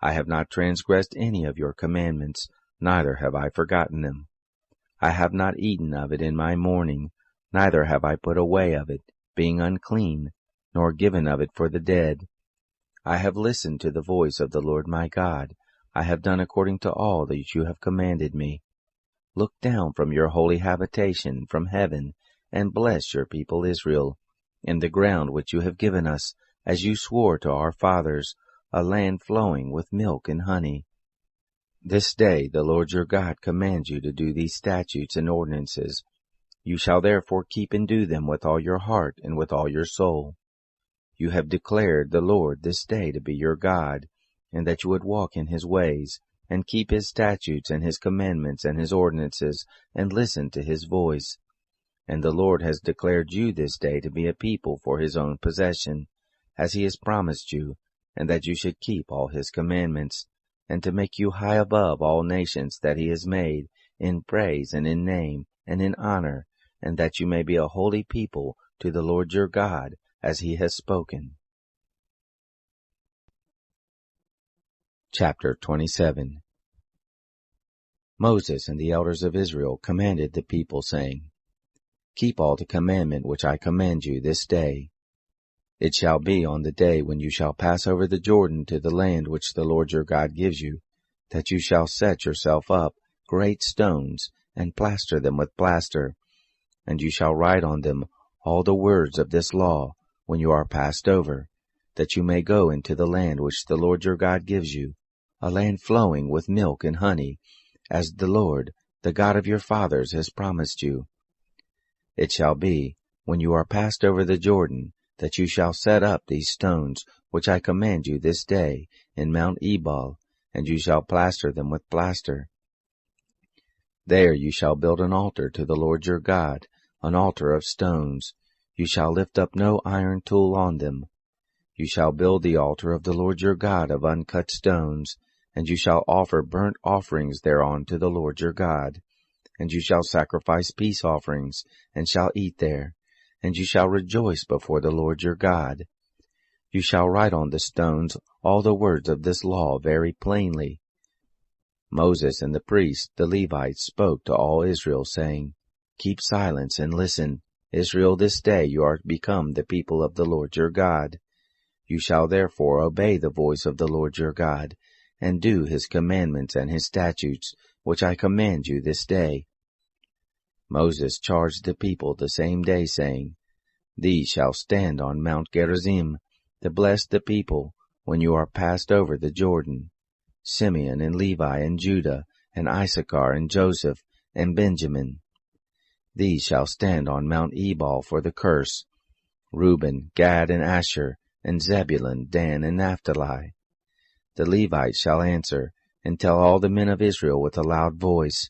I have not transgressed any of your commandments, neither have I forgotten them. I have not eaten of it in my mourning, neither have I put away of it, being unclean, nor given of it for the dead. I have listened to the voice of the Lord my God. I have done according to all that you have commanded me. Look down from your holy habitation from heaven, and bless your people Israel, in the ground which you have given us, as you swore to our fathers, a land flowing with milk and honey. This day the Lord your God commands you to do these statutes and ordinances. You shall therefore keep and do them with all your heart and with all your soul. You have declared the Lord this day to be your God, and that you would walk in his ways, and keep his statutes and his commandments and his ordinances, and listen to his voice. And the Lord has declared you this day to be a people for his own possession, as he has promised you, and that you should keep all his commandments, and to make you high above all nations that he has made, in praise and in name and in honor, and that you may be a holy people to the Lord your God, as he has spoken. Chapter 27. Moses and the elders of Israel commanded the people, saying, Keep all the commandment which I command you this day. It shall be on the day when you shall pass over the Jordan to the land which the Lord your God gives you, that you shall set yourself up great stones, and plaster them with plaster, and you shall write on them all the words of this law when you are passed over, that you may go into the land which the Lord your God gives you, a land flowing with milk and honey, as the Lord, the God of your fathers, has promised you. It shall be, when you are passed over the Jordan, that you shall set up these stones which I command you this day in Mount Ebal, and you shall plaster them with plaster. There you shall build an altar to the Lord your God, an altar of stones. You shall lift up no iron tool on them. You shall build the altar of the Lord your God of uncut stones, and you shall offer burnt offerings thereon to the Lord your God. And you shall sacrifice peace offerings, and shall eat there, and you shall rejoice before the Lord your God. You shall write on the stones all the words of this law very plainly. Moses and the priests, the Levites, spoke to all Israel, saying, Keep silence and listen. Israel, this day you are become the people of the Lord your God. You shall therefore obey the voice of the Lord your God, and do his commandments and his statutes, which I command you this day. Moses charged the people the same day, saying, These shall stand on Mount Gerizim, to bless the people, when you are passed over the Jordan. Simeon and Levi and Judah and Issachar and Joseph and Benjamin. These shall stand on Mount Ebal for the curse. Reuben, Gad, and Asher, and Zebulun, Dan, and Naphtali. The Levites shall answer, and tell all the men of Israel with a loud voice,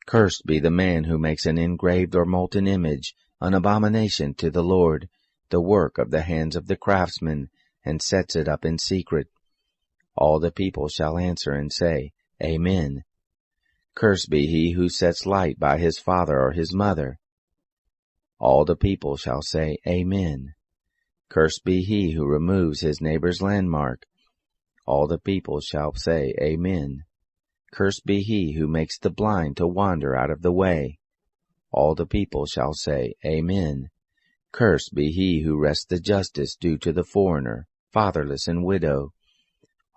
Cursed be the man who makes an engraved or molten image, an abomination to the Lord, the work of the hands of the craftsman, and sets it up in secret. All the people shall answer and say, Amen. Cursed be he who sets light by his father or his mother. All the people shall say, Amen. Cursed be he who removes his neighbor's landmark. All the people shall say, Amen. Cursed be he who makes the blind to wander out of the way. All the people shall say, Amen. Cursed be he who wrests the justice due to the foreigner, fatherless and widow.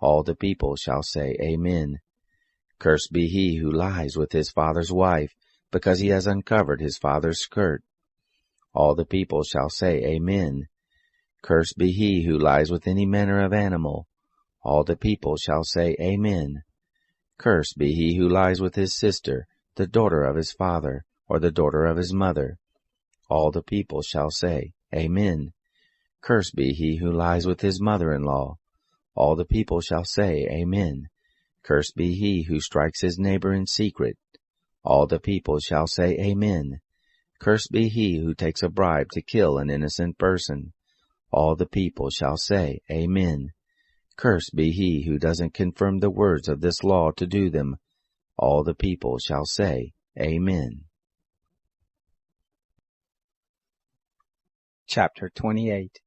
All the people shall say, Amen. Cursed be he who lies with his father's wife, because he has uncovered his father's skirt. All the people shall say, Amen. Cursed be he who lies with any manner of animal. All the people shall say, Amen. Cursed be he who lies with his sister, the daughter of his father, or the daughter of his mother. All the people shall say, Amen. Cursed be he who lies with his mother-in-law. All the people shall say, Amen. Cursed be he who strikes his neighbor in secret. All the people shall say, Amen. Cursed be he who takes a bribe to kill an innocent person. All the people shall say, Amen. Cursed be he who doesn't confirm the words of this law to do them. All the people shall say, Amen. Chapter 28.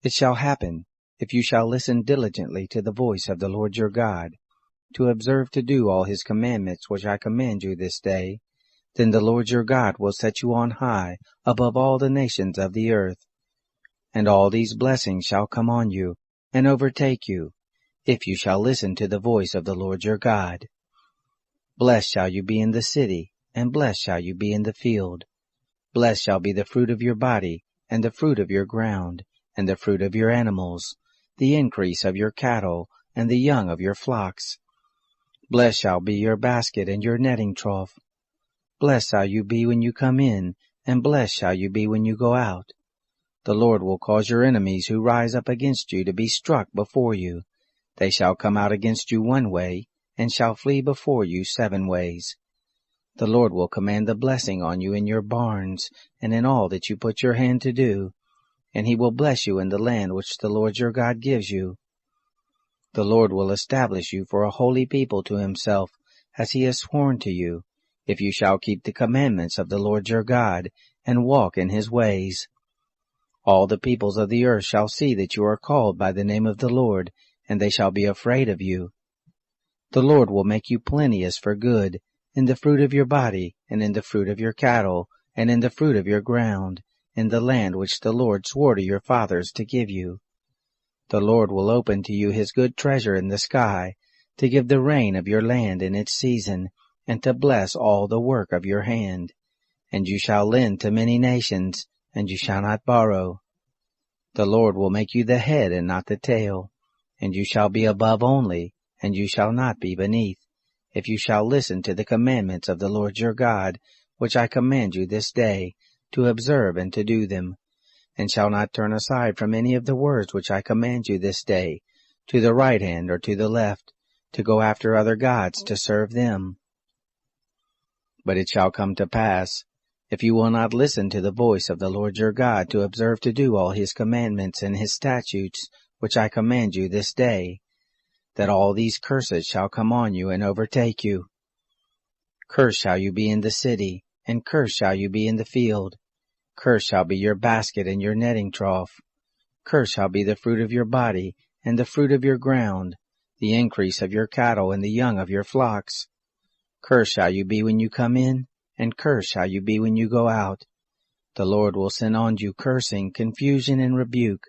It shall happen, if you shall listen diligently to the voice of the Lord your God, to observe to do all his commandments which I command you this day, then the Lord your God will set you on high above all the nations of the earth. And all these blessings shall come on you, and overtake you, if you shall listen to the voice of the Lord your God. Blessed shall you be in the city, and blessed shall you be in the field. Blessed shall be the fruit of your body, and the fruit of your ground, and the fruit of your animals, the increase of your cattle, and the young of your flocks. Blessed shall be your basket and your netting trough. Blessed shall you be when you come in, and blessed shall you be when you go out. The Lord will cause your enemies who rise up against you to be struck before you. They shall come out against you one way, and shall flee before you 7 ways. The Lord will command the blessing on you in your barns, and in all that you put your hand to do, and he will bless you in the land which the Lord your God gives you. The Lord will establish you for a holy people to himself, as he has sworn to you, if you shall keep the commandments of the Lord your God, and walk in his ways. All the peoples of the earth shall see that you are called by the name of the Lord, and they shall be afraid of you. The Lord will make you plenteous for good, in the fruit of your body, and in the fruit of your cattle, and in the fruit of your ground, in the land which the Lord swore to your fathers to give you. The Lord will open to you his good treasure in the sky, to give the rain of your land in its season, and to bless all the work of your hand. And you shall lend to many nations, and you shall not borrow. The Lord will make you the head and not the tail, and you shall be above only, and you shall not be beneath, if you shall listen to the commandments of the Lord your God, which I command you this day, to observe and to do them, and shall not turn aside from any of the words which I command you this day, to the right hand or to the left, to go after other gods to serve them. But it shall come to pass, if you will not listen to the voice of the Lord your God to observe to do all his commandments and his statutes, which I command you this day, that all these curses shall come on you and overtake you. Cursed shall you be in the city, and cursed shall you be in the field. Cursed shall be your basket and your netting trough. Cursed shall be the fruit of your body, and the fruit of your ground, the increase of your cattle, and the young of your flocks. Cursed shall you be when you come in, and cursed shall you be when you go out. The Lord will send on you cursing, confusion, and rebuke,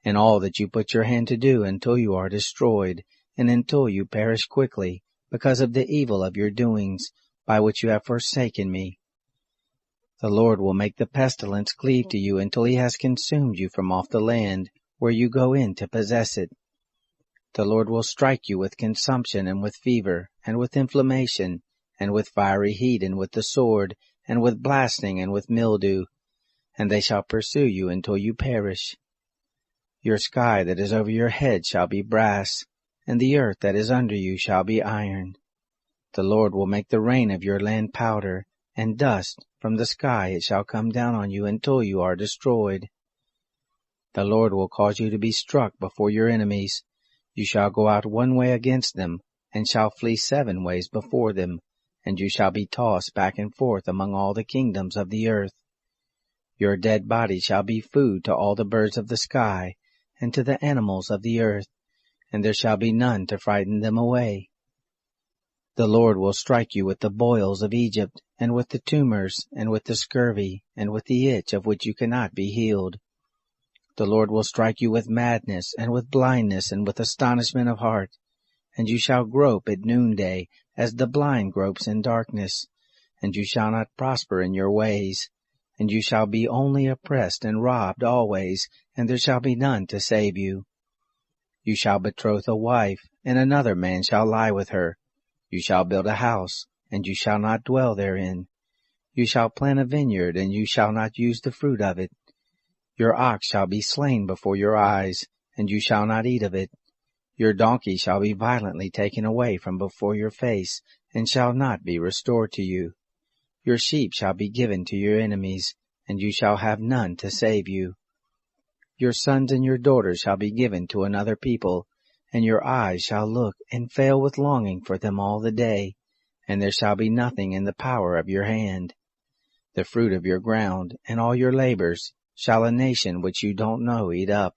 and all that you put your hand to do until you are destroyed, and until you perish quickly, because of the evil of your doings, by which you have forsaken me. The Lord will make the pestilence cleave to you until he has consumed you from off the land, where you go in to possess it. The Lord will strike you with consumption, and with fever, and with inflammation, and with fiery heat, and with the sword, and with blasting, and with mildew, and they shall pursue you until you perish. Your sky that is over your head shall be brass, and the earth that is under you shall be iron. The Lord will make the rain of your land powder, and dust from the sky it shall come down on you until you are destroyed. The Lord will cause you to be struck before your enemies. You shall go out one way against them, and shall flee 7 ways before them, and you shall be tossed back and forth among all the kingdoms of the earth. Your dead body shall be food to all the birds of the sky, and to the animals of the earth, and there shall be none to frighten them away. The Lord will strike you with the boils of Egypt, and with the tumors, and with the scurvy, and with the itch of which you cannot be healed. The Lord will strike you with madness, and with blindness, and with astonishment of heart, and you shall grope at noonday, as the blind gropes in darkness, and you shall not prosper in your ways, and you shall be only oppressed and robbed always, and there shall be none to save you. You shall betroth a wife, and another man shall lie with her. You shall build a house, and you shall not dwell therein. You shall plant a vineyard, and you shall not use the fruit of it. Your ox shall be slain before your eyes, and you shall not eat of it. Your donkey shall be violently taken away from before your face, and shall not be restored to you. Your sheep shall be given to your enemies, and you shall have none to save you. Your sons and your daughters shall be given to another people, and your eyes shall look and fail with longing for them all the day, and there shall be nothing in the power of your hand. The fruit of your ground and all your labors shall a nation which you don't know eat up,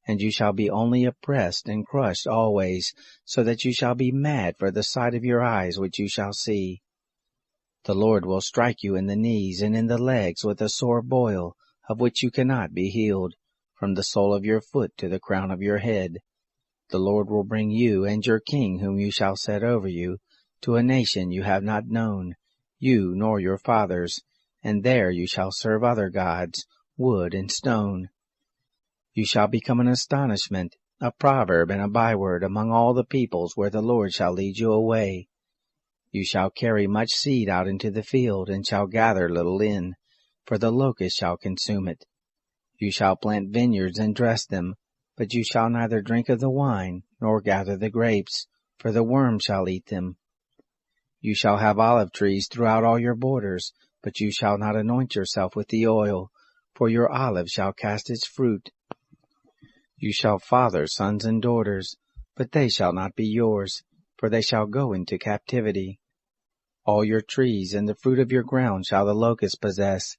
and you shall be only oppressed and crushed always, so that you shall be mad for the sight of your eyes which you shall see. The Lord will strike you in the knees and in the legs with a sore boil, of which you cannot be healed, from the sole of your foot to the crown of your head. The Lord will bring you and your king whom you shall set over you, to a nation you have not known, you nor your fathers, and there you shall serve other gods, wood and stone. You shall become an astonishment, a proverb and a byword among all the peoples where the Lord shall lead you away. You shall carry much seed out into the field, and shall gather little in, for the locust shall consume it. You shall plant vineyards and dress them, but you shall neither drink of the wine, nor gather the grapes, for the worm shall eat them. You shall have olive trees throughout all your borders, but you shall not anoint yourself with the oil, for your olive shall cast its fruit. You shall father sons and daughters, but they shall not be yours, for they shall go into captivity. All your trees and the fruit of your ground shall the locust possess.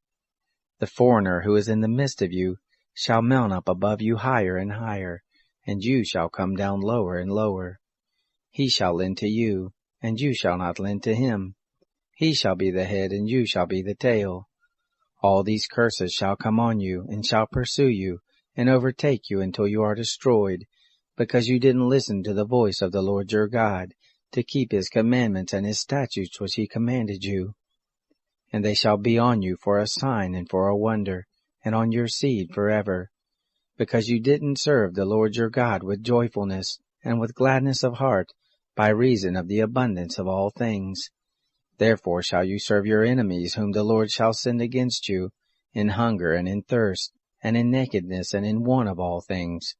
The foreigner who is in the midst of you shall mount up above you higher and higher, and you shall come down lower and lower. He shall lend to you, and you shall not lend to him. He shall be the head, and you shall be the tail. All these curses shall come on you, and shall pursue you, and overtake you until you are destroyed, because you didn't listen to the voice of the Lord your God, to keep his commandments and his statutes which he commanded you. And they shall be on you for a sign and for a wonder, and on your seed forever, because you didn't serve the Lord your God with joyfulness and with gladness of heart, by reason of the abundance of all things. Therefore shall you serve your enemies whom the Lord shall send against you, in hunger and in thirst, and in nakedness and in want of all things.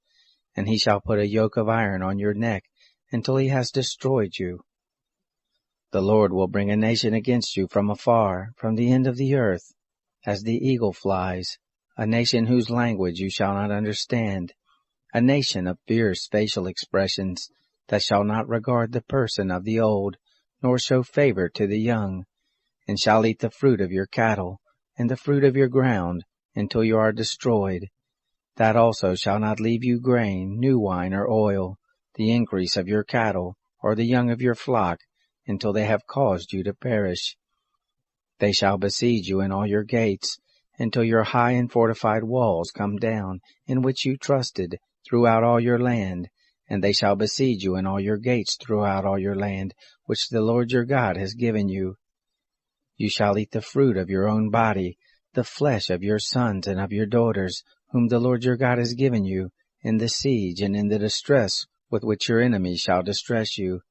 And he shall put a yoke of iron on your neck, until he has destroyed you. The Lord will bring a nation against you from afar, from the end of the earth, as the eagle flies, a nation whose language you shall not understand, a nation of fierce facial expressions, that shall not regard the person of the old, nor show favor to the young, and shall eat the fruit of your cattle, and the fruit of your ground, until you are destroyed. That also shall not leave you grain, new wine, or oil, the increase of your cattle, or the young of your flock, until they have caused you to perish. They shall besiege you in all your gates, until your high and fortified walls come down, in which you trusted, throughout all your land, and they shall besiege you in all your gates throughout all your land, which the Lord your God has given you. You shall eat the fruit of your own body, the flesh of your sons and of your daughters, whom the Lord your God has given you, in the siege and in the distress with which your enemies shall distress you.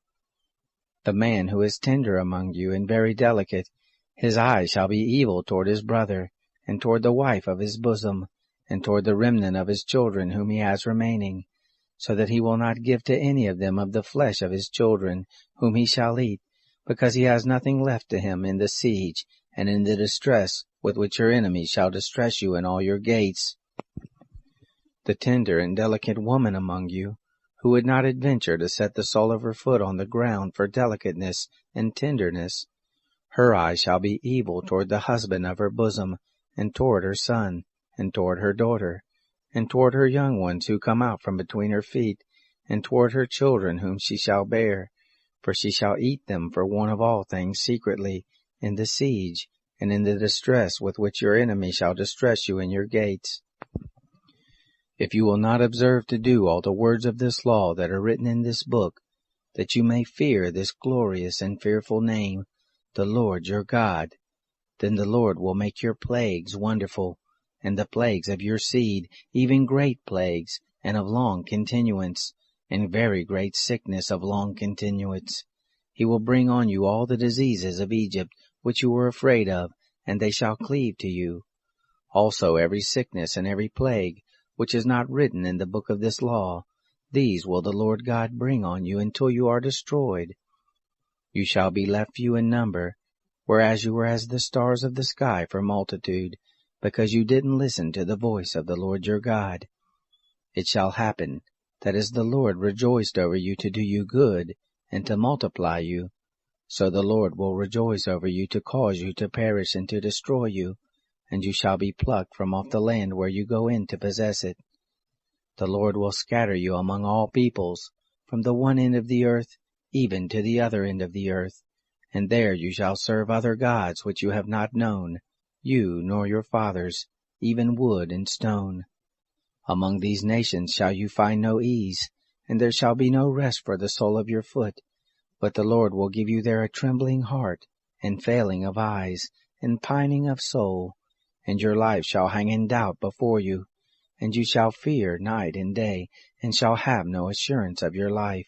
The man who is tender among you and very delicate, his eye shall be evil toward his brother, and toward the wife of his bosom, and toward the remnant of his children whom he has remaining, so that he will not give to any of them of the flesh of his children, whom he shall eat, because he has nothing left to him in the siege and in the distress with which your enemies shall distress you in all your gates. The tender and delicate woman among you, who would not adventure to set the sole of her foot on the ground for delicateness and tenderness, her eye shall be evil toward the husband of her bosom, and toward her son, and toward her daughter, and toward her young ones who come out from between her feet, and toward her children whom she shall bear, for she shall eat them for want of all things secretly, in the siege, and in the distress with which your enemy shall distress you in your gates. If you will not observe to do all the words of this law that are written in this book, that you may fear this glorious and fearful name, the Lord your God, then the Lord will make your plagues wonderful, and the plagues of your seed, even great plagues, and of long continuance, and very great sickness of long continuance. He will bring on you all the diseases of Egypt, which you were afraid of, and they shall cleave to you. Also every sickness and every plague, which is not written in the book of this law, these will the Lord God bring on you until you are destroyed. You shall be left few in number, whereas you were as the stars of the sky for multitude, because you didn't listen to the voice of the Lord your God. It shall happen, that as the Lord rejoiced over you to do you good, and to multiply you, so the Lord will rejoice over you to cause you to perish and to destroy you, and you shall be plucked from off the land where you go in to possess it. The Lord will scatter you among all peoples, from the one end of the earth even to the other end of the earth, and there you shall serve other gods which you have not known, you nor your fathers, even wood and stone. Among these nations shall you find no ease, and there shall be no rest for the sole of your foot, but the Lord will give you there a trembling heart, and failing of eyes, and pining of soul, and your life shall hang in doubt before you, and you shall fear night and day, and shall have no assurance of your life.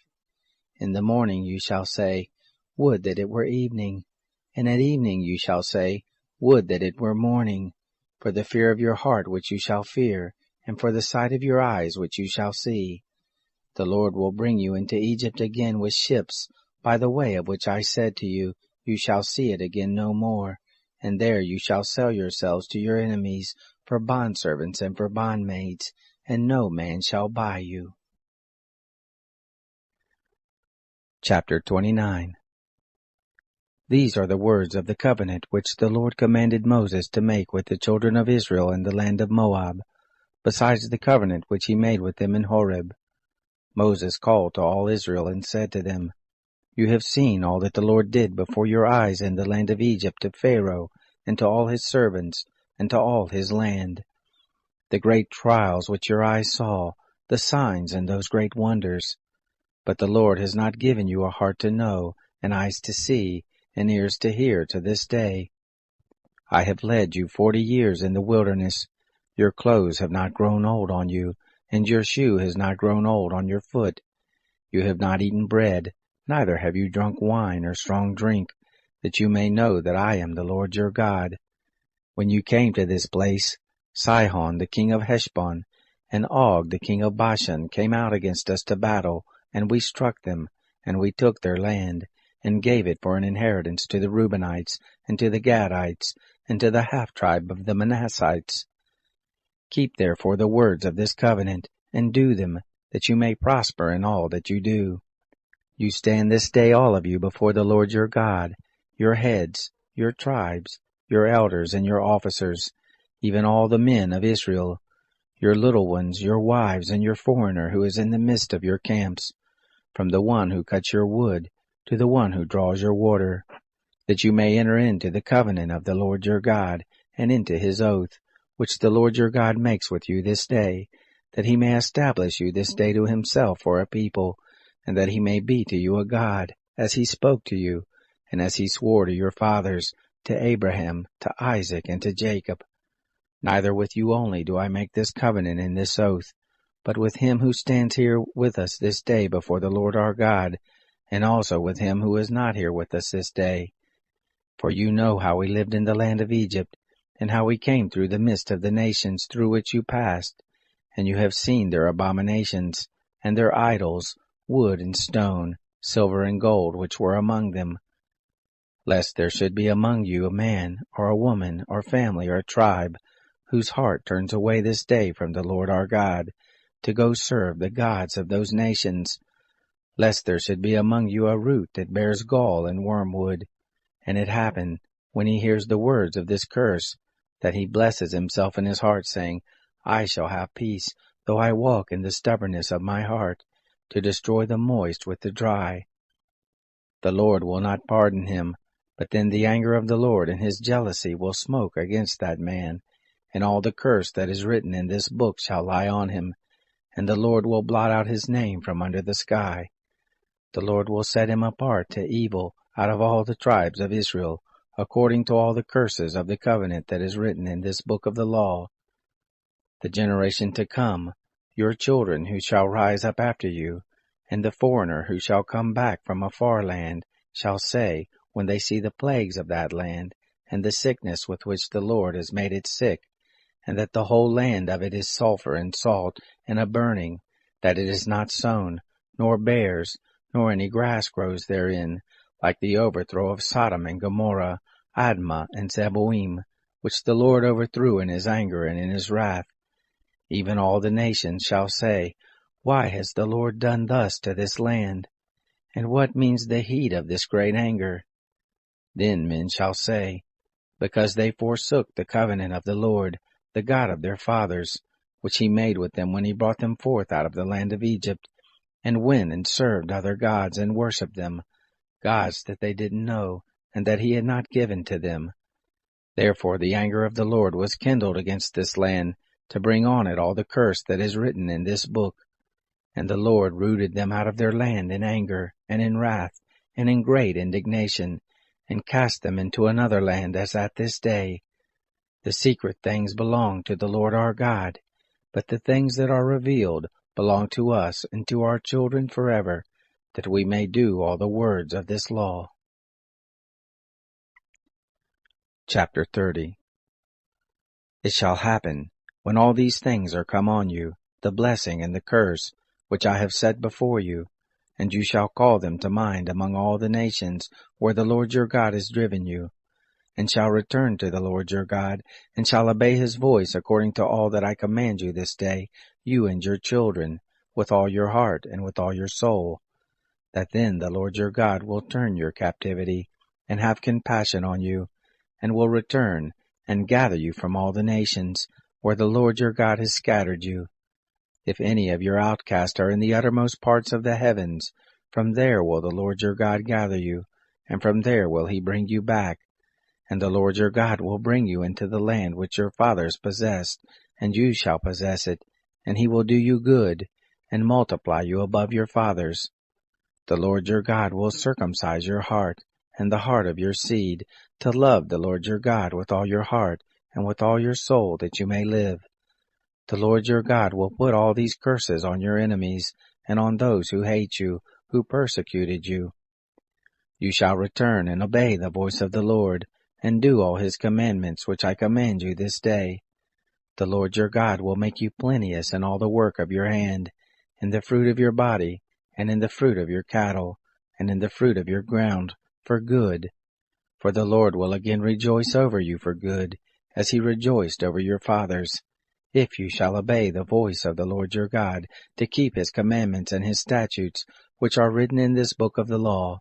In the morning you shall say, Would that it were evening, and at evening you shall say, Would that it were morning, for the fear of your heart which you shall fear, and for the sight of your eyes which you shall see. The Lord will bring you into Egypt again with ships, by the way of which I said to you, You shall see it again no more, and there you shall sell yourselves to your enemies for bondservants and for bondmaids, and no man shall buy you. Chapter 29. These are the words of the covenant which the Lord commanded Moses to make with the children of Israel in the land of Moab, besides the covenant which he made with them in Horeb. Moses called to all Israel and said to them, You have seen all that the Lord did before your eyes in the land of Egypt to Pharaoh, and to all his servants, and to all his land. The great trials which your eyes saw, the signs and those great wonders. But the Lord has not given you a heart to know, and eyes to see, and ears to hear to this day. I have led you 40 years in the wilderness. Your clothes have not grown old on you, and your shoe has not grown old on your foot. You have not eaten bread, neither have you drunk wine or strong drink, that you may know that I am the Lord your God. When you came to this place, Sihon the king of Heshbon, and Og the king of Bashan came out against us to battle, and we struck them, and we took their land, and gave it for an inheritance to the Reubenites, and to the Gadites, and to the half-tribe of the Manassites. Keep therefore the words of this covenant, and do them, that you may prosper in all that you do. You stand this day all of you before the Lord your God, your heads, your tribes, your elders, and your officers, even all the men of Israel, your little ones, your wives, and your foreigner who is in the midst of your camps, from the one who cuts your wood to the one who draws your water, that you may enter into the covenant of the Lord your God, and into his oath, which the Lord your God makes with you this day, that he may establish you this day to himself for a people, and that he may be to you a God, as he spoke to you, and as he swore to your fathers, to Abraham, to Isaac, and to Jacob. Neither with you only do I make this covenant and this oath, but with him who stands here with us this day before the Lord our God, and also with him who is not here with us this day. For you know how we lived in the land of Egypt, and how we came through the midst of the nations through which you passed, and you have seen their abominations, and their idols, wood and stone, silver and gold, which were among them. Lest there should be among you a man, or a woman, or family, or tribe, whose heart turns away this day from the Lord our God, to go serve the gods of those nations, lest there should be among you a root that bears gall and wormwood, and it happen, when he hears the words of this curse, that he blesses himself in his heart, saying, I shall have peace, though I walk in the stubbornness of my heart, to destroy the moist with the dry. The Lord will not pardon him, but then the anger of the Lord and his jealousy will smoke against that man, and all the curse that is written in this book shall lie on him, and the Lord will blot out his name from under the sky. The Lord will set him apart to evil out of all the tribes of Israel, according to all the curses of the covenant that is written in this book of the law. The generation to come, your children who shall rise up after you, and the foreigner who shall come back from a far land, shall say, when they see the plagues of that land, and the sickness with which the Lord has made it sick, and that the whole land of it is sulfur and salt, and a burning, that it is not sown, nor bears, nor any grass grows therein, like the overthrow of Sodom and Gomorrah, Admah and Zeboim, which the Lord overthrew in his anger and in his wrath. Even all the nations shall say, Why has the Lord done thus to this land? And what means the heat of this great anger? Then men shall say, Because they forsook the covenant of the Lord, the God of their fathers, which he made with them when he brought them forth out of the land of Egypt, and went and served other gods and worshipped them, gods that they didn't know, and that he had not given to them. Therefore the anger of the Lord was kindled against this land, to bring on it all the curse that is written in this book. And the Lord rooted them out of their land in anger, and in wrath, and in great indignation, and cast them into another land as at this day. The secret things belong to the Lord our God, but the things that are revealed belong to us and to our children forever, that we may do all the words of this law. Chapter 30. It shall happen, when all these things are come on you, the blessing and the curse, which I have set before you, and you shall call them to mind among all the nations where the Lord your God has driven you, and shall return to the Lord your God, and shall obey his voice according to all that I command you this day, you and your children, with all your heart and with all your soul. that then the Lord your God will turn your captivity, and have compassion on you, and will return, and gather you from all the nations, where the Lord your God has scattered you. If any of your outcasts are in the uttermost parts of the heavens, from there will the Lord your God gather you, and from there will he bring you back. And the Lord your God will bring you into the land which your fathers possessed, and you shall possess it, and he will do you good, and multiply you above your fathers. The Lord your God will circumcise your heart, and the heart of your seed, to love the Lord your God with all your heart, and with all your soul, that you may live. The Lord your God will put all these curses on your enemies, and on those who hate you, who persecuted you. You shall return and obey the voice of the Lord, and do all his commandments which I command you this day. The Lord your God will make you plenteous in all the work of your hand, in the fruit of your body, and in the fruit of your cattle, and in the fruit of your ground, for good. For the Lord will again rejoice over you for good, as he rejoiced over your fathers, if you shall obey the voice of the Lord your God, to keep his commandments and his statutes, which are written in this book of the law.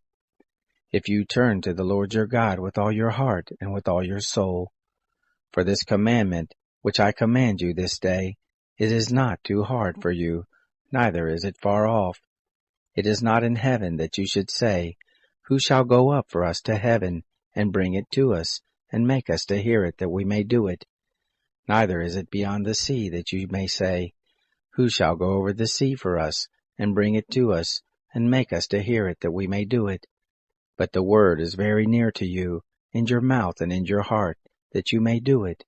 If you turn to the Lord your God with all your heart and with all your soul. For this commandment, which I command you this day, it is not too hard for you, neither is it far off. It is not in heaven that you should say, Who shall go up for us to heaven, and bring it to us, and make us to hear it, that we may do it? Neither is it beyond the sea that you may say, Who shall go over the sea for us, and bring it to us, and make us to hear it, that we may do it? But the word is very near to you, in your mouth and in your heart, that you may do it.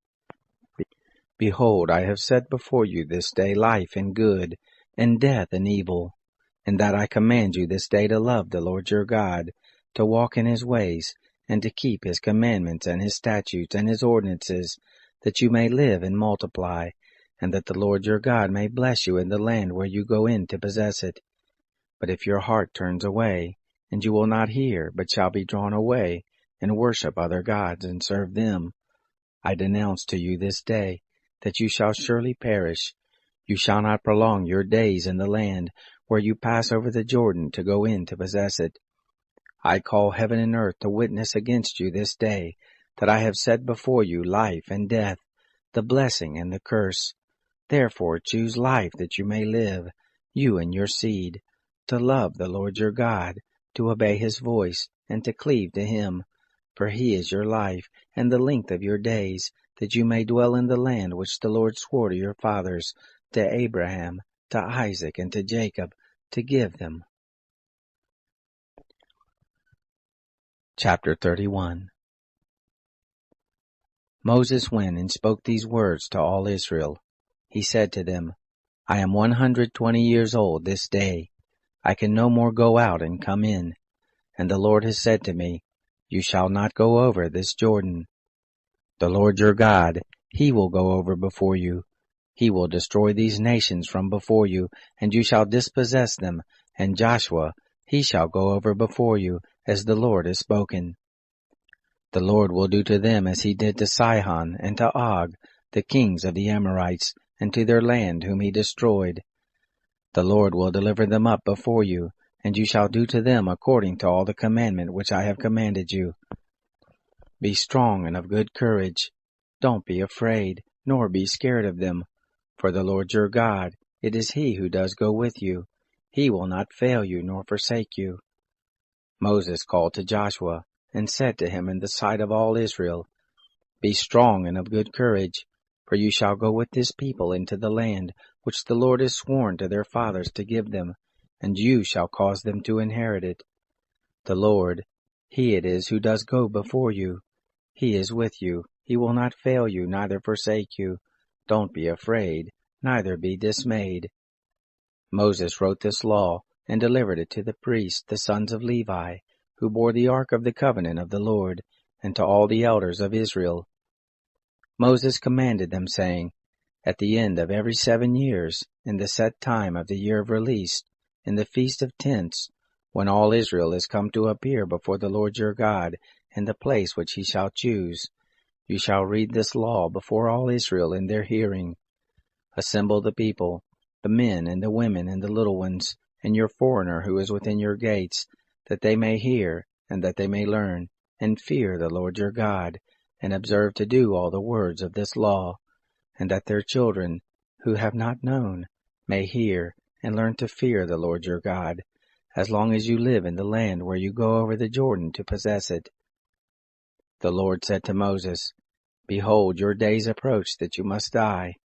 Behold, I have set before you this day life and good, and death and evil, and that I command you this day to love the Lord your God, to walk in his ways, and to keep his commandments and his statutes and his ordinances, that you may live and multiply, and that the Lord your God may bless you in the land where you go in to possess it. But if your heart turns away, and you will not hear, but shall be drawn away, and worship other gods, and serve them, I denounce to you this day, that you shall surely perish. You shall not prolong your days in the land, where you pass over the Jordan to go in to possess it. I call heaven and earth to witness against you this day, that I have set before you life and death, the blessing and the curse. Therefore choose life, that you may live, you and your seed, to love the Lord your God, to obey his voice, and to cleave to him. For he is your life, and the length of your days, that you may dwell in the land which the Lord swore to your fathers, to Abraham, to Isaac, and to Jacob, to give them. Chapter 31. Moses went and spoke these words to all Israel. He said to them, I am 120 years old this day. I can no more go out and come in. And the Lord has said to me, You shall not go over this Jordan. The Lord your God, he will go over before you. He will destroy these nations from before you, and you shall dispossess them. And Joshua, he shall go over before you, as the Lord has spoken. The Lord will do to them as he did to Sihon and to Og, the kings of the Amorites, and to their land whom he destroyed. The Lord will deliver them up before you, and you shall do to them according to all the commandment which I have commanded you. Be strong and of good courage. Don't be afraid, nor be scared of them. For the Lord your God, it is he who does go with you. He will not fail you nor forsake you. Moses called to Joshua, and said to him in the sight of all Israel, Be strong and of good courage, for you shall go with this people into the land which the Lord has sworn to their fathers to give them, and you shall cause them to inherit it. The Lord, he it is who does go before you. He is with you. He will not fail you, neither forsake you. Don't be afraid, neither be dismayed. Moses wrote this law, and delivered it to the priests, the sons of Levi, who bore the ark of the covenant of the Lord, and to all the elders of Israel. Moses commanded them, saying, At the end of every 7 years, in the set time of the year of release, in the Feast of Tents, when all Israel is come to appear before the Lord your God, in the place which he shall choose, you shall read this law before all Israel in their hearing. Assemble the people, the men and the women and the little ones, and your foreigner who is within your gates, that they may hear, and that they may learn, and fear the Lord your God, and observe to do all the words of this law, and that their children, who have not known, may hear, and learn to fear the Lord your God, as long as you live in the land where you go over the Jordan to possess it. The Lord said to Moses, Behold, your days approach that you must die.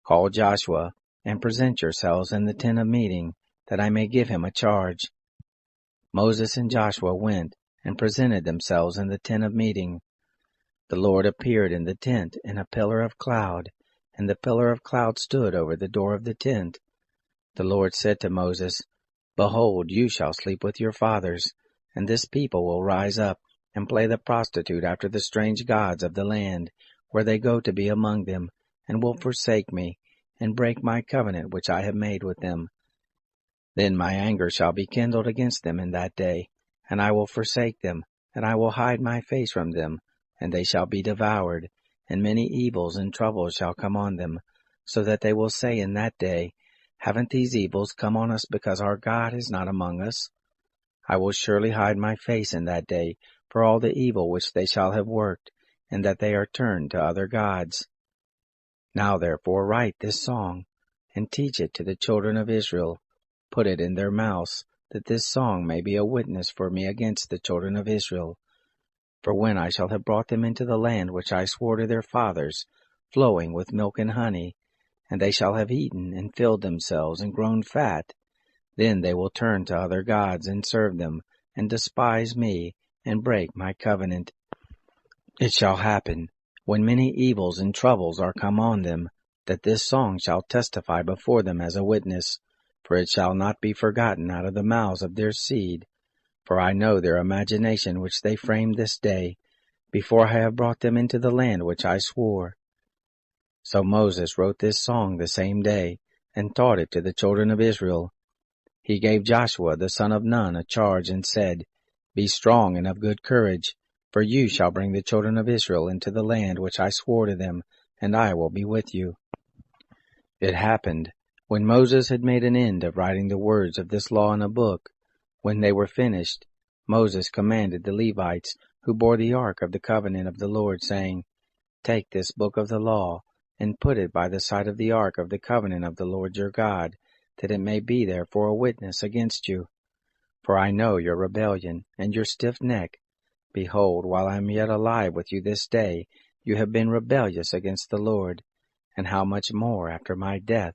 Call Joshua, and present yourselves in the tent of meeting, that I may give him a charge. Moses and Joshua went, and presented themselves in the tent of meeting. The Lord appeared in the tent in a pillar of cloud, and the pillar of cloud stood over the door of the tent. The Lord said to Moses, Behold, you shall sleep with your fathers, and this people will rise up and play the prostitute after the strange gods of the land, where they go to be among them, and will forsake me, and break my covenant which I have made with them. Then my anger shall be kindled against them in that day, and I will forsake them, and I will hide my face from them, and they shall be devoured, and many evils and troubles shall come on them, so that they will say in that day, Haven't these evils come on us because our God is not among us? I will surely hide my face in that day for all the evil which they shall have worked, and that they are turned to other gods. Now therefore write this song, and teach it to the children of Israel. Put it in their mouths, that this song may be a witness for me against the children of Israel. For when I shall have brought them into the land which I swore to their fathers, flowing with milk and honey, and they shall have eaten and filled themselves and grown fat, then they will turn to other gods and serve them, and despise me, and break my covenant. It shall happen, when many evils and troubles are come on them, that this song shall testify before them as a witness, for it shall not be forgotten out of the mouths of their seed. For I know their imagination which they framed this day, before I have brought them into the land which I swore. So Moses wrote this song the same day, and taught it to the children of Israel. He gave Joshua the son of Nun a charge, and said, Be strong and of good courage, for you shall bring the children of Israel into the land which I swore to them, and I will be with you. It happened, when Moses had made an end of writing the words of this law in a book, when they were finished, Moses commanded the Levites, who bore the ark of the covenant of the Lord, saying, Take this book of the law, and put it by the side of the ark of the covenant of the Lord your God, that it may be there for a witness against you. For I know your rebellion, and your stiff neck. Behold, while I am yet alive with you this day, you have been rebellious against the Lord, and how much more after my death?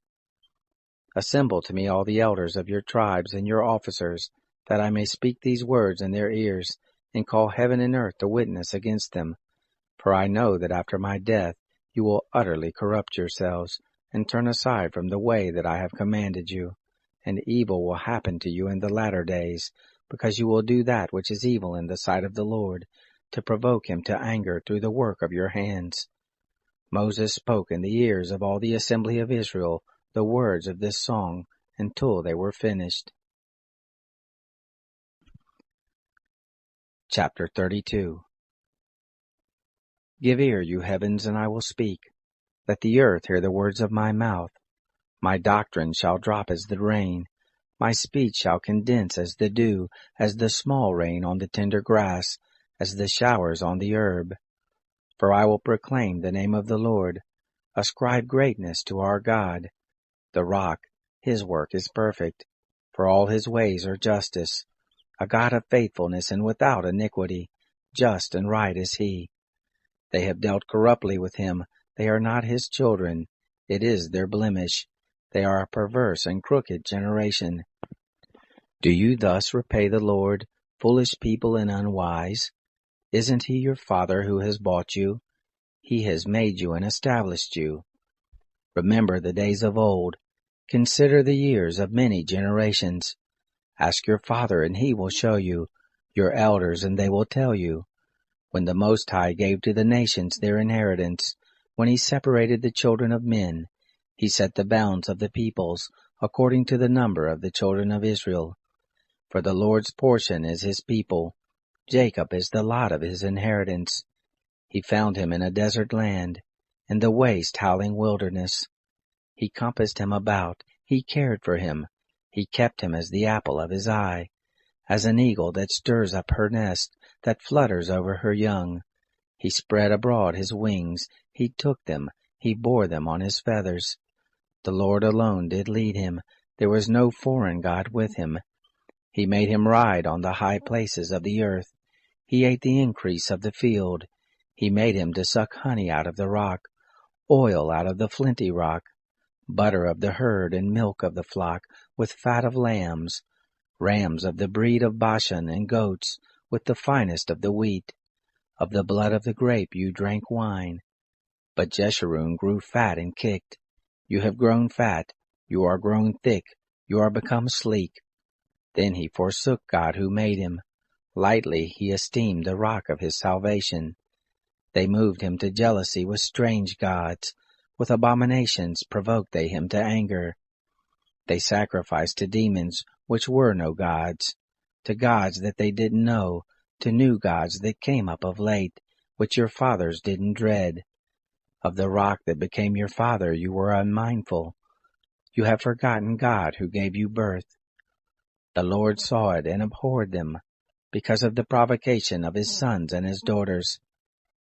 Assemble to me all the elders of your tribes and your officers, that I may speak these words in their ears, and call heaven and earth to witness against them. For I know that after my death you will utterly corrupt yourselves, and turn aside from the way that I have commanded you, and evil will happen to you in the latter days, because you will do that which is evil in the sight of the Lord, to provoke him to anger through the work of your hands. Moses spoke in the ears of all the assembly of Israel the words of this song until they were finished. Chapter 32. Give ear, you heavens, and I will speak. Let the earth hear the words of my mouth. My doctrine shall drop as the rain. My speech shall condense as the dew, as the small rain on the tender grass, as the showers on the herb. For I will proclaim the name of the Lord. Ascribe greatness to our God. The rock, his work is perfect, for all his ways are justice. A God of faithfulness and without iniquity, just and right is he. They have dealt corruptly with him, they are not his children. It is their blemish. They are a perverse and crooked generation. Do you thus repay the Lord, foolish people and unwise? Isn't he your father who has bought you? He has made you and established you. Remember the days of old. Consider the years of many generations. Ask your father, and he will show you, your elders, and they will tell you. When the Most High gave to the nations their inheritance, when he separated the children of men, he set the bounds of the peoples according to the number of the children of Israel. For the Lord's portion is his people, Jacob is the lot of his inheritance. He found him in a desert land, in the waste howling wilderness. He compassed him about, he cared for him. He kept him as the apple of his eye, as an eagle that stirs up her nest, that flutters over her young. He spread abroad his wings, he took them, he bore them on his feathers. The Lord alone did lead him, there was no foreign God with him. He made him ride on the high places of the earth. He ate the increase of the field. He made him to suck honey out of the rock, oil out of the flinty rock, butter of the herd and milk of the flock, with fat of lambs, rams of the breed of Bashan, and goats, with the finest of the wheat. Of the blood of the grape you drank wine. But Jeshurun grew fat and kicked. You have grown fat, you are grown thick, you are become sleek. Then he forsook God who made him. Lightly he esteemed the rock of his salvation. They moved him to jealousy with strange gods. With abominations provoked they him to anger. They sacrificed to demons which were no gods, to gods that they didn't know, to new gods that came up of late, which your fathers didn't dread. Of the rock that became your father you were unmindful. You have forgotten God who gave you birth. The Lord saw it and abhorred them, because of the provocation of his sons and his daughters.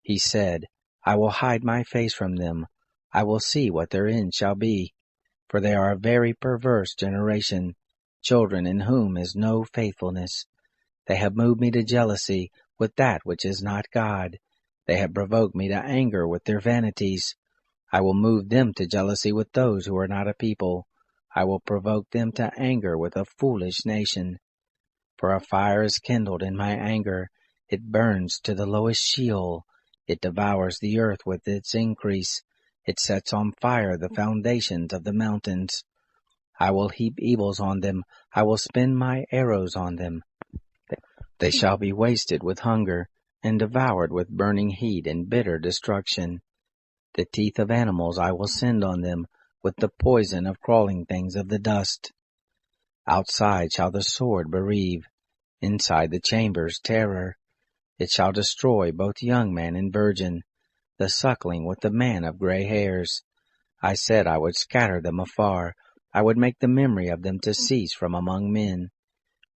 He said, I will hide my face from them. I will see what their end shall be. For they are a very perverse generation, children in whom is no faithfulness. They have moved me to jealousy with that which is not God. They have provoked me to anger with their vanities. I will move them to jealousy with those who are not a people. I will provoke them to anger with a foolish nation. For a fire is kindled in my anger. It burns to the lowest Sheol. It devours the earth with its increase. It sets on fire the foundations of the mountains. I will heap evils on them. I will spin my arrows on them. They shall be wasted with hunger, and devoured with burning heat and bitter destruction. The teeth of animals I will send on them, with the poison of crawling things of the dust. Outside shall the sword bereave, inside the chambers terror. It shall destroy both young man and virgin, the suckling with the man of gray hairs. I said I would scatter them afar, I would make the memory of them to cease from among men.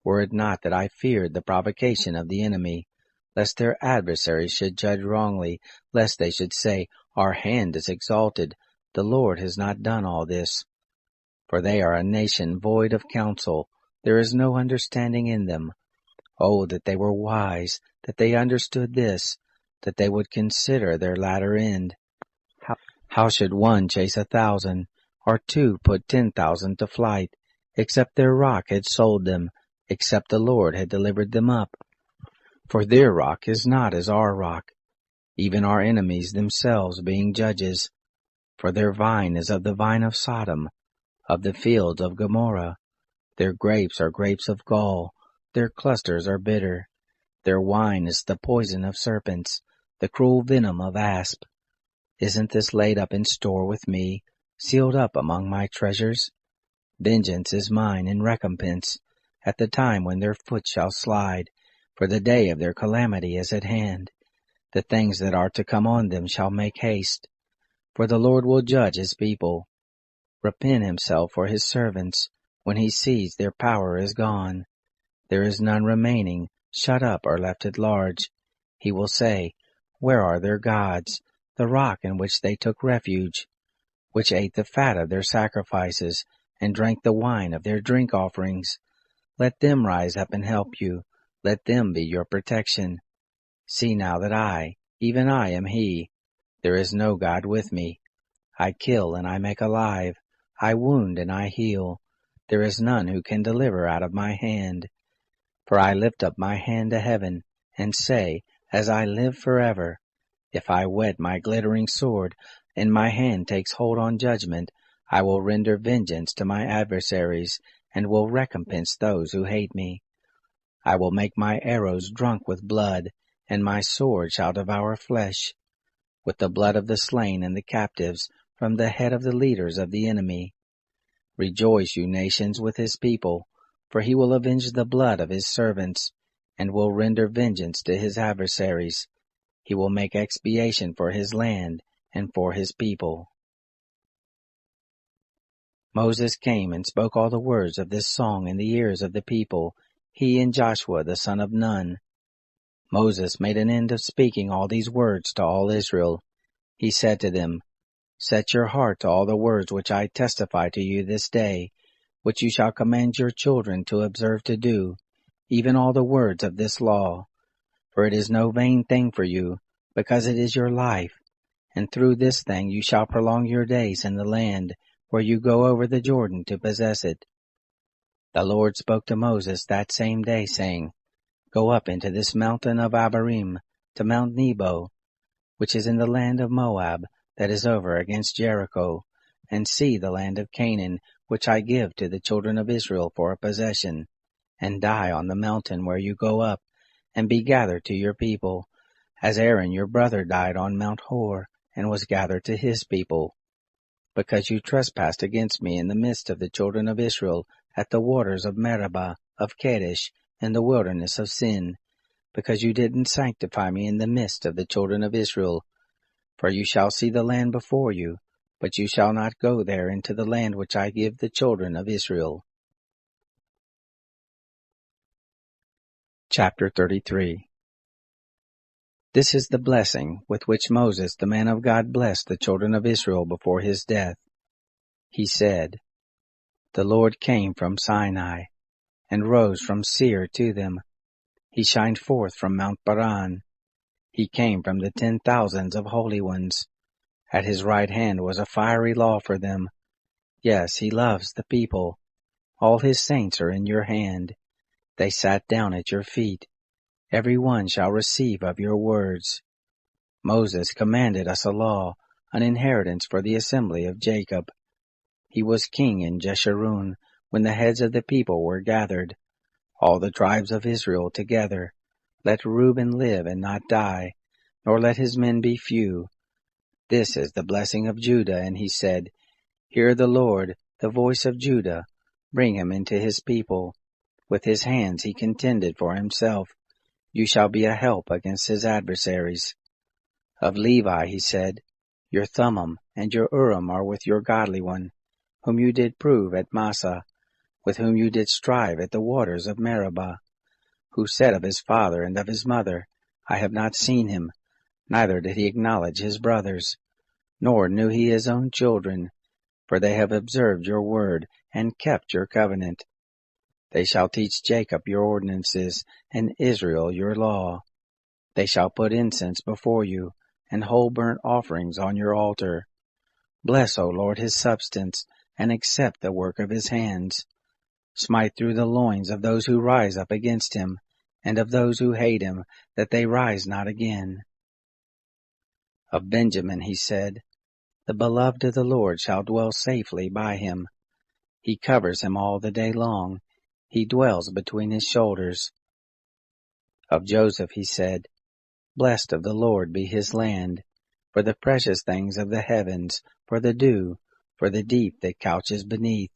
Were it not that I feared the provocation of the enemy, lest their adversaries should judge wrongly, lest they should say, Our hand is exalted, the Lord has not done all this. For they are a nation void of counsel, there is no understanding in them. Oh, that they were wise, that they understood this, that they would consider their latter end. How should one chase 1,000, or two put 10,000 to flight, except their rock had sold them, except the Lord had delivered them up? For their rock is not as our rock, even our enemies themselves being judges. For their vine is of the vine of Sodom, of the fields of Gomorrah. Their grapes are grapes of gall, their clusters are bitter. Their wine is the poison of serpents, the cruel venom of asp. Isn't this laid up in store with me, sealed up among my treasures? Vengeance is mine and recompense, at the time when their foot shall slide, for the day of their calamity is at hand. The things that are to come on them shall make haste, for the Lord will judge his people. Repent himself for his servants, when he sees their power is gone. There is none remaining, shut up or left at large. He will say, Where are their gods, the rock in which they took refuge, which ate the fat of their sacrifices, and drank the wine of their drink offerings? Let them rise up and help you. Let them be your protection. See now that I, even I, am he. There is no God with me. I kill and I make alive. I wound and I heal. There is none who can deliver out of my hand. For I lift up my hand to heaven, and say, As I live forever, if I whet my glittering sword, and my hand takes hold on judgment, I will render vengeance to my adversaries, and will recompense those who hate me. I will make my arrows drunk with blood, and my sword shall devour flesh, with the blood of the slain and the captives, from the head of the leaders of the enemy. Rejoice, you nations, with his people, for he will avenge the blood of his servants, and will render vengeance to his adversaries. He will make expiation for his land and for his people. Moses came and spoke all the words of this song in the ears of the people, he and Joshua the son of Nun. Moses made an end of speaking all these words to all Israel. He said to them, Set your heart to all the words which I testify to you this day, which you shall command your children to observe to do, even all the words of this law. For it is no vain thing for you, because it is your life, and through this thing you shall prolong your days in the land where you go over the Jordan to possess it. The Lord spoke to Moses that same day, saying, Go up into this mountain of Abarim, to Mount Nebo, which is in the land of Moab, that is over against Jericho, and see the land of Canaan, which I give to the children of Israel for a possession, and die on the mountain where you go up, and be gathered to your people, as Aaron your brother died on Mount Hor, and was gathered to his people. Because you trespassed against me in the midst of the children of Israel, at the waters of Meribah, of Kadesh, in the wilderness of Sin, because you didn't sanctify me in the midst of the children of Israel. For you shall see the land before you, but you shall not go there into the land which I give the children of Israel. Chapter 33. This is the blessing with which Moses the man of God blessed the children of Israel before his death. He said, The Lord came from Sinai, and rose from Seir to them. He shined forth from Mount Paran. He came from the 10,000s of holy ones. At his right hand was a fiery law for them. Yes, he loves the people. All his saints are in your hand. They sat down at your feet. Every one shall receive of your words. Moses commanded us a law, an inheritance for the assembly of Jacob. He was king in Jeshurun, when the heads of the people were gathered, all the tribes of Israel together. Let Reuben live and not die, nor let his men be few. This is the blessing of Judah. And he said, Hear the Lord, the voice of Judah. Bring him into his people. With his hands he contended for himself. You shall be a help against his adversaries. Of Levi he said, Your Thummim and your Urim are with your godly one, whom you did prove at Massah, with whom you did strive at the waters of Meribah, who said of his father and of his mother, I have not seen him, neither did he acknowledge his brothers, nor knew he his own children, for they have observed your word, and kept your covenant. They shall teach Jacob your ordinances, and Israel your law. They shall put incense before you, and whole burnt offerings on your altar. Bless, O Lord, his substance, and accept the work of his hands. Smite through the loins of those who rise up against him, and of those who hate him, that they rise not again. Of Benjamin he said, The beloved of the Lord shall dwell safely by him. He covers him all the day long. He dwells between his shoulders. Of Joseph he said, Blessed of the Lord be his land, for the precious things of the heavens, for the dew, for the deep that couches beneath,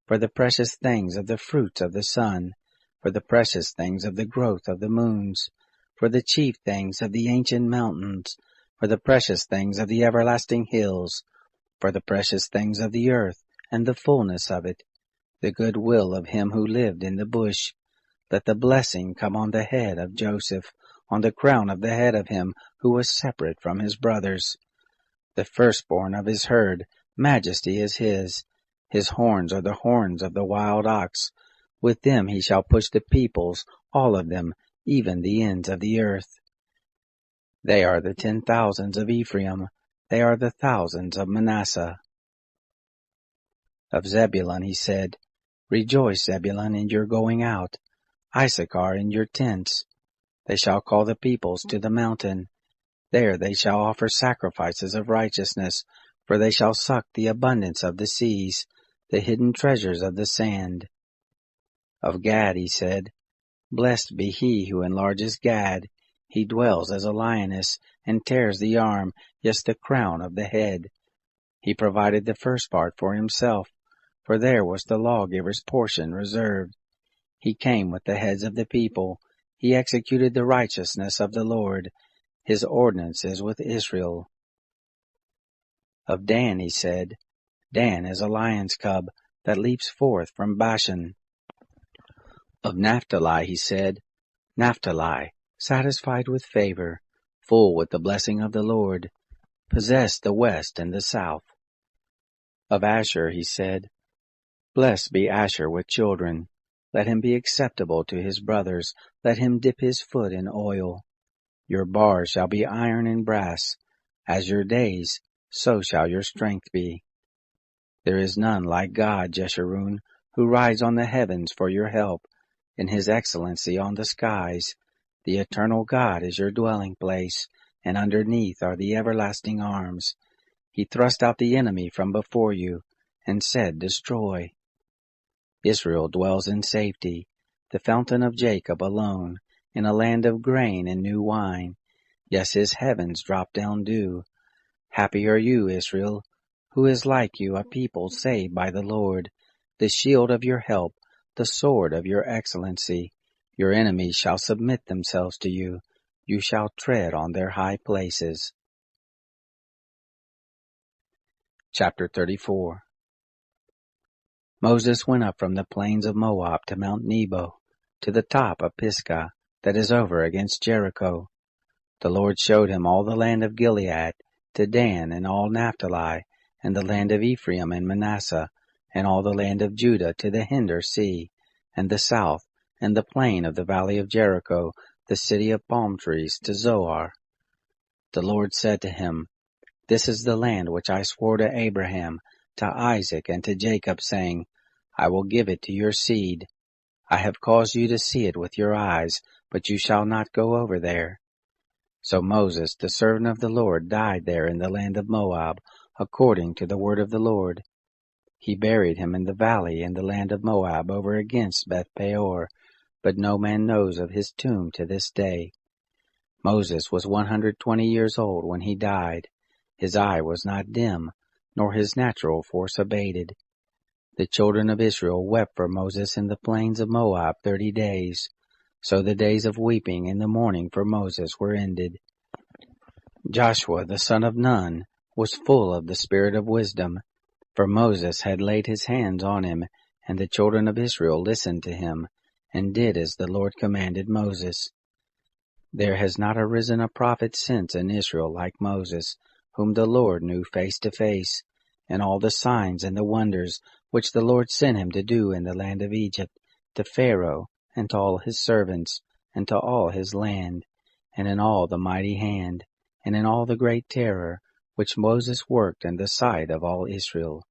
for the precious things of the fruits of the sun, for the precious things of the growth of the moons, for the chief things of the ancient mountains, for the precious things of the everlasting hills, for the precious things of the earth, and the fullness of it, the good will of him who lived in the bush. Let the blessing come on the head of Joseph, on the crown of the head of him who was separate from his brothers. The firstborn of his herd, majesty is his. His horns are the horns of the wild ox. With them he shall push the peoples, all of them, even the ends of the earth. They are the 10,000s of Ephraim. They are the thousands of Manasseh. Of Zebulun he said, Rejoice, Zebulun, in your going out, Issachar in your tents. They shall call the peoples to the mountain. There they shall offer sacrifices of righteousness, for they shall suck the abundance of the seas, the hidden treasures of the sand. Of Gad he said, Blessed be he who enlarges Gad. He dwells as a lioness, and tears the arm, yes, the crown of the head. He provided the first part for himself, for there was the lawgiver's portion reserved. He came with the heads of the people. He executed the righteousness of the Lord. His ordinances with Israel. Of Dan he said, Dan is a lion's cub that leaps forth from Bashan. Of Naphtali he said, Naphtali, satisfied with favor, full with the blessing of the Lord, possess the west and the south. Of Asher he said, Blessed be Asher with children. Let him be acceptable to his brothers. Let him dip his foot in oil. Your bars shall be iron and brass. As your days, so shall your strength be. There is none like God, Jeshurun, who rides on the heavens for your help, in his excellency on the skies. The eternal God is your dwelling place, and underneath are the everlasting arms. He thrust out the enemy from before you, and said, Destroy. Israel dwells in safety, the fountain of Jacob alone, in a land of grain and new wine. Yes, his heavens drop down dew. Happy are you, Israel, who is like you, a people saved by the Lord, the shield of your help, the sword of your excellency. Your enemies shall submit themselves to you. You shall tread on their high places. Chapter 34. Moses went up from the plains of Moab to Mount Nebo, to the top of Pisgah, that is over against Jericho. The Lord showed him all the land of Gilead, to Dan and all Naphtali, and the land of Ephraim and Manasseh, and all the land of Judah to the hinder sea, and the south, and the plain of the valley of Jericho, the city of palm trees, to Zoar. The Lord said to him, This is the land which I swore to Abraham, to Isaac, and to Jacob, saying, I will give it to your seed. I have caused you to see it with your eyes, but you shall not go over there. So Moses, the servant of the Lord, died there in the land of Moab, according to the word of the Lord. He buried him in the valley in the land of Moab over against Beth Peor, but no man knows of his tomb to this day. Moses was 120 years old when he died. His eye was not dim, nor his natural force abated. The children of Israel wept for Moses in the plains of Moab 30 days. So the days of weeping and the mourning for Moses were ended. Joshua the son of Nun was full of the spirit of wisdom, for Moses had laid his hands on him, and the children of Israel listened to him, and did as the Lord commanded Moses. There has not arisen a prophet since in Israel like Moses, whom the Lord knew face to face, and all the signs and the wonders which the Lord sent him to do in the land of Egypt, to Pharaoh, and to all his servants, and to all his land, and in all the mighty hand, and in all the great terror, which Moses worked in the sight of all Israel.